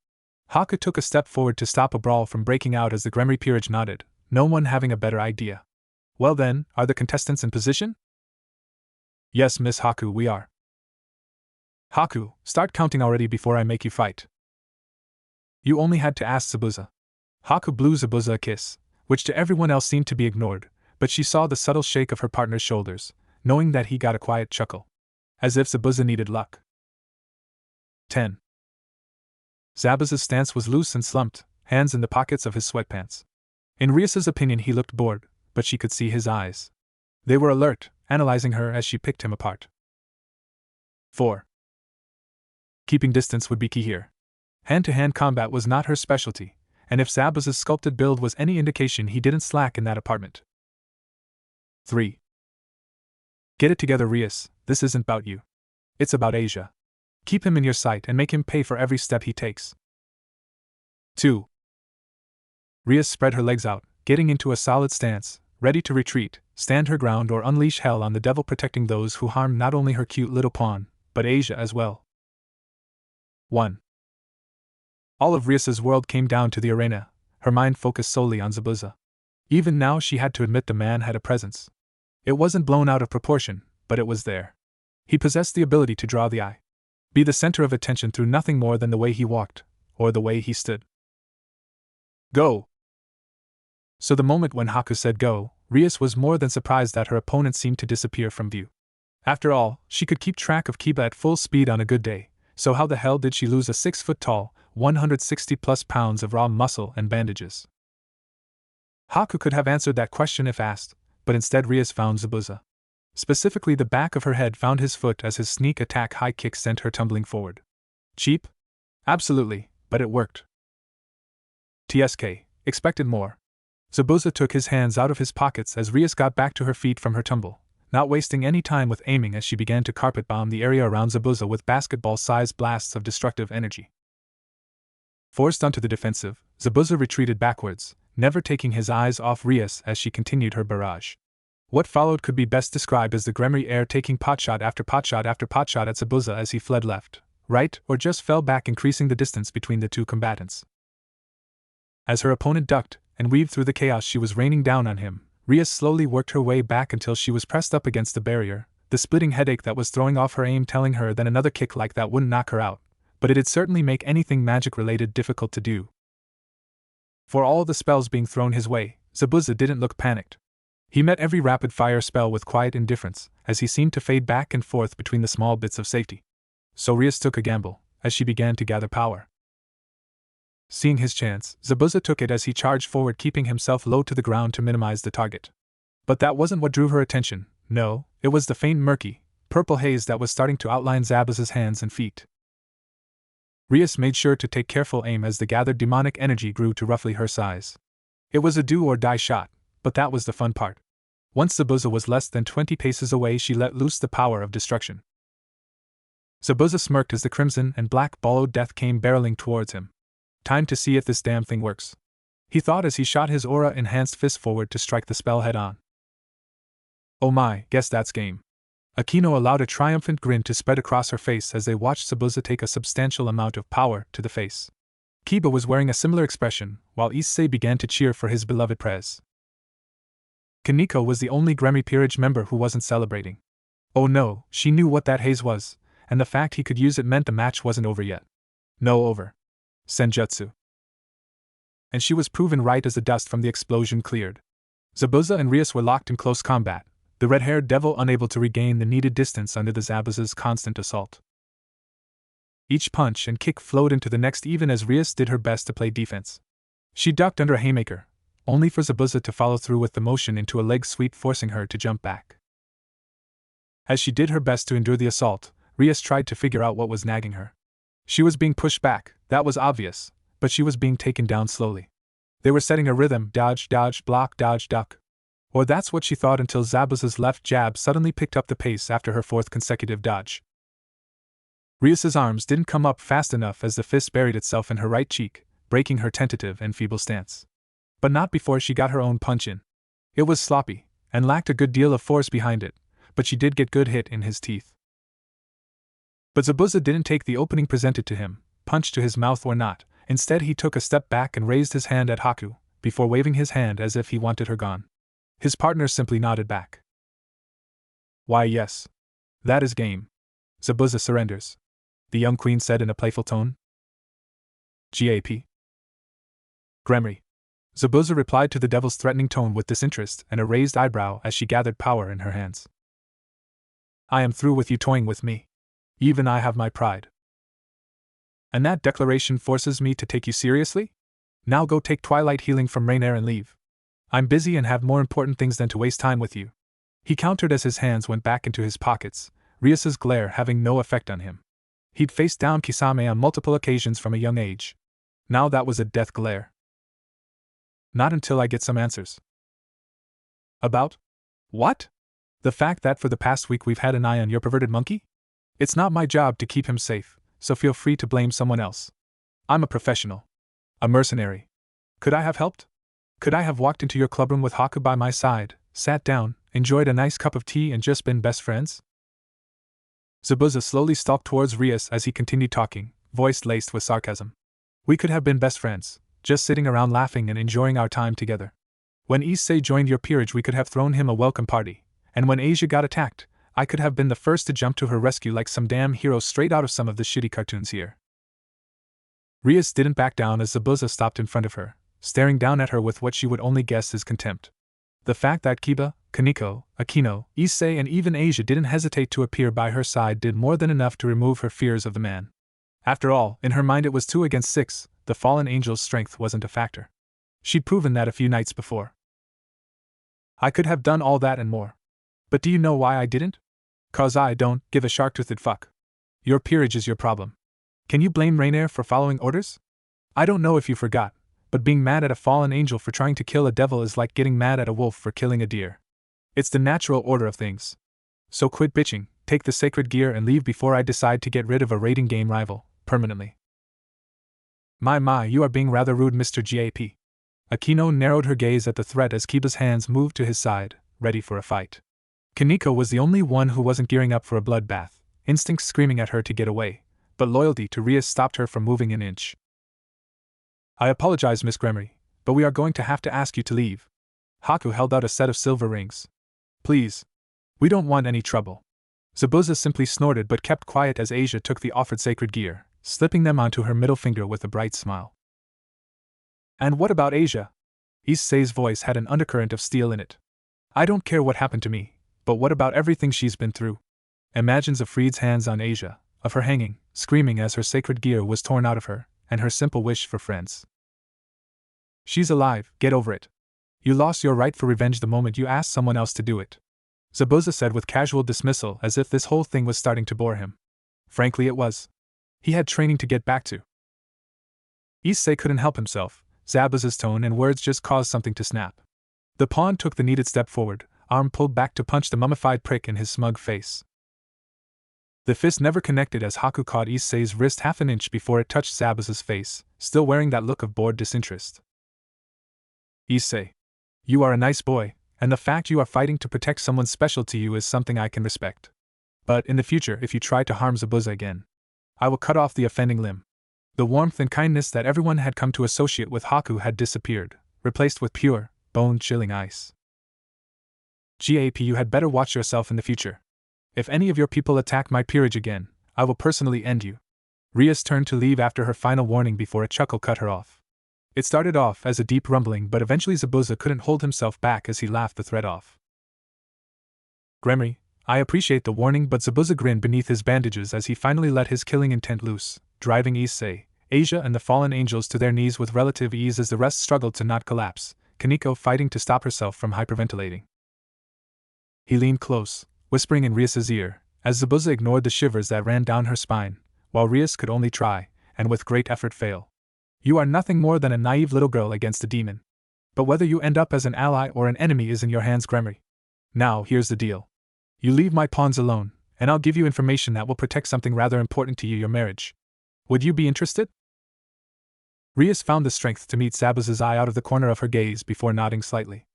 [SPEAKER 1] Haku took a step forward to stop a brawl from breaking out as the Gremry peerage nodded, no one having a better idea. Well then, are the contestants in position? Yes, Miss Haku, we are. Haku, start counting already before I make you fight. You only had to ask Zabuza. Haku blew Zabuza a kiss, which to everyone else seemed to be ignored, but she saw the subtle shake of her partner's shoulders, knowing that he got a quiet chuckle. As if Zabuza needed luck. 10. Zabuza's stance was loose and slumped, hands in the pockets of his sweatpants. In Rias's opinion he looked bored, but she could see his eyes. They were alert, analyzing her as she picked him apart. 4. Keeping distance would be key here. Hand-to-hand combat was not her specialty, and if Zabuza's sculpted build was any indication, he didn't slack in that apartment. 3. Get it together, Rias, this isn't about you. It's about Asia. Keep him in your sight and make him pay for every step he takes. 2. Rias spread her legs out, getting into a solid stance, ready to retreat, stand her ground or unleash hell on the devil, protecting those who harm not only her cute little pawn, but Asia as well. 1. All of Rias's world came down to the arena, her mind focused solely on Zabuza. Even now she had to admit the man had a presence. It wasn't blown out of proportion, but it was there. He possessed the ability to draw the eye. Be the center of attention through nothing more than the way he walked, or the way he stood. Go! So the moment when Haku said go, Rias was more than surprised that her opponent seemed to disappear from view. After all, she could keep track of Kiba at full speed on a good day, so how the hell did she lose a 6-foot-tall, 160-plus pounds of raw muscle and bandages? Haku could have answered that question if asked, but instead Rias found Zabuza. Specifically, the back of her head found his foot as his sneak attack high kick sent her tumbling forward. Cheap? Absolutely, but it worked. TSK, expected more. Zabuza took his hands out of his pockets as Rias got back to her feet from her tumble, not wasting any time with aiming as she began to carpet bomb the area around Zabuza with basketball-sized blasts of destructive energy. Forced onto the defensive, Zabuza retreated backwards, never taking his eyes off Rias as she continued her barrage. What followed could be best described as the Gremry heir taking potshot after potshot after potshot at Zabuza as he fled left, right, or just fell back, increasing the distance between the two combatants. As her opponent ducked and weaved through the chaos she was raining down on him, Rias slowly worked her way back until she was pressed up against the barrier, the splitting headache that was throwing off her aim telling her that another kick like that wouldn't knock her out, but it'd certainly make anything magic-related difficult to do. For all the spells being thrown his way, Zabuza didn't look panicked. He met every rapid-fire spell with quiet indifference, as he seemed to fade back and forth between the small bits of safety. So Rias took a gamble, as she began to gather power. Seeing his chance, Zabuza took it as he charged forward, keeping himself low to the ground to minimize the target. But that wasn't what drew her attention. No, it was the faint murky, purple haze that was starting to outline Zabuza's hands and feet. Rias made sure to take careful aim as the gathered demonic energy grew to roughly her size. It was a do-or-die shot, but that was the fun part. Once Zabuza was less than 20 paces away, she let loose the power of destruction. Zabuza smirked as the crimson and black ball of death came barreling towards him. Time to see if this damn thing works, he thought as he shot his aura-enhanced fist forward to strike the spell head-on. Oh my, guess that's game. Aquino allowed a triumphant grin to spread across her face as they watched Zabuza take a substantial amount of power to the face. Kiba was wearing a similar expression, while Issei began to cheer for his beloved Prez. Kaneko was the only Gremmy Peerage member who wasn't celebrating. Oh no, she knew what that haze was, and the fact he could use it meant the match wasn't over yet. No over. Senjutsu. And she was proven right as the dust from the explosion cleared. Zabuza and Rias were locked in close combat, the red-haired devil unable to regain the needed distance under the Zabuza's constant assault. Each punch and kick flowed into the next even as Rias did her best to play defense. She ducked under a haymaker, only for Zabuza to follow through with the motion into a leg sweep, forcing her to jump back. As she did her best to endure the assault, Rias tried to figure out what was nagging her. She was being pushed back, that was obvious, but she was being taken down slowly. They were setting a rhythm: dodge, dodge, block, dodge, duck. Or that's what she thought until Zabuza's left jab suddenly picked up the pace after her fourth consecutive dodge. Rias's arms didn't come up fast enough as the fist buried itself in her right cheek, breaking her tentative and feeble stance. But not before she got her own punch in. It was sloppy, and lacked a good deal of force behind it, but she did get good hit in his teeth. But Zabuza didn't take the opening presented to him, punch to his mouth or not. Instead he took a step back and raised his hand at Haku, before waving his hand as if he wanted her gone. His partner simply nodded back. Why yes. That is game. Zabuza surrenders, the young queen said in a playful tone. GAP. Gremry. Zabuza replied to the devil's threatening tone with disinterest and a raised eyebrow as she gathered power in her hands. I am through with you toying with me. Even I have my pride. And that declaration forces me to take you seriously? Now go take Twilight Healing from Rainier and leave. I'm busy and have more important things than to waste time with you. He countered as his hands went back into his pockets, Rias's glare having no effect on him. He'd faced down Kisame on multiple occasions from a young age. Now that was a death glare. Not until I get some answers. About? What? The fact that for the past week we've had an eye on your perverted monkey? It's not my job to keep him safe, so feel free to blame someone else. I'm a professional. A mercenary. Could I have helped? Could I have walked into your clubroom with Haku by my side, sat down, enjoyed a nice cup of tea and just been best friends? Zabuza slowly stalked towards Rias as he continued talking, voice laced with sarcasm. We could have been best friends, just sitting around laughing and enjoying our time together. When Issei joined your peerage we could have thrown him a welcome party, and when Asia got attacked, I could have been the first to jump to her rescue like some damn hero straight out of some of the shitty cartoons here. Rias didn't back down as Zabuza stopped in front of her, staring down at her with what she would only guess is contempt. The fact that Kiba, Kaneko, Aquino, Issei and even Asia didn't hesitate to appear by her side did more than enough to remove her fears of the man. After all, in her mind it was 2 against 6, the fallen angel's strength wasn't a factor. She'd proven that a few nights before. I could have done all that and more. But do you know why I didn't? 'Cause I don't give a shark-toothed fuck. Your peerage is your problem. Can you blame Rainier for following orders? I don't know if you forgot, but being mad at a fallen angel for trying to kill a devil is like getting mad at a wolf for killing a deer. It's the natural order of things. So quit bitching, take the sacred gear and leave before I decide to get rid of a raiding game rival, permanently. My, you are being rather rude, Mr. GAP. Aquino narrowed her gaze at the threat as Kiba's hands moved to his side, ready for a fight. Kaneko was the only one who wasn't gearing up for a bloodbath, instincts screaming at her to get away, but loyalty to Rias stopped her from moving an inch. I apologize, Miss Gremry, but we are going to have to ask you to leave. Haku held out a set of silver rings. Please. We don't want any trouble. Zabuza simply snorted but kept quiet as Asia took the offered sacred gear, slipping them onto her middle finger with a bright smile. And what about Asia? Issei's voice had an undercurrent of steel in it. I don't care what happened to me, but what about everything she's been through? Imagines of Fried's hands on Asia, of her hanging, screaming as her sacred gear was torn out of her, and her simple wish for friends. She's alive, get over it. You lost your right for revenge the moment you asked someone else to do it, Zabuza said with casual dismissal, as if this whole thing was starting to bore him. Frankly, it was. He had training to get back to. Issei couldn't help himself. Zabuza's tone and words just caused something to snap. The pawn took the needed step forward, arm pulled back to punch the mummified prick in his smug face. The fist never connected as Haku caught Issei's wrist half an inch before it touched Zabuza's face, still wearing that look of bored disinterest. Issei. You are a nice boy, and the fact you are fighting to protect someone special to you is something I can respect. But in the future, if you try to harm Zabuza again, I will cut off the offending limb. The warmth and kindness that everyone had come to associate with Haku had disappeared, replaced with pure, bone-chilling ice. GAP, you had better watch yourself in the future. If any of your people attack my peerage again, I will personally end you. Rias turned to leave after her final warning before a chuckle cut her off. It started off as a deep rumbling, but eventually Zabuza couldn't hold himself back as he laughed the threat off. Gremory, I appreciate the warning, but Zabuza grinned beneath his bandages as he finally let his killing intent loose, driving Issei, Asia and the fallen angels to their knees with relative ease as the rest struggled to not collapse, Kaneko fighting to stop herself from hyperventilating. He leaned close, whispering in Rias's ear, as Zabuza ignored the shivers that ran down her spine, while Rias could only try, and with great effort fail. You are nothing more than a naive little girl against a demon. But whether you end up as an ally or an enemy is in your hands, Gremory. Now, here's the deal. You leave my pawns alone, and I'll give you information that will protect something rather important to you, your marriage. Would you be interested? Rias found the strength to meet Zabuza's eye out of the corner of her gaze before nodding slightly.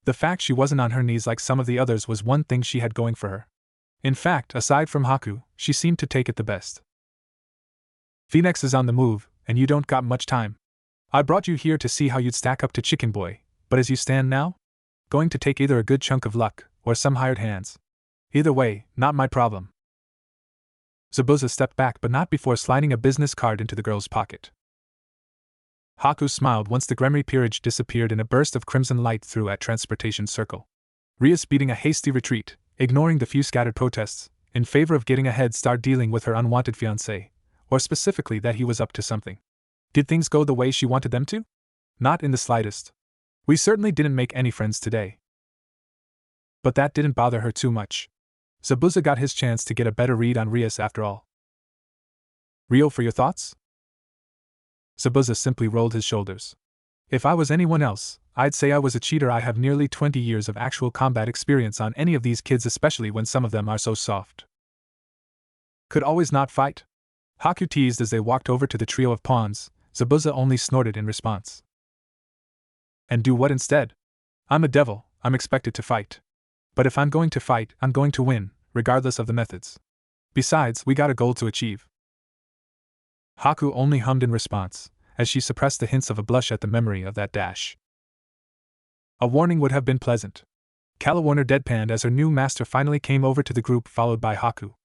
[SPEAKER 1] The fact she wasn't on her knees like some of the others was one thing she had going for her. In fact, aside from Haku, she seemed to take it the best. Phoenix is on the move, and you don't got much time. I brought you here to see how you'd stack up to Chicken Boy, but as you stand now, going to take either a good chunk of luck, or some hired hands. Either way, not my problem. Zabuza stepped back, but not before sliding a business card into the girl's pocket. Haku smiled once the Gremory peerage disappeared in a burst of crimson light through at Transportation Circle. Rias beating a hasty retreat, ignoring the few scattered protests, in favor of getting a head start dealing with her unwanted fiancé, or specifically that he was up to something. Did things go the way she wanted them to? Not in the slightest. We certainly didn't make any friends today. But that didn't bother her too much. Zabuza got his chance to get a better read on Rias after all. Rio, for your thoughts? Zabuza simply rolled his shoulders. If I was anyone else, I'd say I was a cheater. I have nearly 20 years of actual combat experience on any of these kids, especially when some of them are so soft. Could always not fight? Haku teased as they walked over to the trio of pawns. Zabuza only snorted in response. And do what instead? I'm a devil, I'm expected to fight. But if I'm going to fight, I'm going to win, regardless of the methods. Besides, we got a goal to achieve. Haku only hummed in response, as she suppressed the hints of a blush at the memory of that dash. A warning would have been pleasant. Calawarner deadpanned as her new master finally came over to the group, followed by Haku.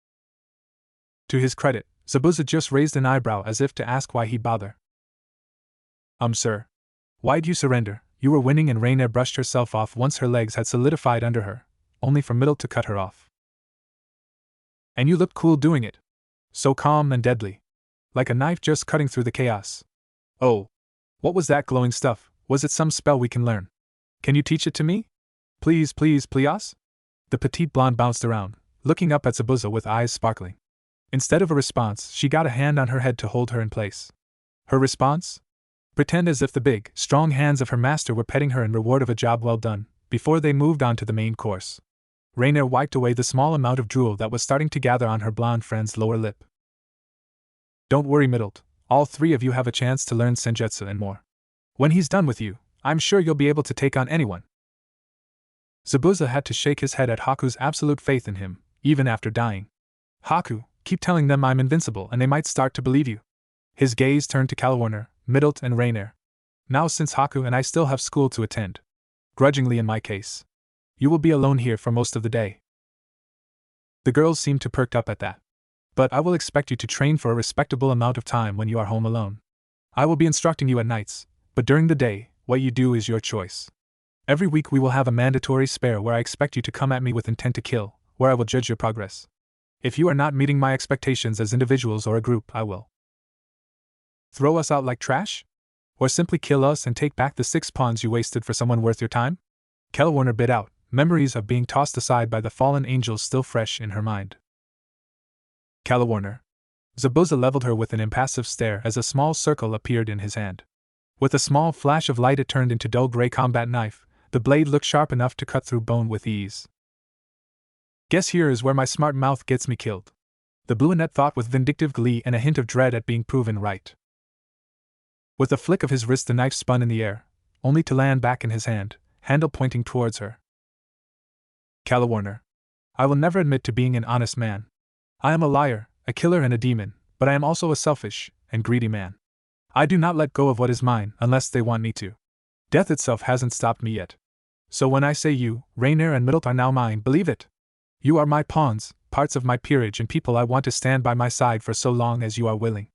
[SPEAKER 1] To his credit, Zabuza just raised an eyebrow as if to ask why he'd bother. Sir. Why'd you surrender? You were winning, and Rainier brushed herself off once her legs had solidified under her, only for Middle to cut her off. And you looked cool doing it. So calm and deadly. Like a knife just cutting through the chaos. Oh. What was that glowing stuff? Was it some spell we can learn? Can you teach it to me? Please, please, please? The petite blonde bounced around, looking up at Zabuza with eyes sparkling. Instead of a response, she got a hand on her head to hold her in place. Her response? Pretend as if the big, strong hands of her master were petting her in reward of a job well done, before they moved on to the main course. Rainier wiped away the small amount of drool that was starting to gather on her blonde friend's lower lip. Don't worry, Middled. All three of you have a chance to learn Senjutsu and more. When he's done with you, I'm sure you'll be able to take on anyone. Zabuza had to shake his head at Haku's absolute faith in him, even after dying. Haku, keep telling them I'm invincible and they might start to believe you. His gaze turned to Calawarner, Middlet and Rainier. Now, since Haku and I still have school to attend, grudgingly in my case, you will be alone here for most of the day. The girls seemed to perk up at that. But I will expect you to train for a respectable amount of time when you are home alone. I will be instructing you at nights, but during the day, what you do is your choice. Every week we will have a mandatory spare where I expect you to come at me with intent to kill, where I will judge your progress. If you are not meeting my expectations as individuals or a group, I will Throw us out like trash? Or simply kill us and take back the 6 pawns you wasted for someone worth your time? Kellwarner bit out, memories of being tossed aside by the fallen angels still fresh in her mind. Kellwarner. Zabuza leveled her with an impassive stare as a small circle appeared in his hand. With a small flash of light it turned into dull gray combat knife. The blade looked sharp enough to cut through bone with ease. Guess here is where my smart mouth gets me killed. The brunette thought with vindictive glee and a hint of dread at being proven right. With a flick of his wrist the knife spun in the air, only to land back in his hand, handle pointing towards her. Kellwarner. I will never admit to being an honest man. I am a liar, a killer and a demon, but I am also a selfish and greedy man. I do not let go of what is mine unless they want me to. Death itself hasn't stopped me yet. So when I say you, Rainier and Middlet are now mine, believe it. You are my pawns, parts of my peerage and people I want to stand by my side for so long as you are willing.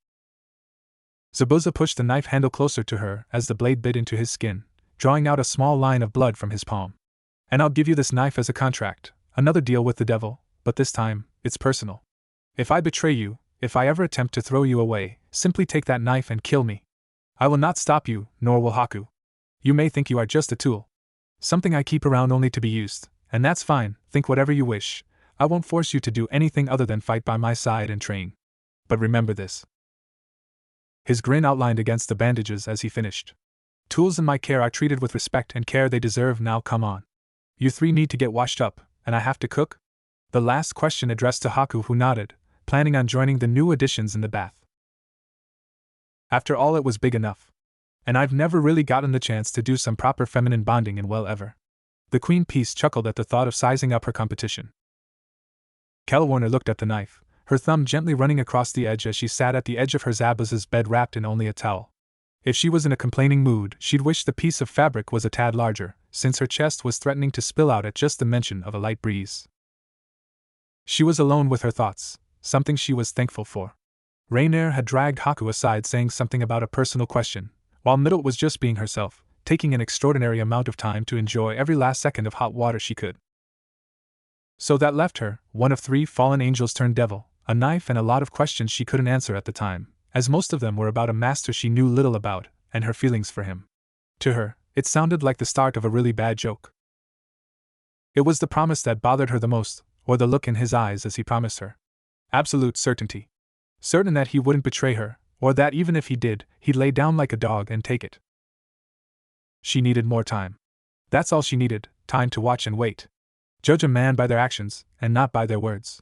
[SPEAKER 1] Zabuza pushed the knife handle closer to her as the blade bit into his skin, drawing out a small line of blood from his palm. And I'll give you this knife as a contract, another deal with the devil, but this time, it's personal. If I betray you, if I ever attempt to throw you away, simply take that knife and kill me. I will not stop you, nor will Haku. You may think you are just a tool. Something I keep around only to be used, and that's fine, think whatever you wish. I won't force you to do anything other than fight by my side and train. But remember this. His grin outlined against the bandages as he finished. Tools in my care are treated with respect and care they deserve. Now come on. You 3 need to get washed up, and I have to cook? The last question addressed to Haku, who nodded, planning on joining the new additions in the bath. After all, it was big enough. And I've never really gotten the chance to do some proper feminine bonding in well ever. The Queen Peace chuckled at the thought of sizing up her competition. Kellwarner looked at the knife, her thumb gently running across the edge as she sat at the edge of her Zabuza's bed wrapped in only a towel. If she was in a complaining mood, she'd wish the piece of fabric was a tad larger, since her chest was threatening to spill out at just the mention of a light breeze. She was alone with her thoughts, something she was thankful for. Rainier had dragged Haku aside saying something about a personal question, while Middlet was just being herself, taking an extraordinary amount of time to enjoy every last second of hot water she could. So that left her, one of 3 fallen angels turned devil, a knife and a lot of questions she couldn't answer at the time, as most of them were about a master she knew little about, and her feelings for him. To her, it sounded like the start of a really bad joke. It was the promise that bothered her the most, or the look in his eyes as he promised her. Absolute certainty. Certain that he wouldn't betray her, or that even if he did, he'd lay down like a dog and take it. She needed more time. That's all she needed, time to watch and wait. Judge a man by their actions, and not by their words.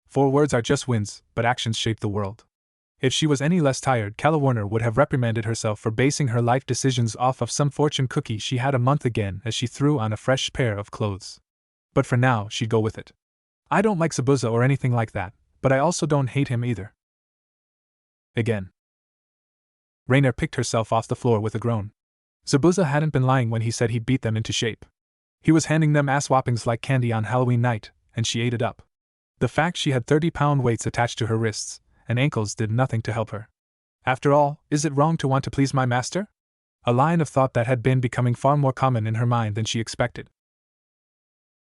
[SPEAKER 1] For words are just winds, but actions shape the world. If she was any less tired, Kellwarner would have reprimanded herself for basing her life decisions off of some fortune cookie she had a month again as she threw on a fresh pair of clothes. But for now, she'd go with it. I don't like Zabuza or anything like that, but I also don't hate him either. Again. Rainier picked herself off the floor with a groan. Zabuza hadn't been lying when he said he'd beat them into shape. He was handing them ass-whoppings like candy on Halloween night, and she ate it up. The fact she had 30-pound weights attached to her wrists and ankles did nothing to help her. After all, is it wrong to want to please my master? A line of thought that had been becoming far more common in her mind than she expected.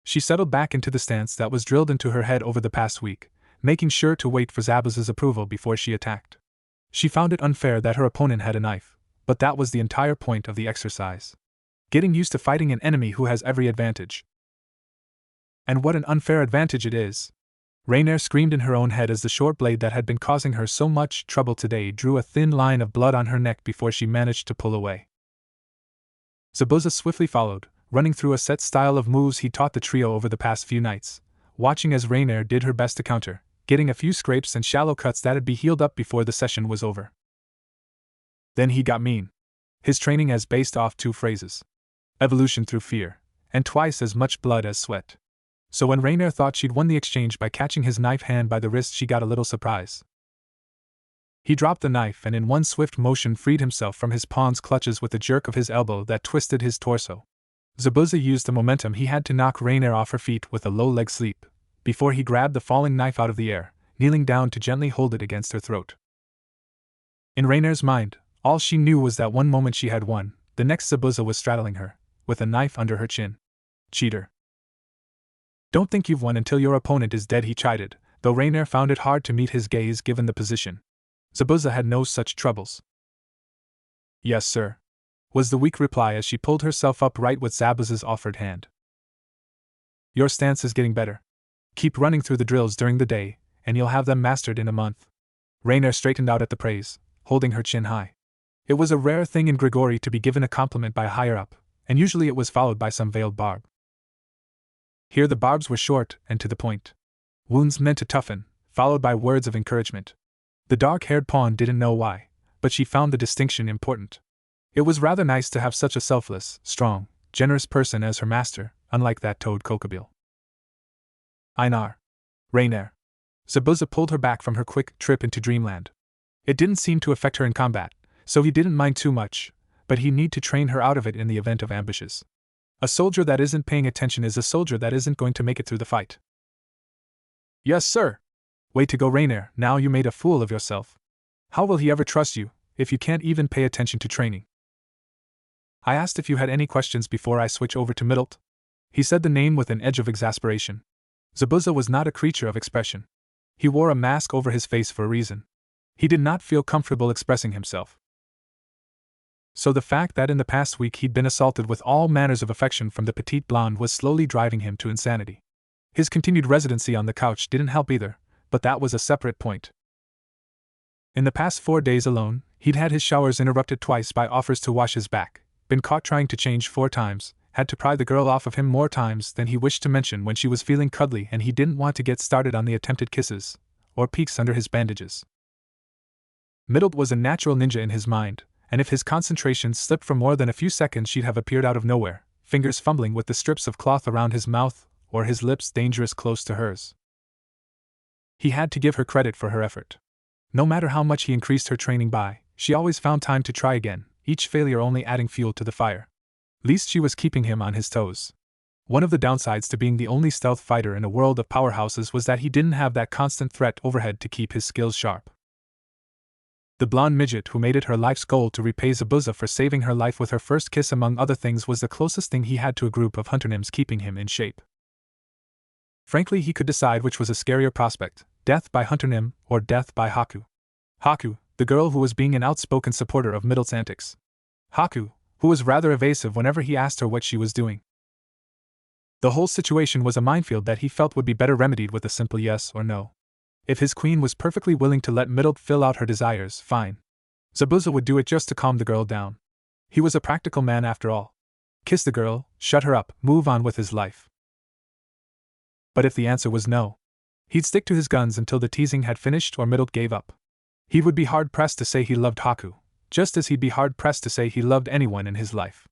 [SPEAKER 1] She settled back into the stance that was drilled into her head over the past week, making sure to wait for Zabuza's approval before she attacked. She found it unfair that her opponent had a knife, but that was the entire point of the exercise. Getting used to fighting an enemy who has every advantage. And what an unfair advantage it is! Rainier screamed in her own head as the short blade that had been causing her so much trouble today drew a thin line of blood on her neck before she managed to pull away. Zabuza swiftly followed, running through a set style of moves he taught the trio over the past few nights, watching as Rainier did her best to counter, getting a few scrapes and shallow cuts that'd be healed up before the session was over. Then he got mean. His training has based off 2 phrases. Evolution through fear, and twice as much blood as sweat. So when Rainier thought she'd won the exchange by catching his knife hand by the wrist, she got a little surprise. He dropped the knife and in one swift motion freed himself from his pawn's clutches with a jerk of his elbow that twisted his torso. Zabuza used the momentum he had to knock Rainier off her feet with a low leg sweep, before he grabbed the falling knife out of the air, kneeling down to gently hold it against her throat. In Rainier's mind, all she knew was that one moment she had won, the next Zabuza was straddling her, with a knife under her chin. Cheater. Don't think you've won until your opponent is dead, he chided, though Rainier found it hard to meet his gaze given the position. Zabuza had no such troubles. Yes, sir, was the weak reply as she pulled herself upright with Zabuza's offered hand. Your stance is getting better. Keep running through the drills during the day, and you'll have them mastered in a month. Rainier straightened out at the praise, holding her chin high. It was a rare thing in Grigori to be given a compliment by a higher-up, and usually it was followed by some veiled barb. Here the barbs were short and to the point. Wounds meant to toughen, followed by words of encouragement. The dark-haired pawn didn't know why, but she found the distinction important. It was rather nice to have such a selfless, strong, generous person as her master, unlike that toad Kokobile. Einar. Rainier. Zabuza pulled her back from her quick trip into dreamland. It didn't seem to affect her in combat, so he didn't mind too much, but he'd need to train her out of it in the event of ambushes. A soldier that isn't paying attention is a soldier that isn't going to make it through the fight. Yes, sir. Way to go, Rainier, now you made a fool of yourself. How will he ever trust you, if you can't even pay attention to training? I asked if you had any questions before I switch over to Middlet. He said the name with an edge of exasperation. Zabuza was not a creature of expression. He wore a mask over his face for a reason. He did not feel comfortable expressing himself. So the fact that in the past week he'd been assaulted with all manners of affection from the petite blonde was slowly driving him to insanity. His continued residency on the couch didn't help either, but that was a separate point. In the past 4 days alone, he'd had his showers interrupted twice by offers to wash his back, been caught trying to change 4 times, had to pry the girl off of him more times than he wished to mention when she was feeling cuddly, and he didn't want to get started on the attempted kisses, or peeks under his bandages. Middlet was a natural ninja in his mind, and if his concentration slipped for more than a few seconds she'd have appeared out of nowhere, fingers fumbling with the strips of cloth around his mouth, or his lips dangerous close to hers. He had to give her credit for her effort. No matter how much he increased her training by, she always found time to try again, each failure only adding fuel to the fire. Least she was keeping him on his toes. One of the downsides to being the only stealth fighter in a world of powerhouses was that he didn't have that constant threat overhead to keep his skills sharp. The blonde midget who made it her life's goal to repay Zabuza for saving her life with her first kiss among other things was the closest thing he had to a group of hunternims keeping him in shape. Frankly, he could decide which was a scarier prospect, death by hunternim or death by Haku. Haku, the girl who was being an outspoken supporter of Middlet's antics. Haku, who was rather evasive whenever he asked her what she was doing. The whole situation was a minefield that he felt would be better remedied with a simple yes or no. If his queen was perfectly willing to let Middlet fill out her desires, fine. Zabuza would do it just to calm the girl down. He was a practical man after all. Kiss the girl, shut her up, move on with his life. But if the answer was no, he'd stick to his guns until the teasing had finished or Middlet gave up. He would be hard-pressed to say he loved Haku, just as he'd be hard-pressed to say he loved anyone in his life.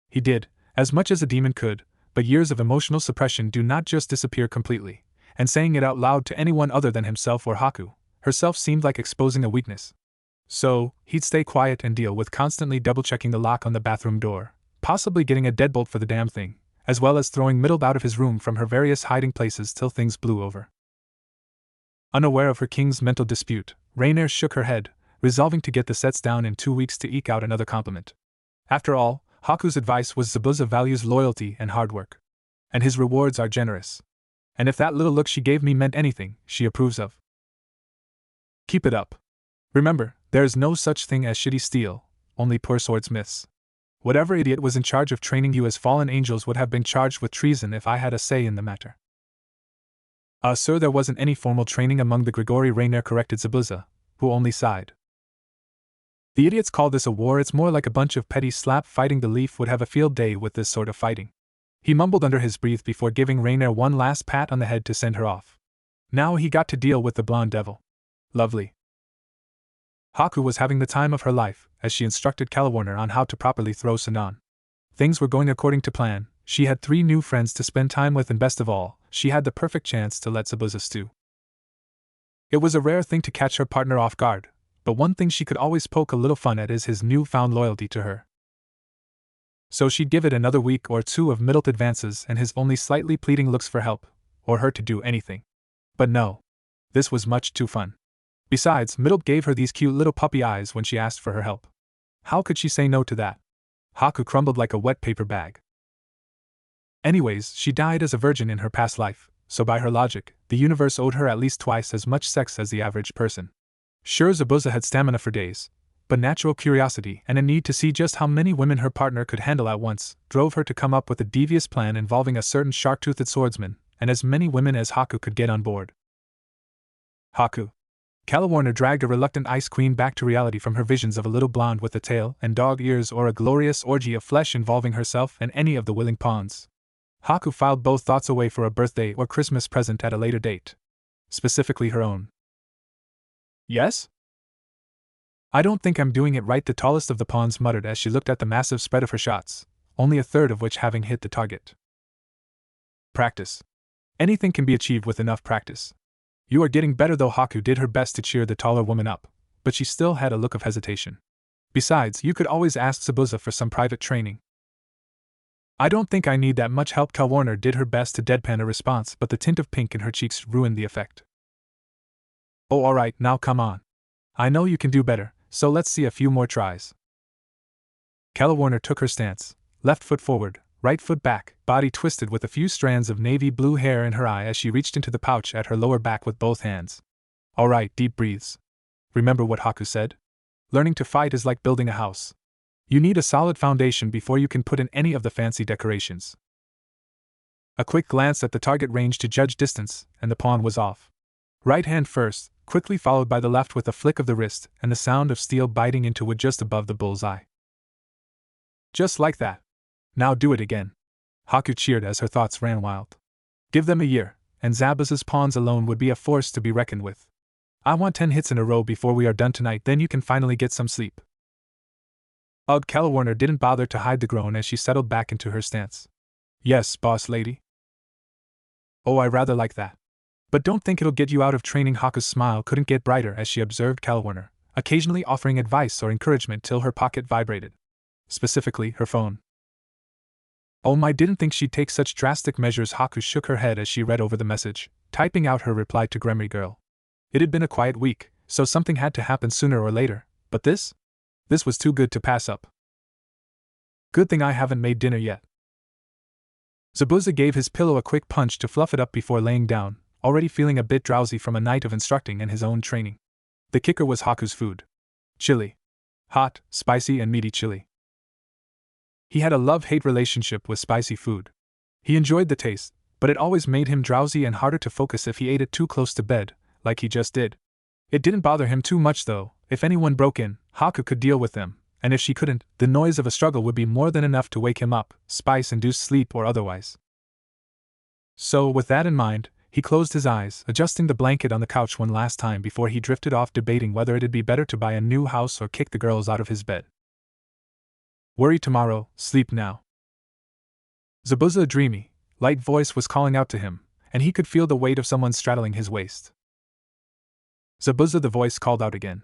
[SPEAKER 1] He did, as much as a demon could, but years of emotional suppression do not just disappear completely, and saying it out loud to anyone other than himself or Haku herself seemed like exposing a weakness. So, he'd stay quiet and deal with constantly double-checking the lock on the bathroom door, possibly getting a deadbolt for the damn thing, as well as throwing Middlet out of his room from her various hiding places till things blew over. Unaware of her king's mental dispute, Rainier shook her head, resolving to get the sets down in 2 weeks to eke out another compliment. After all, Haku's advice was Zabuza values loyalty and hard work. And his rewards are generous. And if that little look she gave me meant anything, she approves of. Keep it up. Remember, there is no such thing as shitty steel, only poor swordsmiths. Whatever idiot was in charge of training you as fallen angels would have been charged with treason if I had a say in the matter. Sir, there wasn't any formal training among the Grigori, Rainier corrected Zabuza, who only sighed. The idiots call this a war. It's more like a bunch of petty slap fighting. The Leaf would have a field day with this sort of fighting. He mumbled under his breath before giving Rainier one last pat on the head to send her off. Now he got to deal with the blonde devil. Lovely. Haku was having the time of her life, as she instructed Kalawarner on how to properly throw Sinan. Things were going according to plan. She had 3 new friends to spend time with, and best of all, she had the perfect chance to let Zabuza stew. It was a rare thing to catch her partner off guard, but one thing she could always poke a little fun at is his newfound loyalty to her. So she'd give it another week or 2 of Middlet advances and his only slightly pleading looks for help, or her to do anything. But no. This was much too fun. Besides, Middlet gave her these cute little puppy eyes when she asked for her help. How could she say no to that? Haku crumbled like a wet paper bag. Anyways, she died as a virgin in her past life, so by her logic, the universe owed her at least twice as much sex as the average person. Sure, Zabuza had stamina for days, but natural curiosity and a need to see just how many women her partner could handle at once drove her to come up with a devious plan involving a certain shark-toothed swordsman and as many women as Haku could get on board. Haku. Calawarner dragged a reluctant Ice Queen back to reality from her visions of a little blonde with a tail and dog ears or a glorious orgy of flesh involving herself and any of the willing pawns. Haku filed both thoughts away for a birthday or Christmas present at a later date. Specifically her own. Yes? I don't think I'm doing it right, the tallest of the pawns muttered as she looked at the massive spread of her shots, only a third of which having hit the target. Practice. Anything can be achieved with enough practice. You are getting better though. Haku did her best to cheer the taller woman up, but she still had a look of hesitation. Besides, you could always ask Zabuza for some private training. I don't think I need that much help. Calawarner did her best to deadpan a response, but the tint of pink in her cheeks ruined the effect. Oh, alright, now come on. I know you can do better, so let's see a few more tries. Calawarner took her stance, left foot forward, right foot back, body twisted with a few strands of navy blue hair in her eye as she reached into the pouch at her lower back with both hands. Alright, deep breaths. Remember what Haku said? Learning to fight is like building a house. You need a solid foundation before you can put in any of the fancy decorations. A quick glance at the target range to judge distance, and the pawn was off. Right hand first, quickly followed by the left with a flick of the wrist and the sound of steel biting into wood just above the bull's eye. Just like that. Now do it again. Haku cheered as her thoughts ran wild. Give them a year, and Zabuza's pawns alone would be a force to be reckoned with. I want 10 hits in a row before we are done tonight, then you can finally get some sleep. Ugh, Calawarner didn't bother to hide the groan as she settled back into her stance. Yes, boss lady. Oh, I rather like that. But don't think it'll get you out of training. Haku's smile couldn't get brighter as she observed Calawarner, occasionally offering advice or encouragement till her pocket vibrated. Specifically, her phone. Oh my, didn't think she'd take such drastic measures. Haku shook her head as she read over the message, typing out her reply to Gremry Girl. It had been a quiet week, so something had to happen sooner or later, but this was too good to pass up. Good thing I haven't made dinner yet. Zabuza gave his pillow a quick punch to fluff it up before laying down, already feeling a bit drowsy from a night of instructing and his own training. The kicker was Haku's food. Chili. Hot, spicy and meaty chili. He had a love-hate relationship with spicy food. He enjoyed the taste, but it always made him drowsy and harder to focus if he ate it too close to bed, like he just did. It didn't bother him too much though. If anyone broke in, Haku could deal with them, and if she couldn't, the noise of a struggle would be more than enough to wake him up, spice-induced sleep or otherwise. So, with that in mind, he closed his eyes, adjusting the blanket on the couch one last time before he drifted off debating whether it'd be better to buy a new house or kick the girls out of his bed. Worry tomorrow, sleep now. Zabuza's dreamy, light voice was calling out to him, and he could feel the weight of someone straddling his waist. Zabuza, the voice called out again.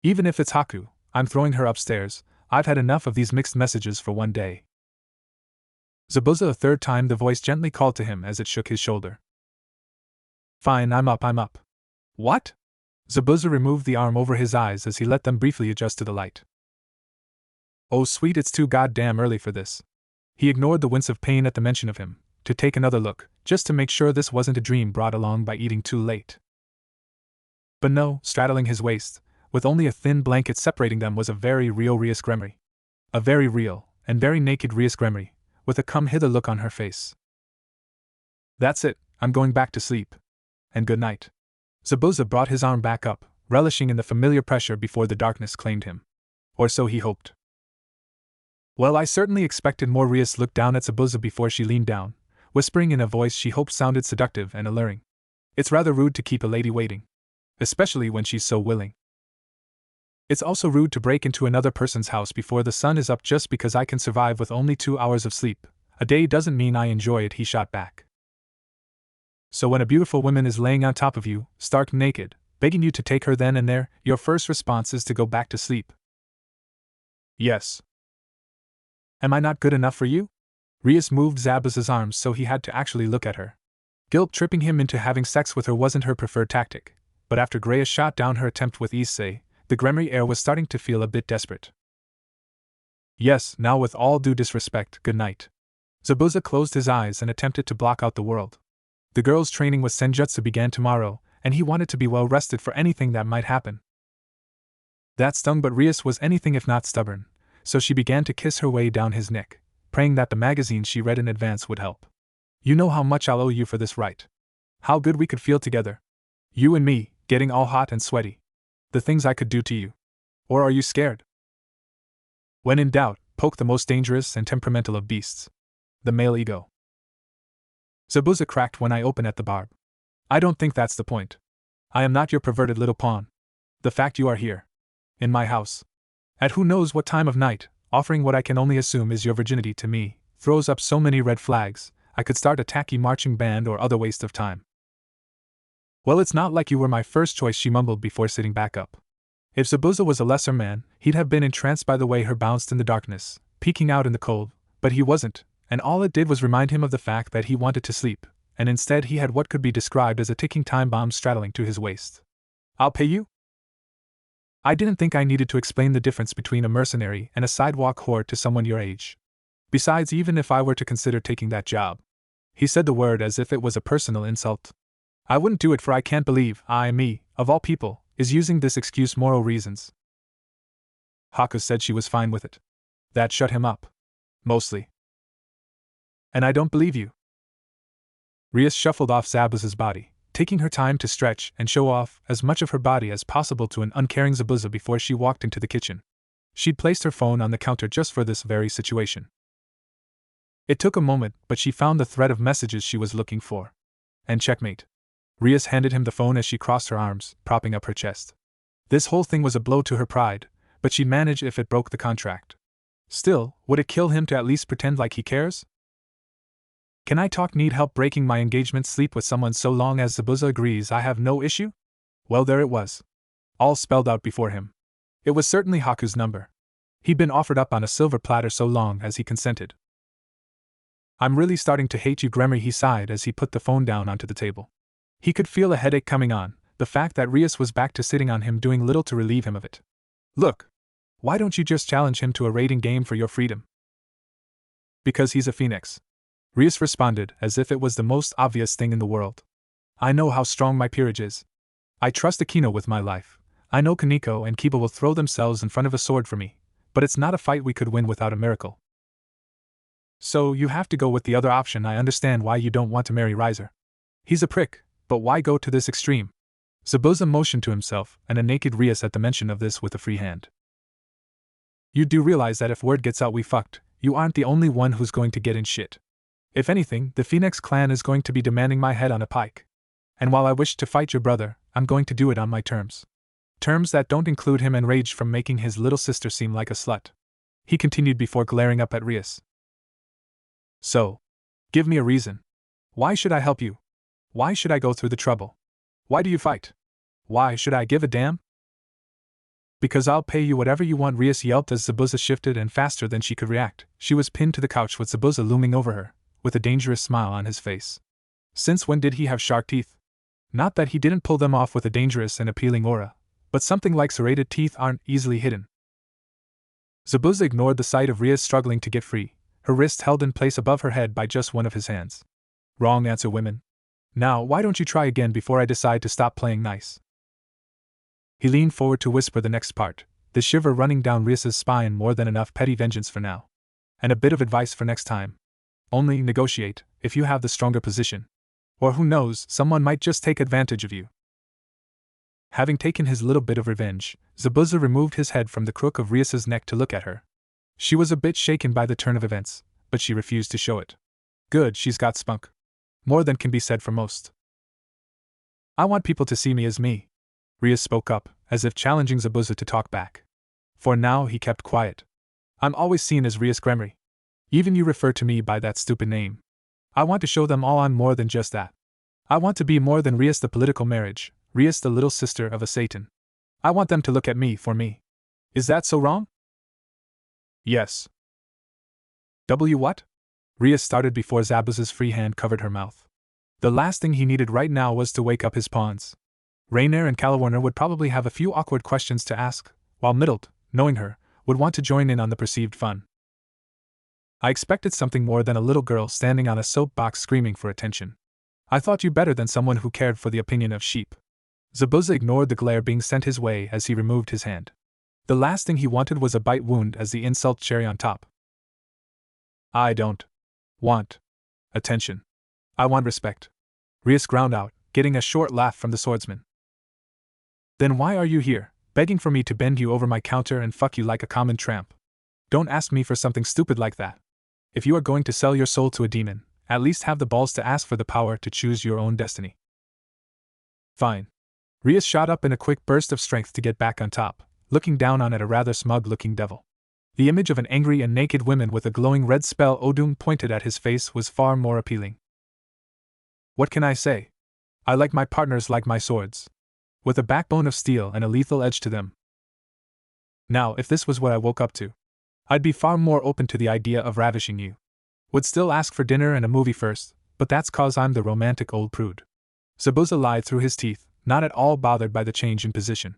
[SPEAKER 1] Even if it's Haku, I'm throwing her upstairs. I've had enough of these mixed messages for one day. Zabuza, a third time the voice gently called to him as it shook his shoulder. Fine, I'm up. What? Zabuza removed the arm over his eyes as he let them briefly adjust to the light. Oh sweet, it's too goddamn early for this. He ignored the wince of pain at the mention of him, to take another look, just to make sure this wasn't a dream brought along by eating too late. But no, straddling his waist, with only a thin blanket separating them, was a very real Rias Gremry. A very real, and very naked Rias Gremry, with a come-hither look on her face. That's it, I'm going back to sleep. And good night. Zabuza brought his arm back up, relishing in the familiar pressure before the darkness claimed him. Or so he hoped. Well, I certainly expected more. Rias looked down at Zabuza before she leaned down, whispering in a voice she hoped sounded seductive and alluring. It's rather rude to keep a lady waiting. Especially when she's so willing. It's also rude to break into another person's house before the sun is up just because I can survive with only 2 hours of sleep. A day doesn't mean I enjoy it, he shot back. So when a beautiful woman is laying on top of you, stark naked, begging you to take her then and there, your first response is to go back to sleep. Yes. Am I not good enough for you? Rias moved Zabuza's arms so he had to actually look at her. Guilt tripping him into having sex with her wasn't her preferred tactic, but after Greya shot down her attempt with Issei, the Gremry heir was starting to feel a bit desperate. Yes, now with all due disrespect, good night. Zabuza closed his eyes and attempted to block out the world. The girl's training with Senjutsu began tomorrow, and he wanted to be well rested for anything that might happen. That stung, but Rias was anything if not stubborn, so she began to kiss her way down his neck, praying that the magazine she read in advance would help. You know how much I'll owe you for this, right? How good we could feel together. You and me, getting all hot and sweaty. The things I could do to you. Or are you scared? When in doubt, poke the most dangerous and temperamental of beasts. The male ego. Zabuza cracked when I open at the barb. I don't think that's the point. I am not your perverted little pawn. The fact you are here. In my house. At who knows what time of night, offering what I can only assume is your virginity to me, throws up so many red flags, I could start a tacky marching band or other waste of time. Well, it's not like you were my first choice, she mumbled before sitting back up. If Zabuza was a lesser man, he'd have been entranced by the way her bounced in the darkness, peeking out in the cold, but he wasn't, and all it did was remind him of the fact that he wanted to sleep, and instead he had what could be described as a ticking time bomb straddling to his waist. I'll pay you? I didn't think I needed to explain the difference between a mercenary and a sidewalk whore to someone your age. Besides, even if I were to consider taking that job. He said the word as if it was a personal insult. I wouldn't do it, for I can't believe me, of all people, is using this excuse moral reasons. Haku said she was fine with it. That shut him up. Mostly. And I don't believe you. Rias shuffled off Zabuza's body, taking her time to stretch and show off as much of her body as possible to an uncaring Zabuza before she walked into the kitchen. She'd placed her phone on the counter just for this very situation. It took a moment, but she found the thread of messages she was looking for. And checkmate. Rias handed him the phone as she crossed her arms, propping up her chest. This whole thing was a blow to her pride, but she'd manage if it broke the contract. Still, would it kill him to at least pretend like he cares? Can I talk? Need help breaking my engagement? Sleep with someone so long as Zabuza agrees I have no issue? Well, there it was. All spelled out before him. It was certainly Haku's number. He'd been offered up on a silver platter so long as he consented. I'm really starting to hate you, Gremery, he sighed as he put the phone down onto the table. He could feel a headache coming on, the fact that Rias was back to sitting on him doing little to relieve him of it. Look. Why don't you just challenge him to a rating game for your freedom? Because he's a phoenix. Rias responded as if it was the most obvious thing in the world. I know how strong my peerage is. I trust Akino with my life. I know Kaneko and Kiba will throw themselves in front of a sword for me, but it's not a fight we could win without a miracle. So you have to go with the other option. I understand why you don't want to marry Riser. He's a prick, but why go to this extreme? Zabuza motioned to himself and a naked Rias at the mention of this with a free hand. You do realize that if word gets out we fucked, you aren't the only one who's going to get in shit. If anything, the Phoenix clan is going to be demanding my head on a pike. And while I wish to fight your brother, I'm going to do it on my terms. Terms that don't include him, enraged from making his little sister seem like a slut. He continued before glaring up at Rias. So, give me a reason. Why should I help you? Why should I go through the trouble? Why do you fight? Why should I give a damn? Because I'll pay you whatever you want, Rias yelped as Zabuza shifted, and faster than she could react, she was pinned to the couch with Zabuza looming over her, with a dangerous smile on his face. Since when did he have shark teeth? Not that he didn't pull them off with a dangerous and appealing aura, but something like serrated teeth aren't easily hidden. Zabuza ignored the sight of Rias struggling to get free, her wrist held in place above her head by just one of his hands. Wrong answer, women. Now, why don't you try again before I decide to stop playing nice? He leaned forward to whisper the next part, the shiver running down Rias's spine. More than enough petty vengeance for now. And a bit of advice for next time. Only negotiate, if you have the stronger position. Or who knows, someone might just take advantage of you. Having taken his little bit of revenge, Zabuza removed his head from the crook of Rias's neck to look at her. She was a bit shaken by the turn of events, but she refused to show it. Good, she's got spunk. More than can be said for most. I want people to see me as me. Rias spoke up, as if challenging Zabuza to talk back. For now he kept quiet. I'm always seen as Rias Gremery. Even you refer to me by that stupid name. I want to show them all I'm more than just that. I want to be more than Rias the political marriage, Rias the little sister of a Satan. I want them to look at me for me. Is that so wrong? Yes. What? Rias started before Zabuza's free hand covered her mouth. The last thing he needed right now was to wake up his pawns. Rainier and Calawarner would probably have a few awkward questions to ask, while Middled, knowing her, would want to join in on the perceived fun. I expected something more than a little girl standing on a soapbox screaming for attention. I thought you better than someone who cared for the opinion of sheep. Zabuza ignored the glare being sent his way as he removed his hand. The last thing he wanted was a bite wound as the insult cherry on top. I don't want attention. I want respect. Rias ground out, getting a short laugh from the swordsman. Then why are you here, begging for me to bend you over my counter and fuck you like a common tramp? Don't ask me for something stupid like that. If you are going to sell your soul to a demon, at least have the balls to ask for the power to choose your own destiny. Fine. Rias shot up in a quick burst of strength to get back on top, looking down on it a rather smug-looking devil. The image of an angry and naked woman with a glowing red spell Odum pointed at his face was far more appealing. What can I say? I like my partners like my swords, with a backbone of steel and a lethal edge to them. Now, if this was what I woke up to, I'd be far more open to the idea of ravishing you. Would still ask for dinner and a movie first, but that's 'cause I'm the romantic old prude. Zabuza lied through his teeth, not at all bothered by the change in position.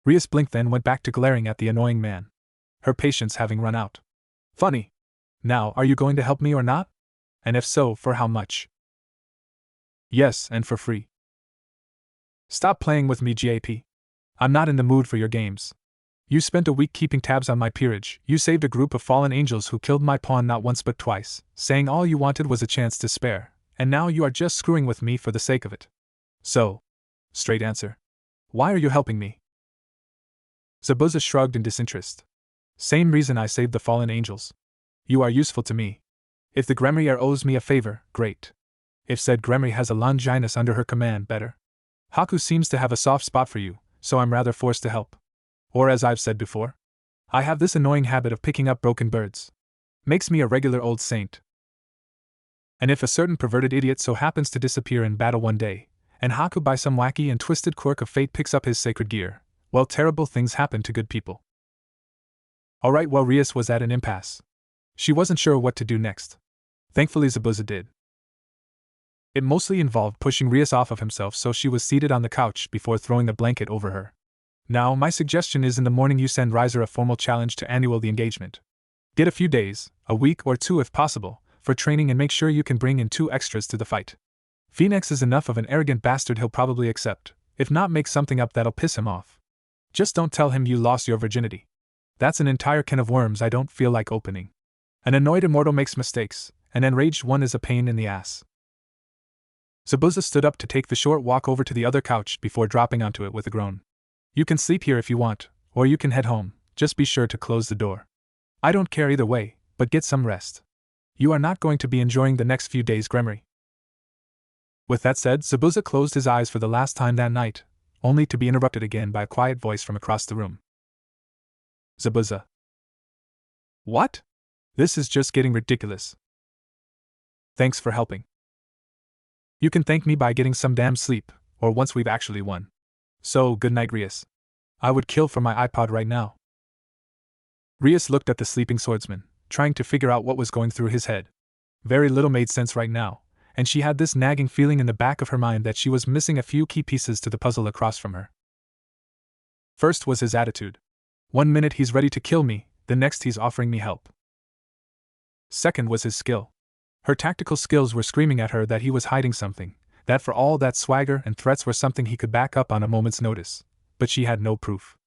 [SPEAKER 1] Rias blinked, then went back to glaring at the annoying man, her patience having run out. Funny. Now, are you going to help me or not? And if so, for how much? Yes, and for free. Stop playing with me, GAP. I'm not in the mood for your games. You spent a week keeping tabs on my peerage, you saved a group of fallen angels who killed my pawn not once but twice, saying all you wanted was a chance to spare, and now you are just screwing with me for the sake of it. So, straight answer. Why are you helping me? Zabuza shrugged in disinterest. Same reason I saved the fallen angels. You are useful to me. If the Gremrier owes me a favor, great. If said Gremry has a Longinus under her command, better. Haku seems to have a soft spot for you, so I'm rather forced to help. Or as I've said before, I have this annoying habit of picking up broken birds. Makes me a regular old saint. And if a certain perverted idiot so happens to disappear in battle one day, and Haku by some wacky and twisted quirk of fate picks up his sacred gear, well, terrible things happen to good people. Alright, well, Rias was at an impasse. She wasn't sure what to do next. Thankfully Zabuza did. It mostly involved pushing Rias off of himself so she was seated on the couch before throwing the blanket over her. Now, my suggestion is in the morning you send Riser a formal challenge to annul the engagement. Get a few days, a week or two if possible, for training and make sure you can bring in 2 extras to the fight. Phoenix is enough of an arrogant bastard he'll probably accept, if not make something up that'll piss him off. Just don't tell him you lost your virginity. That's an entire can of worms I don't feel like opening. An annoyed immortal makes mistakes, an enraged one is a pain in the ass. Zabuza stood up to take the short walk over to the other couch before dropping onto it with a groan. You can sleep here if you want, or you can head home, just be sure to close the door. I don't care either way, but get some rest. You are not going to be enjoying the next few days, Gremry. With that said, Zabuza closed his eyes for the last time that night, only to be interrupted again by a quiet voice from across the room. Zabuza. What? This is just getting ridiculous. Thanks for helping. You can thank me by getting some damn sleep, or once we've actually won. So, good night, Rias. I would kill for my iPod right now. Rias looked at the sleeping swordsman, trying to figure out what was going through his head. Very little made sense right now, and she had this nagging feeling in the back of her mind that she was missing a few key pieces to the puzzle across from her. First was his attitude. One minute he's ready to kill me, the next he's offering me help. Second was his skill. Her tactical skills were screaming at her that he was hiding something, that for all that swagger and threats were something he could back up on a moment's notice, but she had no proof.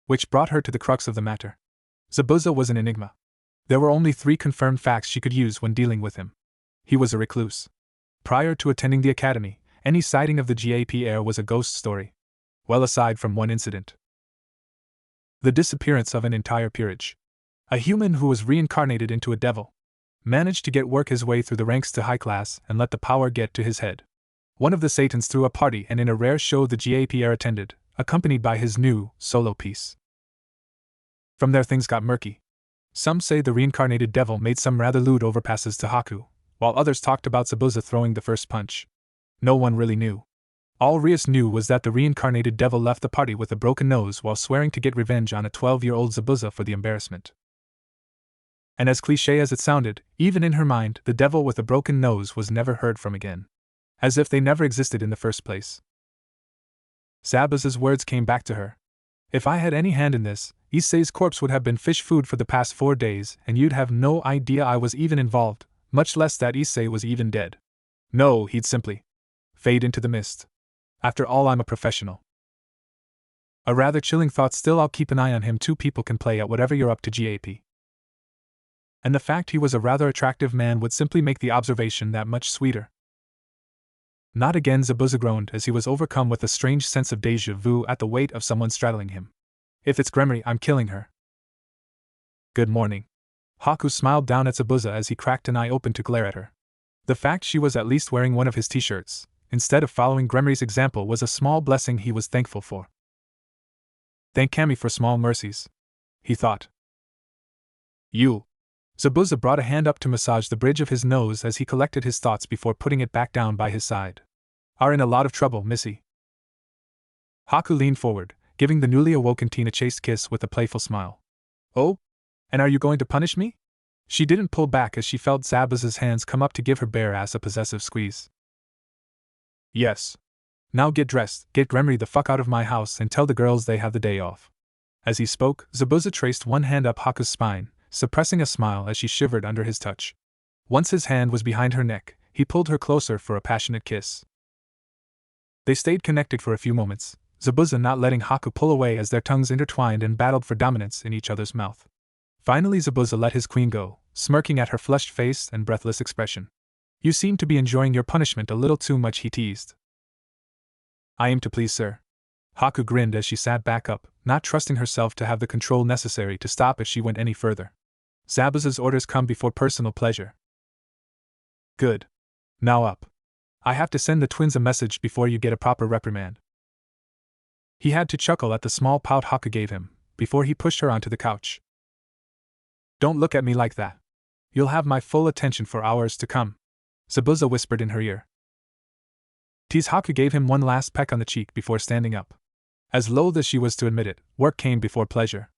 [SPEAKER 1] Which brought her to the crux of the matter. Zabuza was an enigma. There were only 3 confirmed facts she could use when dealing with him. He was a recluse. Prior to attending the academy, any sighting of the GAP heir was a ghost story. Well, aside from one incident. The disappearance of an entire peerage. A human who was reincarnated into a devil. Managed to work his way through the ranks to high class and let the power get to his head. One of the Satans threw a party and in a rare show the GAP heir attended, accompanied by his new, solo piece. From there things got murky. Some say the reincarnated devil made some rather lewd overpasses to Haku, while others talked about Zabuza throwing the first punch. No one really knew. All Rias knew was that the reincarnated devil left the party with a broken nose while swearing to get revenge on a 12-year-old Zabuza for the embarrassment. And as cliché as it sounded, even in her mind, the devil with a broken nose was never heard from again. As if they never existed in the first place. Zabuza's words came back to her. If I had any hand in this, Issei's corpse would have been fish food for the past 4 days, and you'd have no idea I was even involved, much less that Issei was even dead. No, he'd simply fade into the mist. After all, I'm a professional. A rather chilling thought, still I'll keep an eye on him. Two people can play at whatever you're up to, GAP. And the fact he was a rather attractive man would simply make the observation that much sweeter. Not again, Zabuza groaned as he was overcome with a strange sense of déjà vu at the weight of someone straddling him. If it's Gremory, I'm killing her. Good morning. Haku smiled down at Zabuza as he cracked an eye open to glare at her. The fact she was at least wearing one of his t-shirts, instead of following Gremory's example, was a small blessing he was thankful for. Thank Kami for small mercies, he thought. You. Zabuza brought a hand up to massage the bridge of his nose as he collected his thoughts before putting it back down by his side. Are in a lot of trouble, Missy. Haku leaned forward, giving the newly awoken teen a chaste kiss with a playful smile. Oh? And are you going to punish me? She didn't pull back as she felt Zabuza's hands come up to give her bare ass a possessive squeeze. Yes. Now get dressed, get Gremory the fuck out of my house and tell the girls they have the day off. As he spoke, Zabuza traced one hand up Haku's spine, suppressing a smile as she shivered under his touch. Once his hand was behind her neck, he pulled her closer for a passionate kiss. They stayed connected for a few moments, Zabuza not letting Haku pull away as their tongues intertwined and battled for dominance in each other's mouth. Finally Zabuza let his queen go, smirking at her flushed face and breathless expression. You seem to be enjoying your punishment a little too much, he teased. I aim to please, sir. Haku grinned as she sat back up, not trusting herself to have the control necessary to stop if she went any further. Zabuza's orders come before personal pleasure. Good. Now up. I have to send the twins a message before you get a proper reprimand. He had to chuckle at the small pout Haku gave him, before he pushed her onto the couch. Don't look at me like that. You'll have my full attention for hours to come, Zabuza whispered in her ear. Tease Haku gave him one last peck on the cheek before standing up. As loath as she was to admit it, work came before pleasure.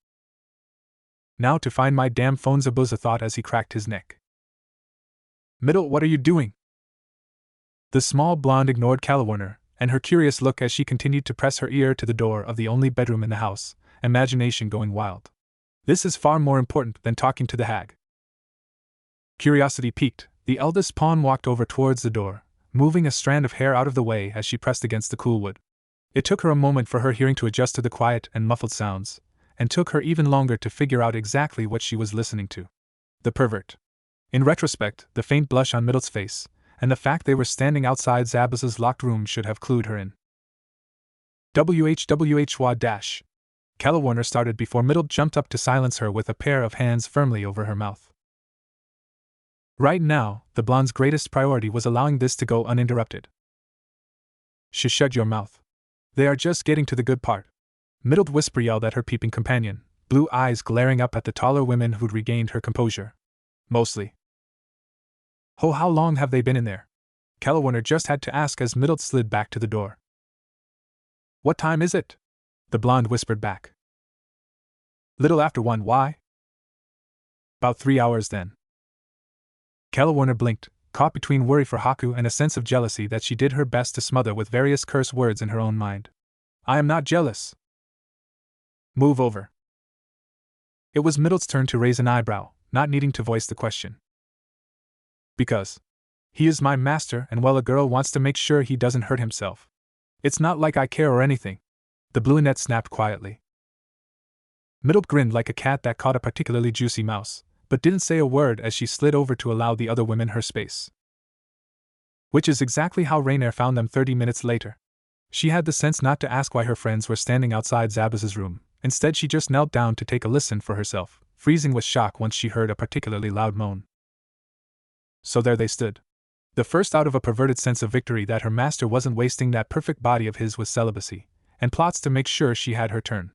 [SPEAKER 1] Now to find my damn phone, Zabuza thought as he cracked his neck. Middle, what are you doing? The small blonde ignored Calawarner, and her curious look as she continued to press her ear to the door of the only bedroom in the house, imagination going wild. This is far more important than talking to the hag. Curiosity piqued, the eldest pawn walked over towards the door, moving a strand of hair out of the way as she pressed against the cool wood. It took her a moment for her hearing to adjust to the quiet and muffled sounds, and took her even longer to figure out exactly what she was listening to. The pervert. In retrospect, the faint blush on Middle's face, and the fact they were standing outside Zabuza's locked room should have clued her in. WHWH. Calawarner started before Middle jumped up to silence her with a pair of hands firmly over her mouth. Right now, the blonde's greatest priority was allowing this to go uninterrupted. Shut your mouth. They are just getting to the good part. Middled whisper yelled at her peeping companion, blue eyes glaring up at the taller women who'd regained her composure. Mostly. Oh, how long have they been in there? Calawarner just had to ask as Middle slid back to the door. What time is it? The blonde whispered back. Little after 1, why? About 3 hours then. Calawarner blinked, caught between worry for Haku and a sense of jealousy that she did her best to smother with various curse words in her own mind. I am not jealous. Move over. It was Middle's turn to raise an eyebrow, not needing to voice the question. Because he is my master, and well, a girl wants to make sure he doesn't hurt himself. It's not like I care or anything. The brunette snapped quietly. Middle grinned like a cat that caught a particularly juicy mouse, but didn't say a word as she slid over to allow the other women her space. Which is exactly how Rainier found them 30 minutes later. She had the sense not to ask why her friends were standing outside Zabuza's room. Instead, she just knelt down to take a listen for herself, freezing with shock once she heard a particularly loud moan. So there they stood. The first out of a perverted sense of victory that her master wasn't wasting that perfect body of his with celibacy, and plots to make sure she had her turn.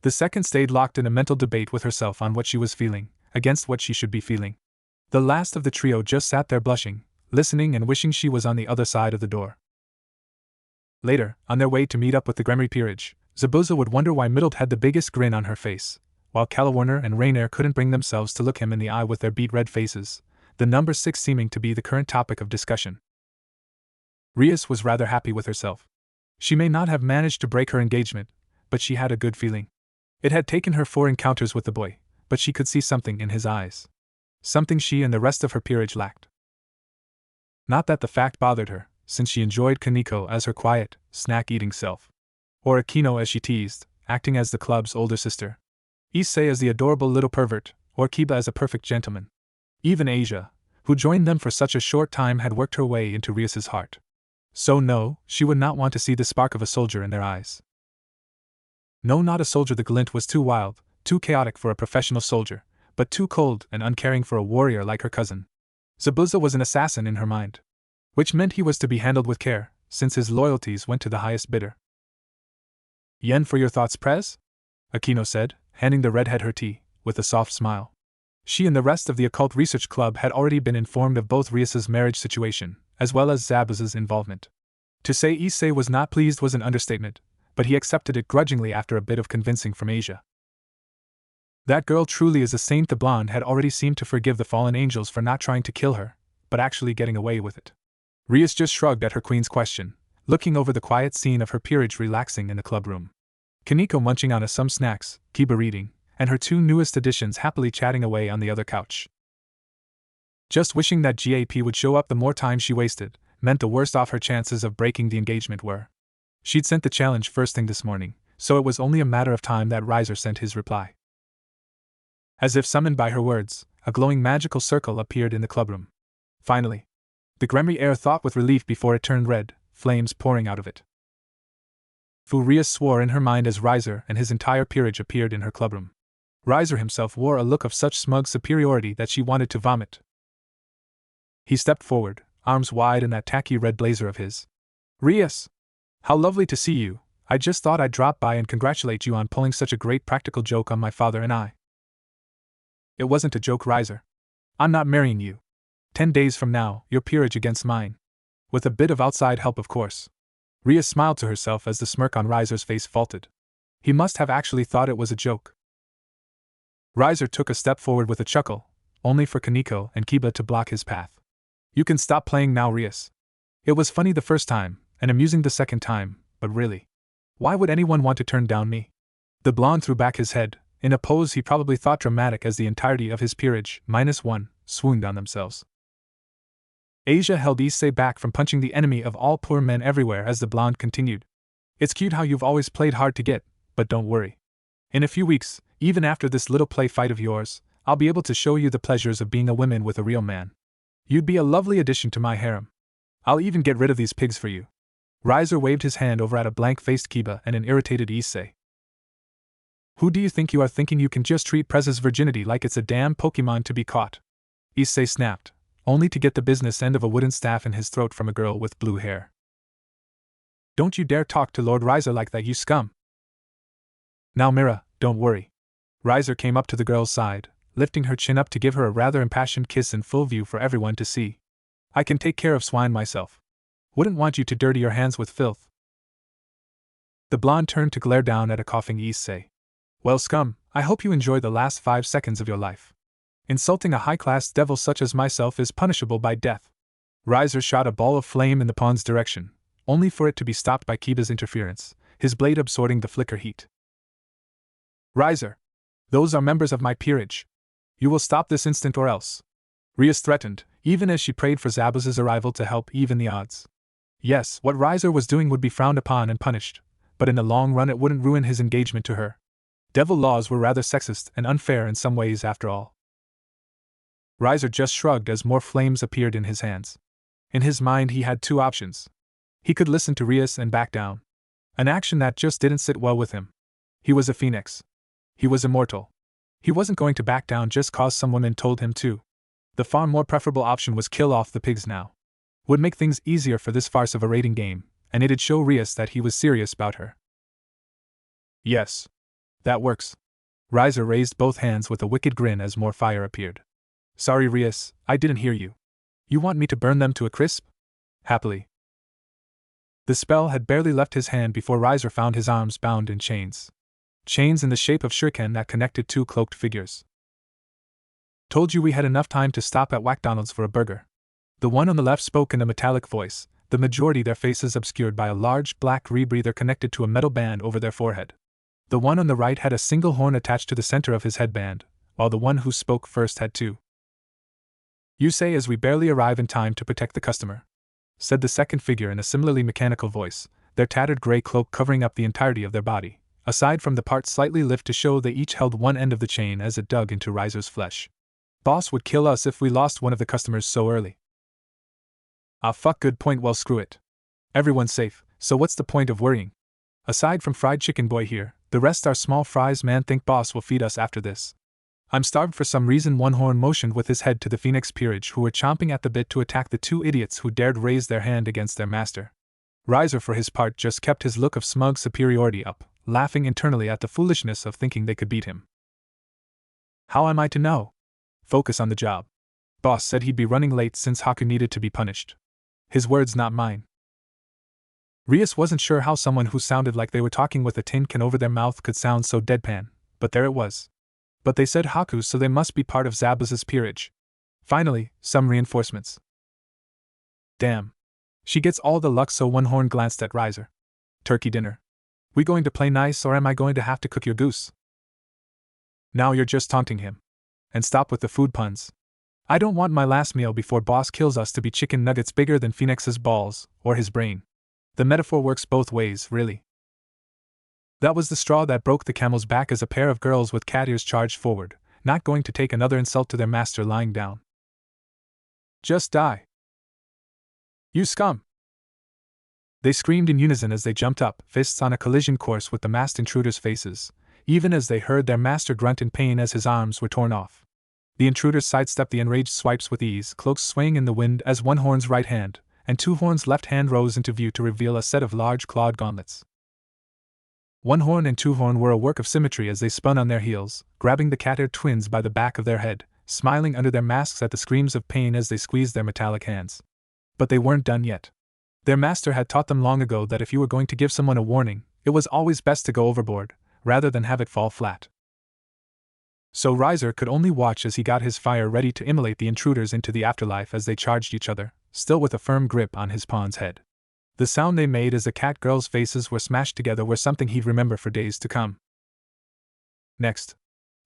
[SPEAKER 1] The second stayed locked in a mental debate with herself on what she was feeling, against what she should be feeling. The last of the trio just sat there blushing, listening and wishing she was on the other side of the door. Later, on their way to meet up with the Gremory peerage, Zabuza would wonder why Middle had the biggest grin on her face, while Calawarner and Rainier couldn't bring themselves to look him in the eye with their beet red faces, the number 6 seeming to be the current topic of discussion. Rias was rather happy with herself. She may not have managed to break her engagement, but she had a good feeling. It had taken her 4 encounters with the boy, but she could see something in his eyes. Something she and the rest of her peerage lacked. Not that the fact bothered her, since she enjoyed Kaneko as her quiet, snack-eating self. Or Akino as she teased, acting as the club's older sister. Issei as the adorable little pervert, or Kiba as a perfect gentleman. Even Asia, who joined them for such a short time, had worked her way into Rias's heart. So no, she would not want to see the spark of a soldier in their eyes. No, not a soldier. The glint was too wild, too chaotic for a professional soldier, but too cold and uncaring for a warrior like her cousin. Zabuza was an assassin in her mind. Which meant he was to be handled with care, since his loyalties went to the highest bidder. Yen for your thoughts, Prez? Aquino said, handing the redhead her tea, with a soft smile. She and the rest of the Occult Research Club had already been informed of both Rias's marriage situation, as well as Zabuza's involvement. To say Issei was not pleased was an understatement, but he accepted it grudgingly after a bit of convincing from Asia. That girl truly is a saint. The blonde had already seemed to forgive the fallen angels for not trying to kill her, but actually getting away with it. Rias just shrugged at her queen's question, looking over the quiet scene of her peerage relaxing in the clubroom. Kaneko munching on some snacks, Kiba reading, and her two newest additions happily chatting away on the other couch. Just wishing that GAP would show up. The more time she wasted meant the worse off her chances of breaking the engagement were. She'd sent the challenge first thing this morning, so it was only a matter of time that Riser sent his reply. As if summoned by her words, a glowing magical circle appeared in the clubroom. Finally. The Gremry heir thought with relief before it turned red, flames pouring out of it. Rias swore in her mind as Riser and his entire peerage appeared in her clubroom. Riser himself wore a look of such smug superiority that she wanted to vomit. He stepped forward, arms wide in that tacky red blazer of his. Rias! How lovely to see you. I just thought I'd drop by and congratulate you on pulling such a great practical joke on my father and I. It wasn't a joke, Riser. I'm not marrying you. 10 days from now, your peerage against mine. With a bit of outside help, of course. Rias smiled to herself as the smirk on Riser's face faltered. He must have actually thought it was a joke. Riser took a step forward with a chuckle, only for Kaneko and Kiba to block his path. You can stop playing now, Rias. It was funny the first time, and amusing the second time, but really. Why would anyone want to turn down me? The blonde threw back his head, in a pose he probably thought dramatic as the entirety of his peerage, -1, swooned on themselves. Asia held Issei back from punching the enemy of all poor men everywhere as the blonde continued. It's cute how you've always played hard to get, but don't worry. In a few weeks, even after this little play fight of yours, I'll be able to show you the pleasures of being a woman with a real man. You'd be a lovely addition to my harem. I'll even get rid of these pigs for you. Riser waved his hand over at a blank-faced Kiba and an irritated Issei. Who do you think you are, thinking you can just treat Prez's virginity like it's a damn Pokemon to be caught? Issei snapped, only to get the business end of a wooden staff in his throat from a girl with blue hair. Don't you dare talk to Lord Riser like that, you scum! Now Mira, don't worry. Riser came up to the girl's side, lifting her chin up to give her a rather impassioned kiss in full view for everyone to see. I can take care of swine myself. Wouldn't want you to dirty your hands with filth. The blonde turned to glare down at a coughing Issei. Well, scum, I hope you enjoy the last 5 seconds of your life. Insulting a high-class devil such as myself is punishable by death. Riser shot a ball of flame in the pawn's direction, only for it to be stopped by Kiba's interference, his blade absorbing the flicker heat. Riser! Those are members of my peerage. You will stop this instant or else. Rias threatened, even as she prayed for Zabuza's arrival to help even the odds. Yes, what Riser was doing would be frowned upon and punished, but in the long run it wouldn't ruin his engagement to her. Devil laws were rather sexist and unfair in some ways after all. Riser just shrugged as more flames appeared in his hands. In his mind he had 2 options. He could listen to Rias and back down. An action that just didn't sit well with him. He was a phoenix. He was immortal. He wasn't going to back down just cause some women told him to. The far more preferable option was kill off the pigs now. Would make things easier for this farce of a rating game, and it'd show Rias that he was serious about her. Yes. That works. Riser raised both hands with a wicked grin as more fire appeared. Sorry, Rias, I didn't hear you. You want me to burn them to a crisp? Happily. The spell had barely left his hand before Riser found his arms bound in chains. Chains in the shape of shuriken that connected 2 cloaked figures. Told you we had enough time to stop at McDonald's for a burger. The one on the left spoke in a metallic voice, the majority their faces obscured by a large black rebreather connected to a metal band over their forehead. The one on the right had a single horn attached to the center of his headband, while the one who spoke first had 2. You say as we barely arrive in time to protect the customer, said the second figure in a similarly mechanical voice, their tattered gray cloak covering up the entirety of their body, aside from the part slightly lift to show they each held one end of the chain as it dug into Riser's flesh. Boss would kill us if we lost one of the customers so early. Ah fuck, good point, well screw it. Everyone's safe, so what's the point of worrying? Aside from fried chicken boy here, the rest are small fries, man. Think boss will feed us after this. I'm starved for some reason. One horn motioned with his head to the Phoenix Peerage, who were chomping at the bit to attack the two idiots who dared raise their hand against their master. Riser for his part just kept his look of smug superiority up, laughing internally at the foolishness of thinking they could beat him. How am I to know? Focus on the job. Boss said he'd be running late since Haku needed to be punished. His words, not mine. Rias wasn't sure how someone who sounded like they were talking with a tin can over their mouth could sound so deadpan, but there it was. But they said Haku's, so they must be part of Zabaz's peerage. Finally, some reinforcements. Damn. She gets all the luck. So one horn glanced at Riser. Turkey dinner. We going to play nice, or am I going to have to cook your goose? Now you're just taunting him. And stop with the food puns. I don't want my last meal before boss kills us to be chicken nuggets bigger than Phoenix's balls, or his brain. The metaphor works both ways, really. That was the straw that broke the camel's back as a pair of girls with cat ears charged forward, not going to take another insult to their master lying down. Just die. You scum! They screamed in unison as they jumped up, fists on a collision course with the masked intruders' faces, even as they heard their master grunt in pain as his arms were torn off. The intruders sidestepped the enraged swipes with ease, cloaks swaying in the wind as one horn's right hand and two horns' left hand rose into view to reveal a set of large clawed gauntlets. One horn and two horn were a work of symmetry as they spun on their heels, grabbing the cat-eared twins by the back of their head, smiling under their masks at the screams of pain as they squeezed their metallic hands. But they weren't done yet. Their master had taught them long ago that if you were going to give someone a warning, it was always best to go overboard, rather than have it fall flat. So Riser could only watch as he got his fire ready to immolate the intruders into the afterlife as they charged each other, still with a firm grip on his pawn's head. The sound they made as the cat girls' faces were smashed together were something he'd remember for days to come. Next,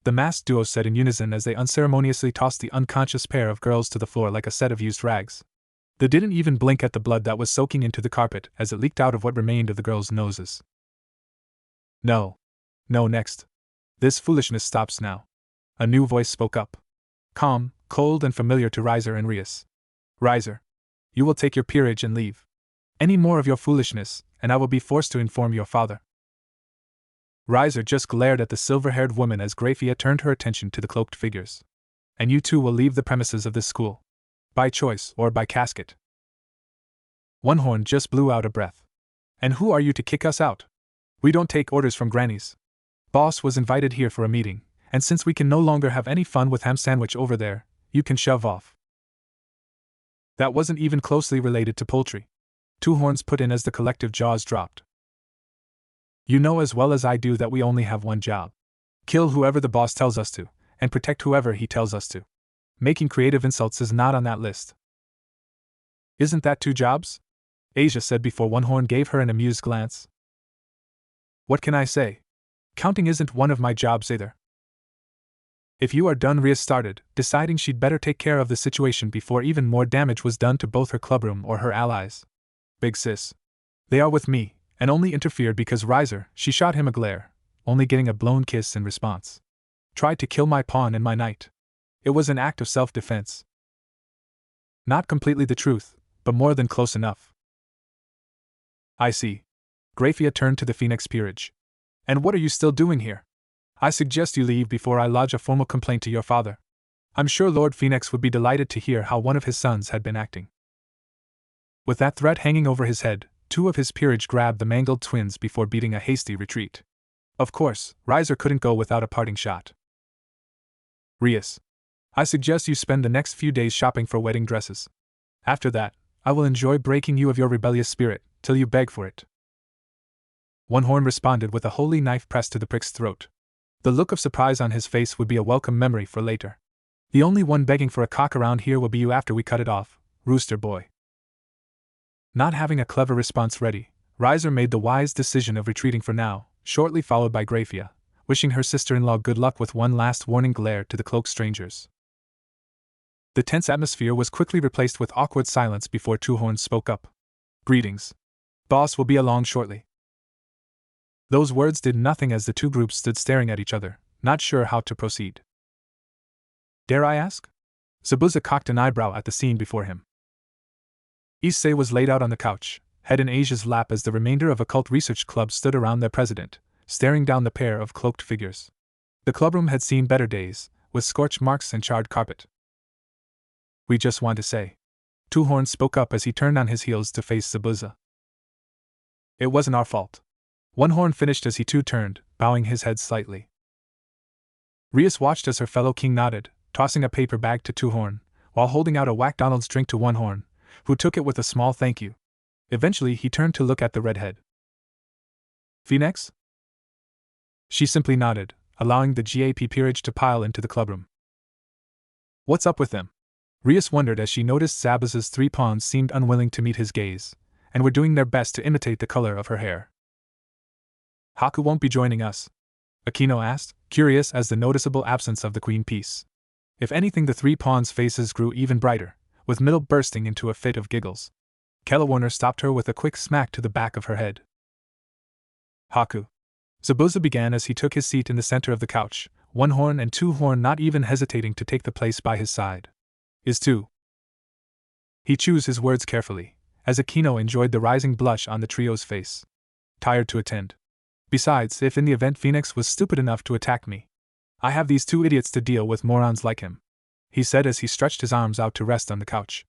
[SPEAKER 1] the masked duo said in unison as they unceremoniously tossed the unconscious pair of girls to the floor like a set of used rags. They didn't even blink at the blood that was soaking into the carpet as it leaked out of what remained of the girls' noses. No. No, next. This foolishness stops now. A new voice spoke up. Calm, cold and familiar to Riser and Rias. Riser. You will take your peerage and leave. Any more of your foolishness, and I will be forced to inform your father. Riser just glared at the silver-haired woman as Graphia turned her attention to the cloaked figures. And you two will leave the premises of this school. By choice or by casket. One horn just blew out a breath. And who are you to kick us out? We don't take orders from grannies. Boss was invited here for a meeting, and since we can no longer have any fun with ham sandwich over there, you can shove off. That wasn't even closely related to poultry. Two horns put in as the collective jaws dropped. You know as well as I do that we only have one job. Kill whoever the boss tells us to, and protect whoever he tells us to. Making creative insults is not on that list. Isn't that two jobs? Asia said before one horn gave her an amused glance. What can I say? Counting isn't one of my jobs either. If you are done, Rias started, deciding she'd better take care of the situation before even more damage was done to both her clubroom or her allies. Big sis. They are with me, and only interfered because Riser, she shot him a glare, only getting a blown kiss in response. Tried to kill my pawn and my knight. It was an act of self-defense. Not completely the truth, but more than close enough. I see. Graphia turned to the Phoenix Peerage. And what are you still doing here? I suggest you leave before I lodge a formal complaint to your father. I'm sure Lord Phoenix would be delighted to hear how one of his sons had been acting. With that threat hanging over his head, two of his peerage grabbed the mangled twins before beating a hasty retreat. Of course, Riser couldn't go without a parting shot. Rias. I suggest you spend the next few days shopping for wedding dresses. After that, I will enjoy breaking you of your rebellious spirit, till you beg for it. One horn responded with a holy knife pressed to the prick's throat. The look of surprise on his face would be a welcome memory for later. The only one begging for a cock around here will be you after we cut it off, rooster boy. Not having a clever response ready, Riser made the wise decision of retreating for now, shortly followed by Graphia, wishing her sister-in-law good luck with one last warning glare to the cloaked strangers. The tense atmosphere was quickly replaced with awkward silence before Two Horns spoke up. Greetings. Boss will be along shortly. Those words did nothing as the two groups stood staring at each other, not sure how to proceed. Dare I ask? Zabuza cocked an eyebrow at the scene before him. Issei was laid out on the couch, head in Asia's lap as the remainder of Occult Research Club stood around their president, staring down the pair of cloaked figures. The clubroom had seen better days, with scorch marks and charred carpet. We just want to say. Two Horns spoke up as he turned on his heels to face Zabuza. It wasn't our fault. One Horn finished as he too turned, bowing his head slightly. Rias watched as her fellow king nodded, tossing a paper bag to Two Horn, while holding out a McDonald's drink to One Horn, who took it with a small thank you. Eventually he turned to look at the redhead. Phoenix? She simply nodded, allowing the GAP peerage to pile into the clubroom. What's up with them? Rias wondered as she noticed Zabuza's 3 pawns seemed unwilling to meet his gaze, and were doing their best to imitate the color of her hair. Haku won't be joining us? Akino asked, curious as the noticeable absence of the queen piece. If anything, the 3 pawns' faces grew even brighter, with Middle bursting into a fit of giggles. Warner stopped her with a quick smack to the back of her head. Haku. Zabuza began as he took his seat in the center of the couch, One Horn and Two Horn not even hesitating to take the place by his side. Is Two. He chose his words carefully, as Akino enjoyed the rising blush on the trio's face. Tired to attend. Besides, if in the event Phoenix was stupid enough to attack me, I have these 2 idiots to deal with, morons like him, he said as he stretched his arms out to rest on the couch.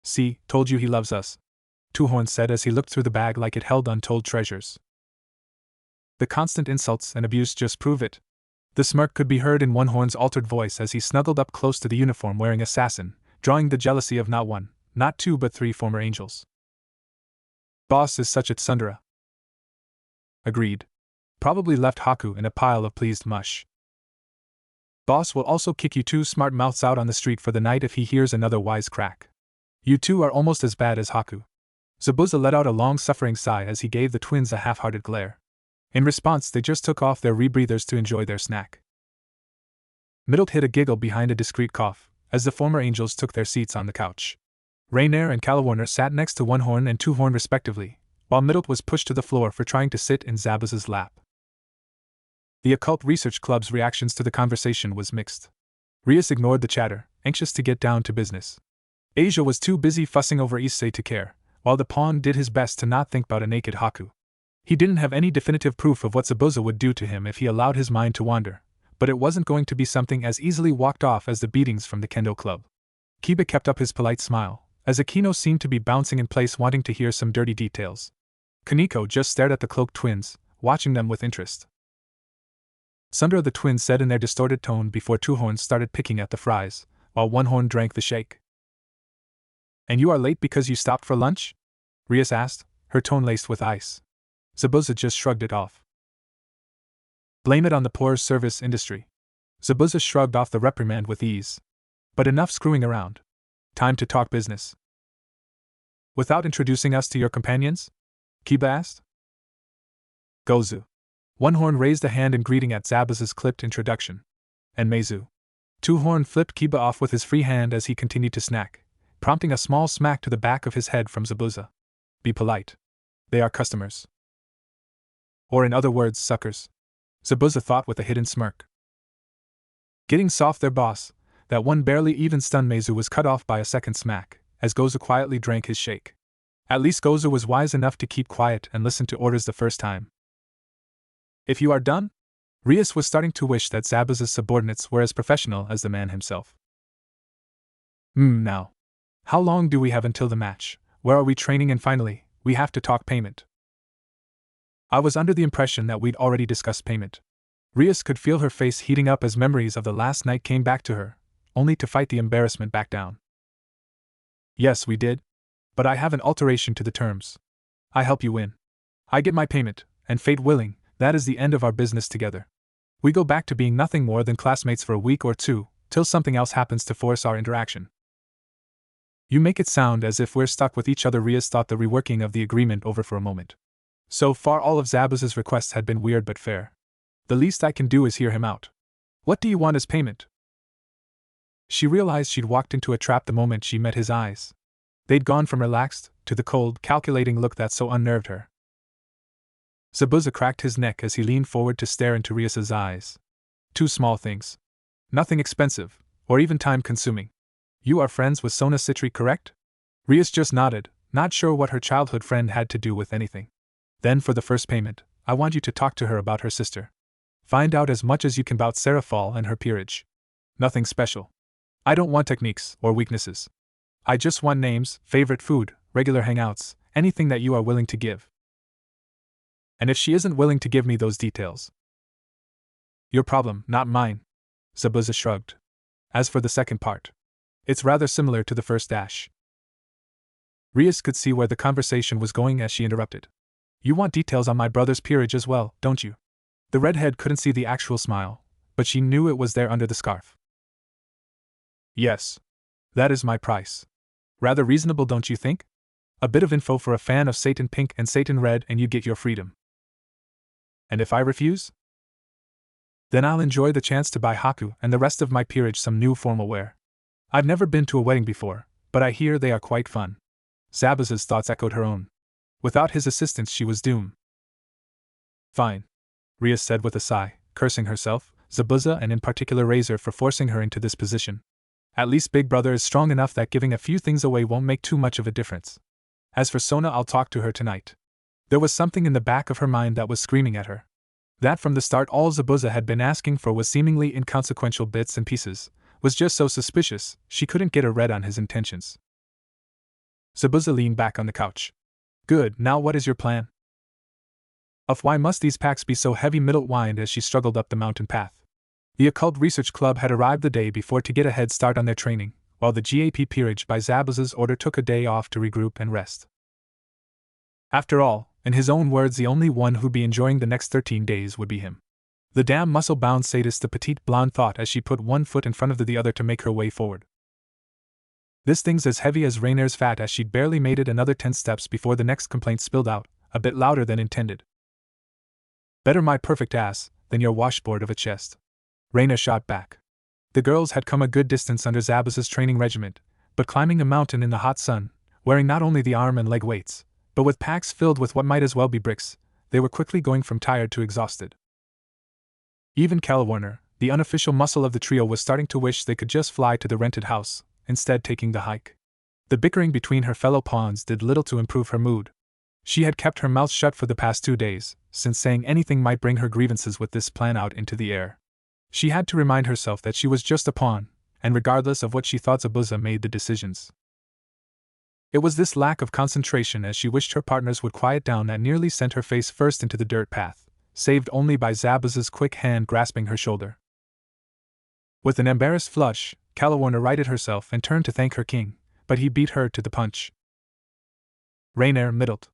[SPEAKER 1] See, told you he loves us, Two Horn said as he looked through the bag like it held untold treasures. The constant insults and abuse just prove it. The smirk could be heard in One Horn's altered voice as he snuggled up close to the uniform-wearing assassin, drawing the jealousy of not 1, not 2 but 3 former angels. Boss is such a tsundere. Agreed. Probably left Haku in a pile of pleased mush. Boss will also kick you 2 smart mouths out on the street for the night if he hears another wisecrack. You 2 are almost as bad as Haku. Zabuza let out a long-suffering sigh as he gave the twins a half-hearted glare. In response, they just took off their rebreathers to enjoy their snack. Middle hid a giggle behind a discreet cough, as the former angels took their seats on the couch. Rainier and Warner sat next to One Horn and Two Horn respectively, while Middle was pushed to the floor for trying to sit in Zabuza's lap. The Occult Research Club's reactions to the conversation was mixed. Rias ignored the chatter, anxious to get down to business. Asia was too busy fussing over Issei to care, while the pawn did his best to not think about a naked Haku. He didn't have any definitive proof of what Zabuza would do to him if he allowed his mind to wander, but it wasn't going to be something as easily walked off as the beatings from the Kendo Club. Kiba kept up his polite smile, as Akino seemed to be bouncing in place wanting to hear some dirty details. Kaneko just stared at the cloaked twins, watching them with interest. Sundra the twins said in their distorted tone before Two Horns started picking at the fries, while One Horn drank the shake. And you are late because you stopped for lunch? Rias asked, her tone laced with ice. Zabuza just shrugged it off. Blame it on the poor service industry. Zabuza shrugged off the reprimand with ease. But enough screwing around. Time to talk business. Without introducing us to your companions? Kiba asked. Gozu. One Horn raised a hand in greeting at Zabuza's clipped introduction. And Meizu. Two Horn flipped Kiba off with his free hand as he continued to snack, prompting a small smack to the back of his head from Zabuza. Be polite. They are customers. Or in other words, suckers. Zabuza thought with a hidden smirk. Getting soft there, boss. That one barely even stunned Meizu was cut off by a second smack, as Gozu quietly drank his shake. At least Gozu was wise enough to keep quiet and listen to orders the first time. If you are done? Rias was starting to wish that Zabuza's subordinates were as professional as the man himself. Now. How long do we have until the match? Where are we training? And finally, we have to talk payment. I was under the impression that we'd already discussed payment. Rias could feel her face heating up as memories of the last night came back to her, only to fight the embarrassment back down. Yes, we did. But I have an alteration to the terms. I help you win. I get my payment, and fate willing, that is the end of our business together. We go back to being nothing more than classmates for a week or two, till something else happens to force our interaction. You make it sound as if we're stuck with each other. Rias thought the reworking of the agreement over for a moment. So far all of Zabuza's requests had been weird but fair. The least I can do is hear him out. What do you want as payment? She realized she'd walked into a trap the moment she met his eyes. They'd gone from relaxed to the cold, calculating look that so unnerved her. Zabuza cracked his neck as he leaned forward to stare into Rias's eyes. Two small things. Nothing expensive, or even time-consuming. You are friends with Sona Citri, correct? Rias just nodded, not sure what her childhood friend had to do with anything. Then for the first payment, I want you to talk to her about her sister. Find out as much as you can about Serafal and her peerage. Nothing special. I don't want techniques or weaknesses. I just want names, favorite food, regular hangouts, anything that you are willing to give. And if she isn't willing to give me those details? Your problem, not mine. Zabuza shrugged. As for the second part, it's rather similar to the first dash. Rias could see where the conversation was going as she interrupted. You want details on my brother's peerage as well, don't you? The redhead couldn't see the actual smile, but she knew it was there under the scarf. Yes. That is my price. Rather reasonable, don't you think? A bit of info for a fan of Satan Pink and Satan Red and you get your freedom. And if I refuse? Then I'll enjoy the chance to buy Haku and the rest of my peerage some new formal wear. I've never been to a wedding before, but I hear they are quite fun. Zabuza's thoughts echoed her own. Without his assistance she was doomed. Fine. Rias said with a sigh, cursing herself, Zabuza and in particular Razor for forcing her into this position. At least Big Brother is strong enough that giving a few things away won't make too much of a difference. As for Sona, I'll talk to her tonight. There was something in the back of her mind that was screaming at her. That from the start all Zabuza had been asking for was seemingly inconsequential bits and pieces, was just so suspicious, she couldn't get a read on his intentions. Zabuza leaned back on the couch. Good, now what is your plan? Why must these packs be so heavy? Middle whined as she struggled up the mountain path. The Occult Research Club had arrived the day before to get a head start on their training, while the GAP peerage by Zabuza's order took a day off to regroup and rest. After all, in his own words, the only one who'd be enjoying the next 13 days would be him. The damn muscle-bound sadist, the petite blonde thought as she put one foot in front of the other to make her way forward. This thing's as heavy as Rainer's fat, as she'd barely made it another 10 steps before the next complaint spilled out, a bit louder than intended. Better my perfect ass than your washboard of a chest. Rainer shot back. The girls had come a good distance under Zabuza's training regiment, but climbing a mountain in the hot sun, wearing not only the arm and leg weights, but with packs filled with what might as well be bricks, they were quickly going from tired to exhausted. Even Calawarner, the unofficial muscle of the trio, was starting to wish they could just fly to the rented house, instead taking the hike. The bickering between her fellow pawns did little to improve her mood. She had kept her mouth shut for the past 2 days, since saying anything might bring her grievances with this plan out into the air. She had to remind herself that she was just a pawn, and regardless of what she thought, Zabuza made the decisions. It was this lack of concentration as she wished her partners would quiet down that nearly sent her face first into the dirt path, saved only by Zabuza's quick hand grasping her shoulder. With an embarrassed flush, Calawarner righted herself and turned to thank her king, but he beat her to the punch. Rainer middled.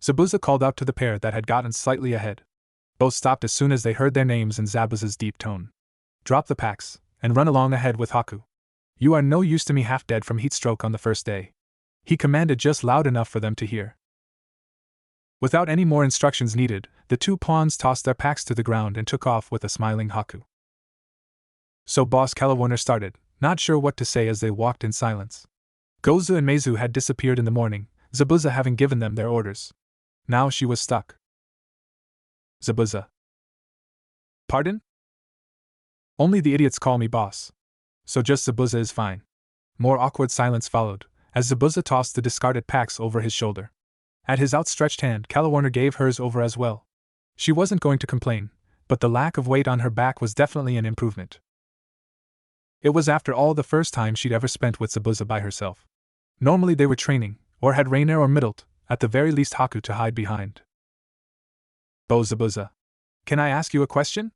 [SPEAKER 1] Zabuza called out to the pair that had gotten slightly ahead. Both stopped as soon as they heard their names in Zabuza's deep tone. Drop the packs, and run along ahead with Haku. You are no use to me, half dead from heat stroke on the first day. He commanded just loud enough for them to hear. Without any more instructions needed, the two pawns tossed their packs to the ground and took off with a smiling Haku. So Boss Calawarner started, not sure what to say as they walked in silence. Gozu and Meizu had disappeared in the morning, Zabuza having given them their orders. Now she was stuck. Zabuza. Pardon? Only the idiots call me boss. So just Zabuza is fine. More awkward silence followed, as Zabuza tossed the discarded packs over his shoulder. At his outstretched hand, Calawarner gave hers over as well. She wasn't going to complain, but the lack of weight on her back was definitely an improvement. It was, after all, the first time she'd ever spent with Zabuza by herself. Normally they were training, or had Rainer or Middlet, at the very least Haku, to hide behind. Bo Zabuza. Can I ask you a question?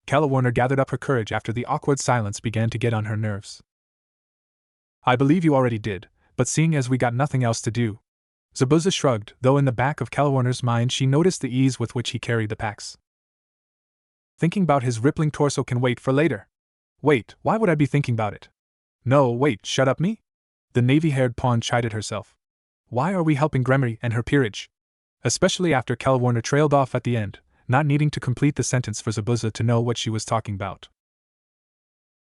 [SPEAKER 1] Calawarner gathered up her courage after the awkward silence began to get on her nerves. I believe you already did, but seeing as we got nothing else to do. Zabuza shrugged, though in the back of Calawarner's mind she noticed the ease with which he carried the packs. Thinking about his rippling torso can wait for later. Wait, why would I be thinking about it? No, wait, shut up me? The navy-haired pawn chided herself. Why are we helping Gremory and her peerage? Especially after Calawarner trailed off at the end, not needing to complete the sentence for Zabuza to know what she was talking about.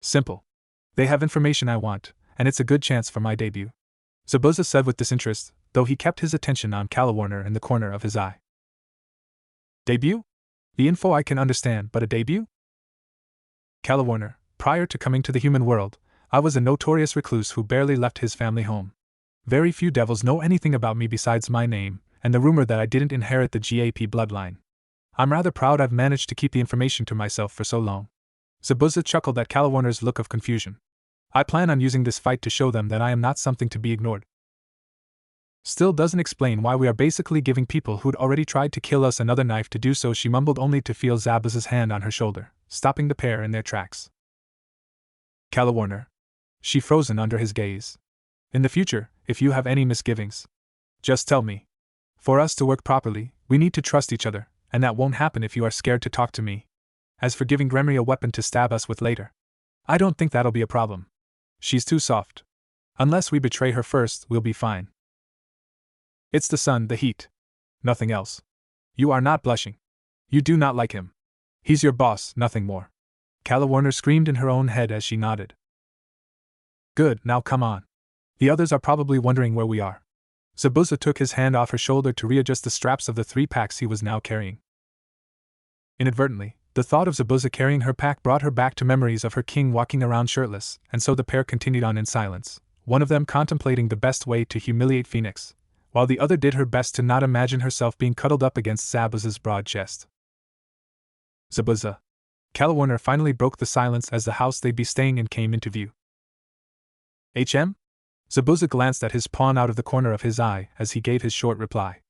[SPEAKER 1] Simple. They have information I want, and it's a good chance for my debut. Zabuza said with disinterest, though he kept his attention on Calawarner in the corner of his eye. Debut? The info I can understand, but a debut? Calawarner, prior to coming to the human world, I was a notorious recluse who barely left his family home. Very few devils know anything about me besides my name, and the rumor that I didn't inherit the GAP bloodline. I'm rather proud I've managed to keep the information to myself for so long. Zabuza chuckled at Calawarner's look of confusion. I plan on using this fight to show them that I am not something to be ignored. Still doesn't explain why we are basically giving people who'd already tried to kill us another knife to do so, she mumbled, only to feel Zabuza's hand on her shoulder, stopping the pair in their tracks. Calawarner. She frozen under his gaze. In the future, if you have any misgivings, just tell me. For us to work properly, we need to trust each other, and that won't happen if you are scared to talk to me. As for giving Gremory a weapon to stab us with later, I don't think that'll be a problem. She's too soft. Unless we betray her first, we'll be fine. It's the sun, the heat. Nothing else. You are not blushing. You do not like him. He's your boss, nothing more. Calawarner screamed in her own head as she nodded. Good, now come on. The others are probably wondering where we are. Zabuza took his hand off her shoulder to readjust the straps of the 3 packs he was now carrying. Inadvertently, the thought of Zabuza carrying her pack brought her back to memories of her king walking around shirtless, and so the pair continued on in silence, one of them contemplating the best way to humiliate Phoenix, while the other did her best to not imagine herself being cuddled up against Zabuza's broad chest. Zabuza. Calawarner finally broke the silence as the house they'd be staying in came into view. HM? Zabuza glanced at his pawn out of the corner of his eye as he gave his short reply.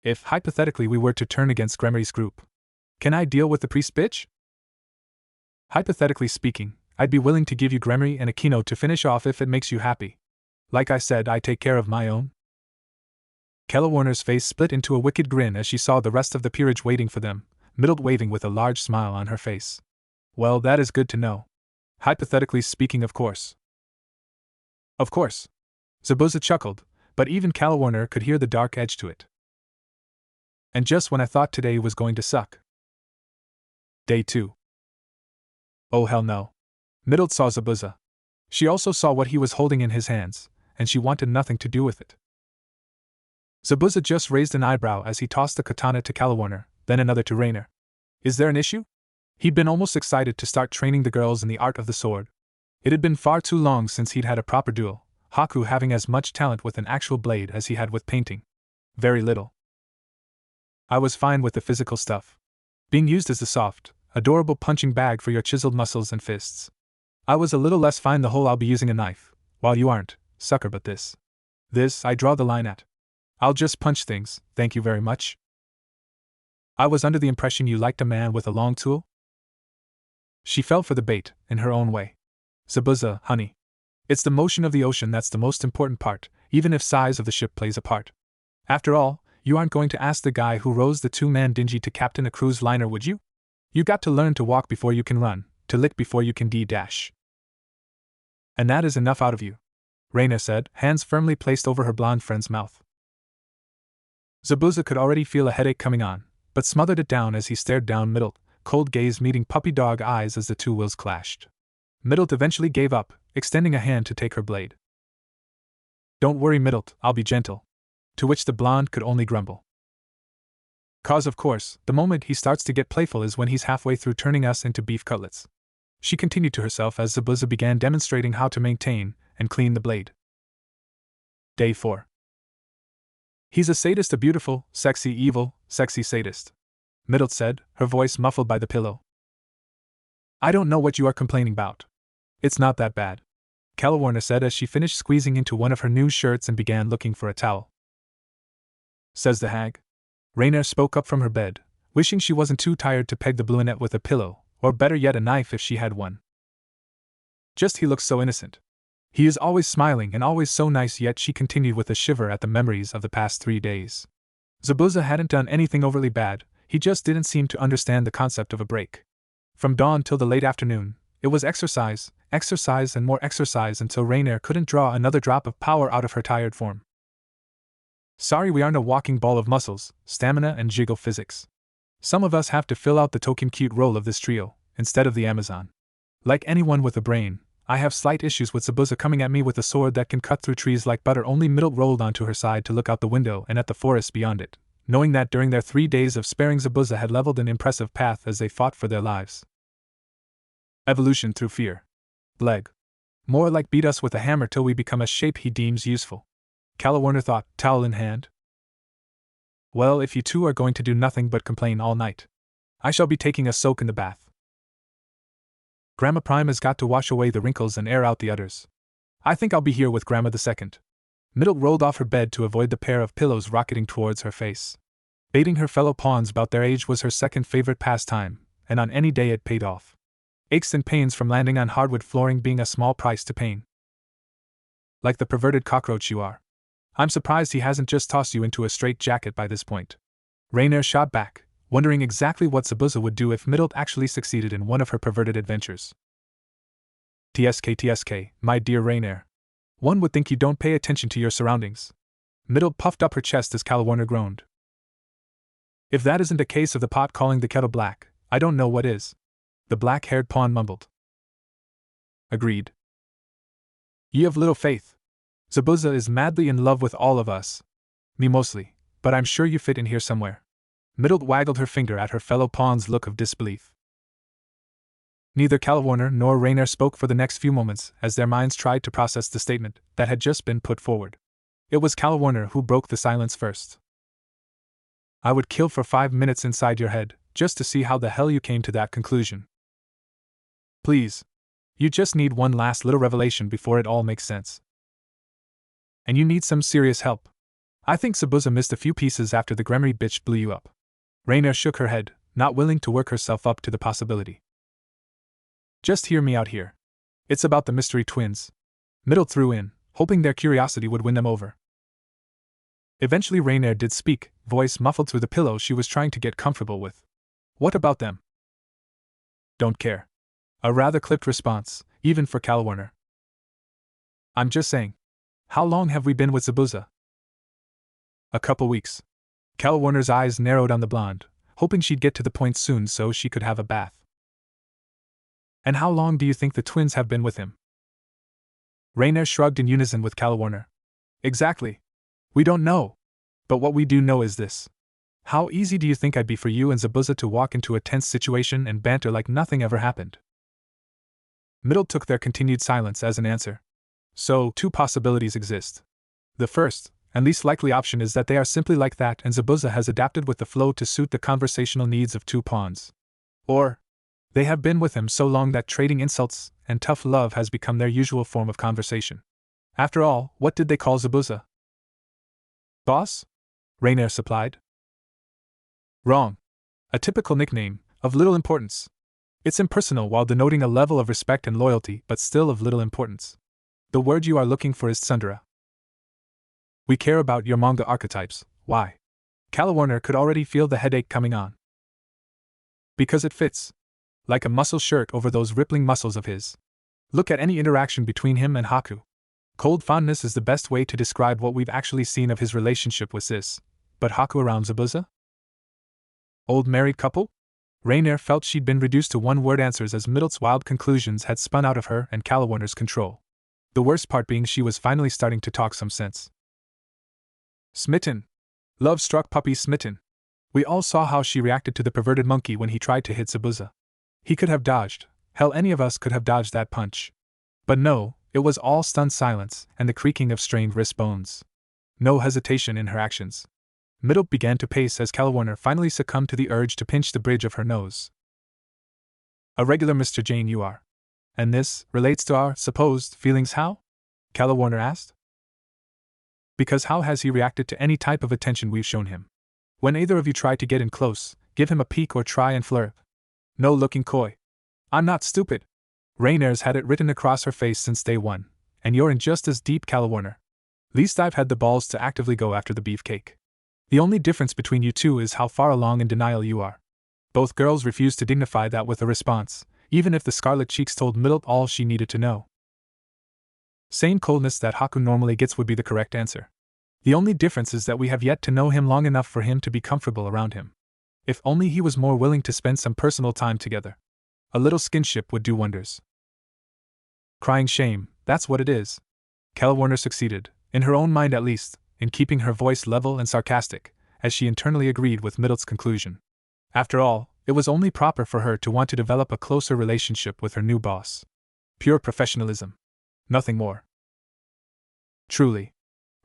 [SPEAKER 1] If, hypothetically, we were to turn against Gremory's group, can I deal with the priest bitch? Hypothetically speaking, I'd be willing to give you Gremory and Aquino to finish off if it makes you happy. Like I said, I take care of my own. Calawarner's face split into a wicked grin as she saw the rest of the peerage waiting for them, Middle waving with a large smile on her face. Well, that is good to know. Hypothetically speaking, of course. Of course. Zabuza chuckled, but even Calawarner could hear the dark edge to it. And just when I thought today was going to suck. Day 2. Oh hell no. Middle saw Zabuza. She also saw what he was holding in his hands, and she wanted nothing to do with it. Zabuza just raised an eyebrow as he tossed the katana to Calawarner, then another to Rainer. Is there an issue? He'd been almost excited to start training the girls in the art of the sword. It had been far too long since he'd had a proper duel, Haku having as much talent with an actual blade as he had with painting. Very little. I was fine with the physical stuff. Being used as the soft, adorable punching bag for your chiseled muscles and fists. I was a little less fine the whole I'll be using a knife, while you aren't, sucker, but this I draw the line at. I'll just punch things, thank you very much. I was under the impression you liked a man with a long tool? She fell for the bait, in her own way. Zabuza, honey. It's the motion of the ocean that's the most important part, even if size of the ship plays a part. After all, you aren't going to ask the guy who rows the 2-man dinghy to captain a cruise liner, would you? You got to learn to walk before you can run, to lick before you can dash. And that is enough out of you, Raina said, hands firmly placed over her blonde friend's mouth. Zabuza could already feel a headache coming on, but smothered it down as he stared down Middle, cold gaze meeting puppy dog eyes as the two wills clashed. Middle eventually gave up, extending a hand to take her blade. Don't worry, Middle, I'll be gentle. To which the blonde could only grumble. Cause of course, the moment he starts to get playful is when he's halfway through turning us into beef cutlets. She continued to herself as Zabuza began demonstrating how to maintain and clean the blade. Day 4. He's a sadist, a beautiful, sexy, evil, sexy sadist, Middle said, her voice muffled by the pillow. I don't know what you are complaining about. It's not that bad, Calawarner said as she finished squeezing into one of her new shirts and began looking for a towel. Says the hag. Raina spoke up from her bed, wishing she wasn't too tired to peg the brunette with a pillow, or better yet a knife if she had one. Just he looks so innocent. He is always smiling and always so nice, yet she continued with a shiver at the memories of the past 3 days. Zabuza hadn't done anything overly bad, he just didn't seem to understand the concept of a break. From dawn till the late afternoon, it was exercise, exercise and more exercise until Rainier couldn't draw another drop of power out of her tired form. Sorry we aren't a walking ball of muscles, stamina and jiggle physics. Some of us have to fill out the token cute role of this trio, instead of the Amazon. Like anyone with a brain, I have slight issues with Zabuza coming at me with a sword that can cut through trees like butter. Only Middle rolled onto her side to look out the window and at the forest beyond it, knowing that during their 3 days of sparing Zabuza had leveled an impressive path as they fought for their lives. Evolution through fear. Bleg. More like beat us with a hammer till we become a shape he deems useful. Calawarner thought, towel in hand. Well, if you two are going to do nothing but complain all night, I shall be taking a soak in the bath. Grandma Prime has got to wash away the wrinkles and air out the udders. I think I'll be here with Grandma the Second. Middle rolled off her bed to avoid the pair of pillows rocketing towards her face. Baiting her fellow pawns about their age was her second favorite pastime, and on any day it paid off. Aches and pains from landing on hardwood flooring being a small price to pay. Like the perverted cockroach you are. I'm surprised he hasn't just tossed you into a straitjacket by this point. Rainier shot back, wondering exactly what Zabuza would do if Middle actually succeeded in one of her perverted adventures. TSK, my dear Rainier. One would think you don't pay attention to your surroundings. Middle puffed up her chest as Calawarner groaned. If that isn't a case of the pot calling the kettle black, I don't know what is. The black-haired pawn mumbled. Agreed. Ye have little faith. Zabuza is madly in love with all of us. Me mostly, but I'm sure you fit in here somewhere. Middle waggled her finger at her fellow pawn's look of disbelief. Neither Calawarner nor Rainier spoke for the next few moments as their minds tried to process the statement that had just been put forward. It was Calawarner who broke the silence first. I would kill for 5 minutes inside your head, just to see how the hell you came to that conclusion. Please. You just need one last little revelation before it all makes sense. And you need some serious help. I think Zabuza missed a few pieces after the Gremory bitch blew you up. Rainier shook her head, not willing to work herself up to the possibility. Just hear me out here. It's about the mystery twins. Middle threw in, hoping their curiosity would win them over. Eventually Rainier did speak, voice muffled through the pillow she was trying to get comfortable with. What about them? Don't care. A rather clipped response, even for Calawarner. I'm just saying. How long have we been with Zabuza? A couple weeks. Calawarner's eyes narrowed on the blonde, hoping she'd get to the point soon so she could have a bath. And how long do you think the twins have been with him? Rainier shrugged in unison with Calawarner. Exactly. We don't know. But what we do know is this. How easy do you think I'd be for you and Zabuza to walk into a tense situation and banter like nothing ever happened? Middle took their continued silence as an answer. So, 2 possibilities exist. The first, and least likely option is that they are simply like that and Zabuza has adapted with the flow to suit the conversational needs of 2 pawns. Or, they have been with him so long that trading insults and tough love has become their usual form of conversation. After all, what did they call Zabuza? Boss? Rainier supplied. Wrong. A typical nickname, of little importance. It's impersonal while denoting a level of respect and loyalty, but still of little importance. The word you are looking for is tsundere. We care about your manga archetypes. Why? Calawarner could already feel the headache coming on. Because it fits. Like a muscle shirt over those rippling muscles of his. Look at any interaction between him and Haku. Cold fondness is the best way to describe what we've actually seen of his relationship with Sis. But Haku around Zabuza? Old married couple? Rainier felt she'd been reduced to one-word answers as Middle's wild conclusions had spun out of her and Calawarner's control. The worst part being she was finally starting to talk some sense. Smitten. Love-struck puppy smitten. We all saw how she reacted to the perverted monkey when he tried to hit Zabuza. He could have dodged. Hell, any of us could have dodged that punch. But no, it was all stunned silence and the creaking of strained wrist bones. No hesitation in her actions. Middle began to pace as Calawarner finally succumbed to the urge to pinch the bridge of her nose. A regular Mr. Jane you are. And this relates to our supposed feelings how? Calawarner asked. Because how has he reacted to any type of attention we've shown him? When either of you try to get in close, give him a peek or try and flirt. No looking coy. I'm not stupid. Rainier's had it written across her face since day one, and you're in just as deep, Calawarner. Least I've had the balls to actively go after the beefcake. The only difference between you two is how far along in denial you are. Both girls refused to dignify that with a response, even if the scarlet cheeks told Middle all she needed to know. Same coldness that Haku normally gets would be the correct answer. The only difference is that we have yet to know him long enough for him to be comfortable around him. If only he was more willing to spend some personal time together. A little skinship would do wonders. Crying shame, that's what it is. Calawarner succeeded, in her own mind at least, in keeping her voice level and sarcastic, as she internally agreed with Middle's conclusion. After all, it was only proper for her to want to develop a closer relationship with her new boss. Pure professionalism. Nothing more. Truly.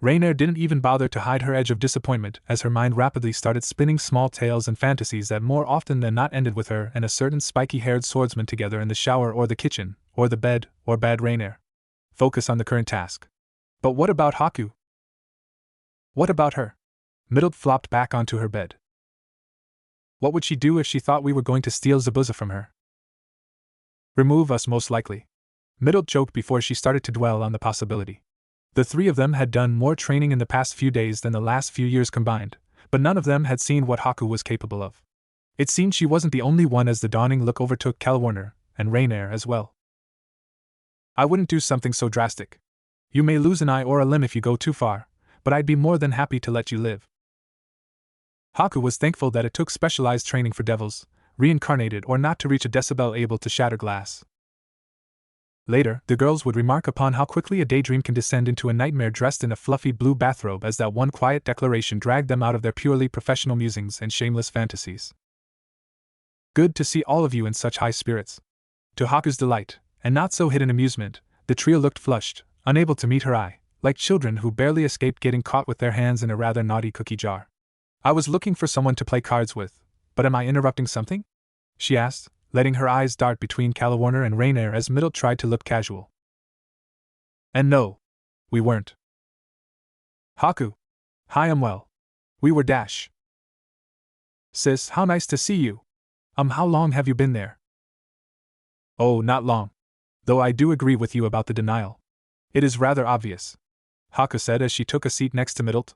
[SPEAKER 1] Rainier didn't even bother to hide her edge of disappointment as her mind rapidly started spinning small tales and fantasies that more often than not ended with her and a certain spiky-haired swordsman together in the shower or the kitchen, or the bed, or bad Rainier. Focus on the current task. But what about Haku? What about her? Middle flopped back onto her bed. What would she do if she thought we were going to steal Zabuza from her? Remove us, most likely. Middle joked before she started to dwell on the possibility. The three of them had done more training in the past few days than the last few years combined, but none of them had seen what Haku was capable of. It seemed she wasn't the only one as the dawning look overtook Calwarner, and Rainier as well. I wouldn't do something so drastic. You may lose an eye or a limb if you go too far, but I'd be more than happy to let you live. Haku was thankful that it took specialized training for devils, reincarnated or not, to reach a decibel able to shatter glass. Later, the girls would remark upon how quickly a daydream can descend into a nightmare dressed in a fluffy blue bathrobe as that one quiet declaration dragged them out of their purely professional musings and shameless fantasies. Good to see all of you in such high spirits. To Haku's delight, and not so hidden amusement, the trio looked flushed, unable to meet her eye, like children who barely escaped getting caught with their hands in a rather naughty cookie jar. I was looking for someone to play cards with, but am I interrupting something? She asked, letting her eyes dart between Calwarner and Rainier as Middle tried to look casual. And no, we weren't. Haku. Hi, I'm well. We were dash. Sis, how nice to see you. How long have you been there? Oh, not long. Though I do agree with you about the denial. It is rather obvious, Haku said as she took a seat next to Middle.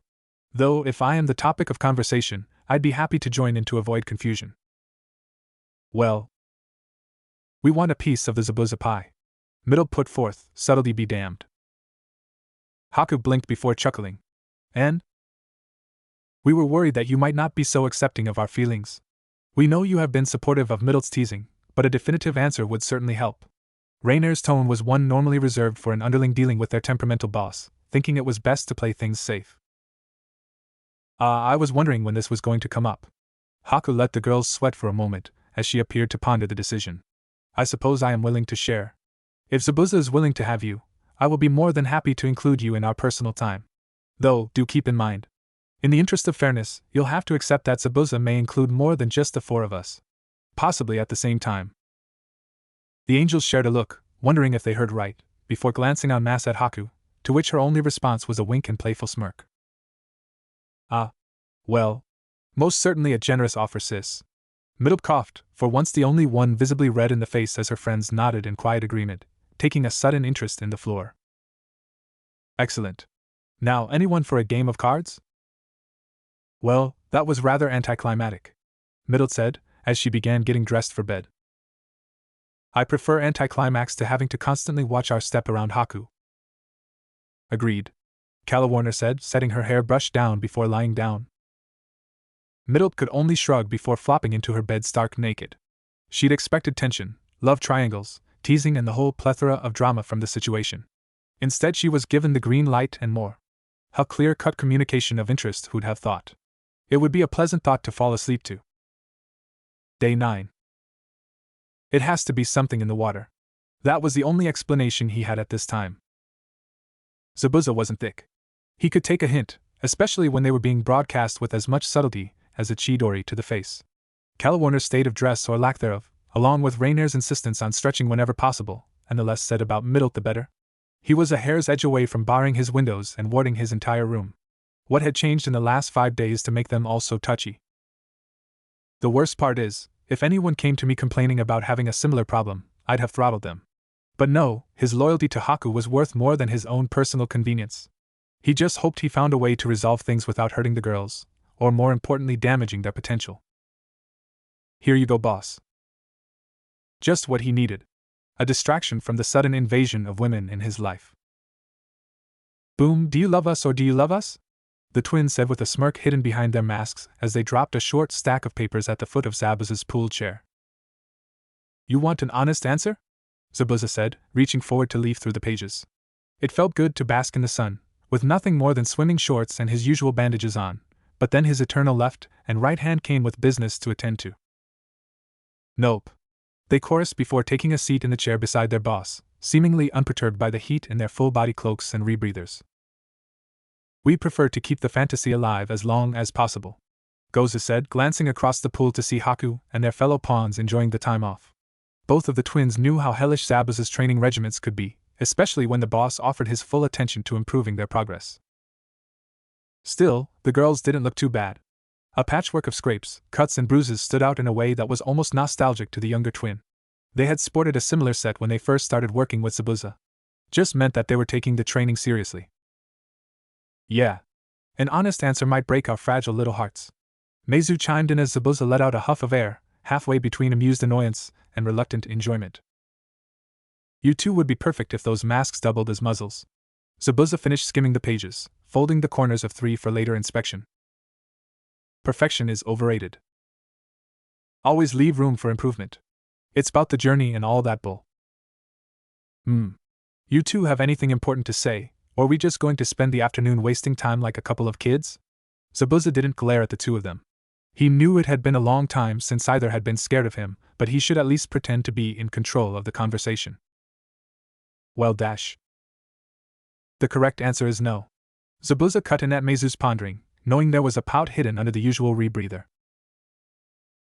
[SPEAKER 1] Though, if I am the topic of conversation, I'd be happy to join in to avoid confusion. Well, we want a piece of the Zabuza pie. Middle put forth, subtlety be damned. Haku blinked before chuckling. And? We were worried that you might not be so accepting of our feelings. We know you have been supportive of Middle's teasing, but a definitive answer would certainly help. Rainier's tone was one normally reserved for an underling dealing with their temperamental boss, thinking it was best to play things safe. I was wondering when this was going to come up. Haku let the girls sweat for a moment, as she appeared to ponder the decision. I suppose I am willing to share. If Zabuza is willing to have you, I will be more than happy to include you in our personal time. Though, do keep in mind. In the interest of fairness, you'll have to accept that Zabuza may include more than just the four of us. Possibly at the same time. The angels shared a look, wondering if they heard right, before glancing en masse at Haku, to which her only response was a wink and playful smirk. Well, most certainly a generous offer, sis. Middle coughed, for once the only one visibly red in the face as her friends nodded in quiet agreement, taking a sudden interest in the floor. Excellent. Now, anyone for a game of cards? Well, that was rather anticlimactic, Middle said, as she began getting dressed for bed. I prefer anticlimax to having to constantly watch our step around Haku. Agreed, Calwarner said, setting her hair brushed down before lying down. Middle could only shrug before flopping into her bed stark naked. She'd expected tension, love triangles, teasing and the whole plethora of drama from the situation. Instead she was given the green light and more. How clear-cut communication of interest, who'd have thought. It would be a pleasant thought to fall asleep to. Day 9. It has to be something in the water. That was the only explanation he had at this time. Zabuza wasn't thick. He could take a hint, especially when they were being broadcast with as much subtlety as a chidori to the face. Calwarner's state of dress or lack thereof, along with Rainier's insistence on stretching whenever possible, and the less said about Middle the better. He was a hair's edge away from barring his windows and warding his entire room. What had changed in the last 5 days to make them all so touchy? The worst part is, if anyone came to me complaining about having a similar problem, I'd have throttled them. But no, his loyalty to Haku was worth more than his own personal convenience. He just hoped he found a way to resolve things without hurting the girls, or more importantly damaging their potential. Here you go, boss. Just what he needed. A distraction from the sudden invasion of women in his life. Boom, do you love us or do you love us? The twins said with a smirk hidden behind their masks as they dropped a short stack of papers at the foot of Zabuza's pool chair. You want an honest answer? Zabuza said, reaching forward to leaf through the pages. It felt good to bask in the sun, with nothing more than swimming shorts and his usual bandages on, but then his eternal left and right hand came with business to attend to. Nope. They chorused before taking a seat in the chair beside their boss, seemingly unperturbed by the heat in their full-body cloaks and rebreathers. We prefer to keep the fantasy alive as long as possible, Goza said, glancing across the pool to see Haku and their fellow pawns enjoying the time off. Both of the twins knew how hellish Zabuza's training regiments could be, especially when the boss offered his full attention to improving their progress. Still, the girls didn't look too bad. A patchwork of scrapes, cuts and bruises stood out in a way that was almost nostalgic to the younger twin. They had sported a similar set when they first started working with Zabuza. Just meant that they were taking the training seriously. Yeah. An honest answer might break our fragile little hearts. Meizu chimed in as Zabuza let out a huff of air, halfway between amused annoyance and reluctant enjoyment. You two would be perfect if those masks doubled as muzzles. Zabuza finished skimming the pages, folding the corners of 3 for later inspection. Perfection is overrated. Always leave room for improvement. It's about the journey and all that bull. You two have anything important to say, or are we just going to spend the afternoon wasting time like a couple of kids? Zabuza didn't glare at the two of them. He knew it had been a long time since either had been scared of him, but he should at least pretend to be in control of the conversation. Well, Dash. The correct answer is no. Zabuza cut in at Meizu's pondering, knowing there was a pout hidden under the usual rebreather.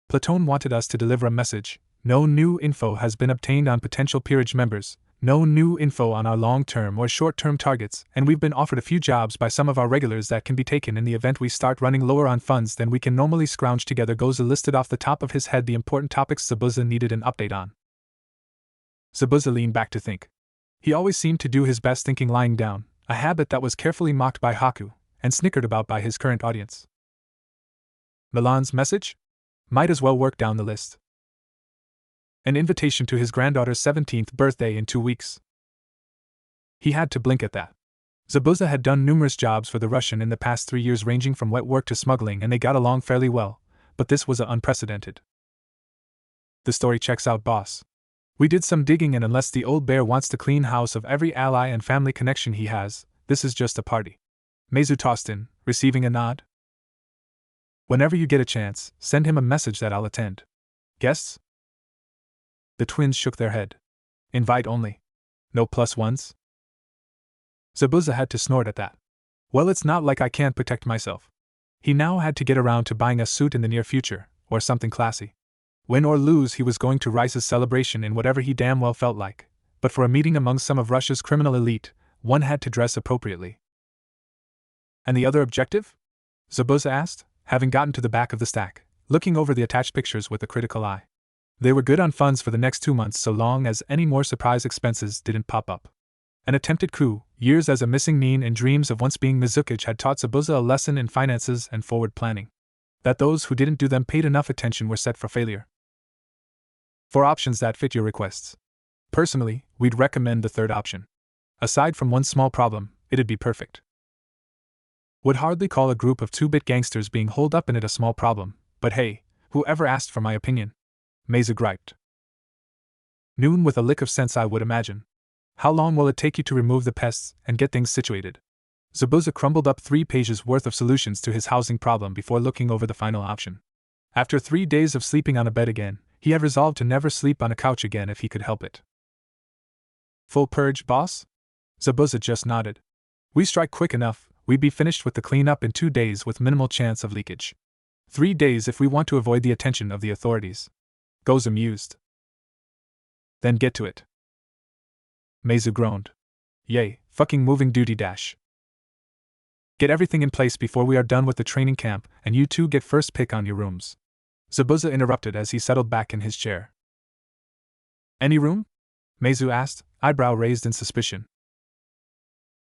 [SPEAKER 1] Platone wanted us to deliver a message. No new info has been obtained on potential peerage members, no new info on our long-term or short-term targets, and we've been offered a few jobs by some of our regulars that can be taken in the event we start running lower on funds than we can normally scrounge together. Goza listed off the top of his head the important topics Zabuza needed an update on. Zabuza leaned back to think. He always seemed to do his best thinking lying down, a habit that was carefully mocked by Haku, and snickered about by his current audience. Milan's message? Might as well work down the list. An invitation to his granddaughter's 17th birthday in 2 weeks. He had to blink at that. Zabuza had done numerous jobs for the Russian in the past 3 years, ranging from wet work to smuggling, and they got along fairly well, but this was unprecedented. The story checks out, boss. We did some digging, and unless the old bear wants to clean house of every ally and family connection he has, this is just a party. Meizu tossed in, receiving a nod. Whenever you get a chance, send him a message that I'll attend. Guests? The twins shook their head. Invite only. No plus ones? Zabuza had to snort at that. Well, it's not like I can't protect myself. He now had to get around to buying a suit in the near future, or something classy. Win or lose, he was going to Rice's celebration in whatever he damn well felt like, but for a meeting among some of Russia's criminal elite, one had to dress appropriately. And the other objective? Zabuza asked, having gotten to the back of the stack, looking over the attached pictures with a critical eye. They were good on funds for the next 2 months so long as any more surprise expenses didn't pop up. An attempted coup, years as a missing mean, and dreams of once being Mizukic had taught Zabuza a lesson in finances and forward planning. That those who didn't do them paid enough attention were set for failure. 4 options that fit your requests. Personally, we'd recommend the third option. Aside from one small problem, it'd be perfect. Would hardly call a group of 2-bit gangsters being holed up in it a small problem, but hey, whoever asked for my opinion? Meizu griped. Noon with a lick of sense, I would imagine. How long will it take you to remove the pests and get things situated? Zabuza crumbled up 3 pages worth of solutions to his housing problem before looking over the final option. After 3 days of sleeping on a bed again, he had resolved to never sleep on a couch again if he could help it. Full purge, boss? Zabuza just nodded. We strike quick enough, we'd be finished with the cleanup in 2 days with minimal chance of leakage. 3 days if we want to avoid the attention of the authorities. Goes amused. Then get to it. Meizu groaned. Yay, fucking moving duty dash. Get everything in place before we are done with the training camp, and you two get first pick on your rooms. Zabuza interrupted as he settled back in his chair. Any room? Meizu asked, eyebrow raised in suspicion.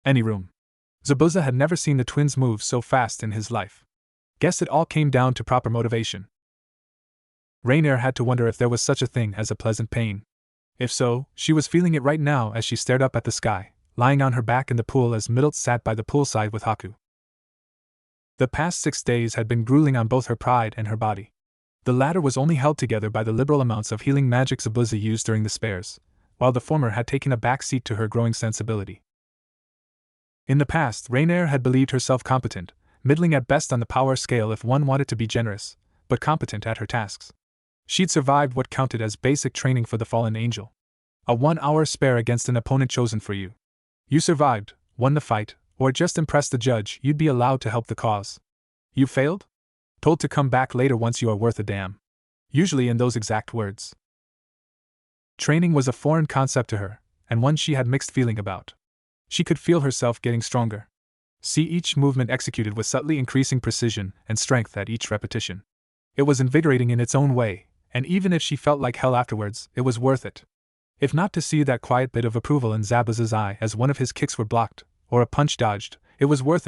[SPEAKER 1] Any room. Zabuza had never seen the twins move so fast in his life. Guess it all came down to proper motivation. Rainier had to wonder if there was such a thing as a pleasant pain. If so, she was feeling it right now as she stared up at the sky, lying on her back in the pool as Middle sat by the poolside with Haku. The past 6 days had been grueling on both her pride and her body. The latter was only held together by the liberal amounts of healing magic Zabuza used during the spares, while the former had taken a back seat to her growing sensibility. In the past, Rainier had believed herself competent, middling at best on the power scale if one wanted to be generous, but competent at her tasks. She'd survived what counted as basic training for the fallen angel. A 1-hour spare against an opponent chosen for you. You survived, won the fight, or just impressed the judge, you'd be allowed to help the cause. You failed? Told to come back later once you are worth a damn. Usually in those exact words. Training was a foreign concept to her, and one she had mixed feeling about. She could feel herself getting stronger. See each movement executed with subtly increasing precision and strength at each repetition. It was invigorating in its own way, and even if she felt like hell afterwards, it was worth it. If not to see that quiet bit of approval in Zabaz's eye as one of his kicks were blocked, or a punch dodged, it was worth it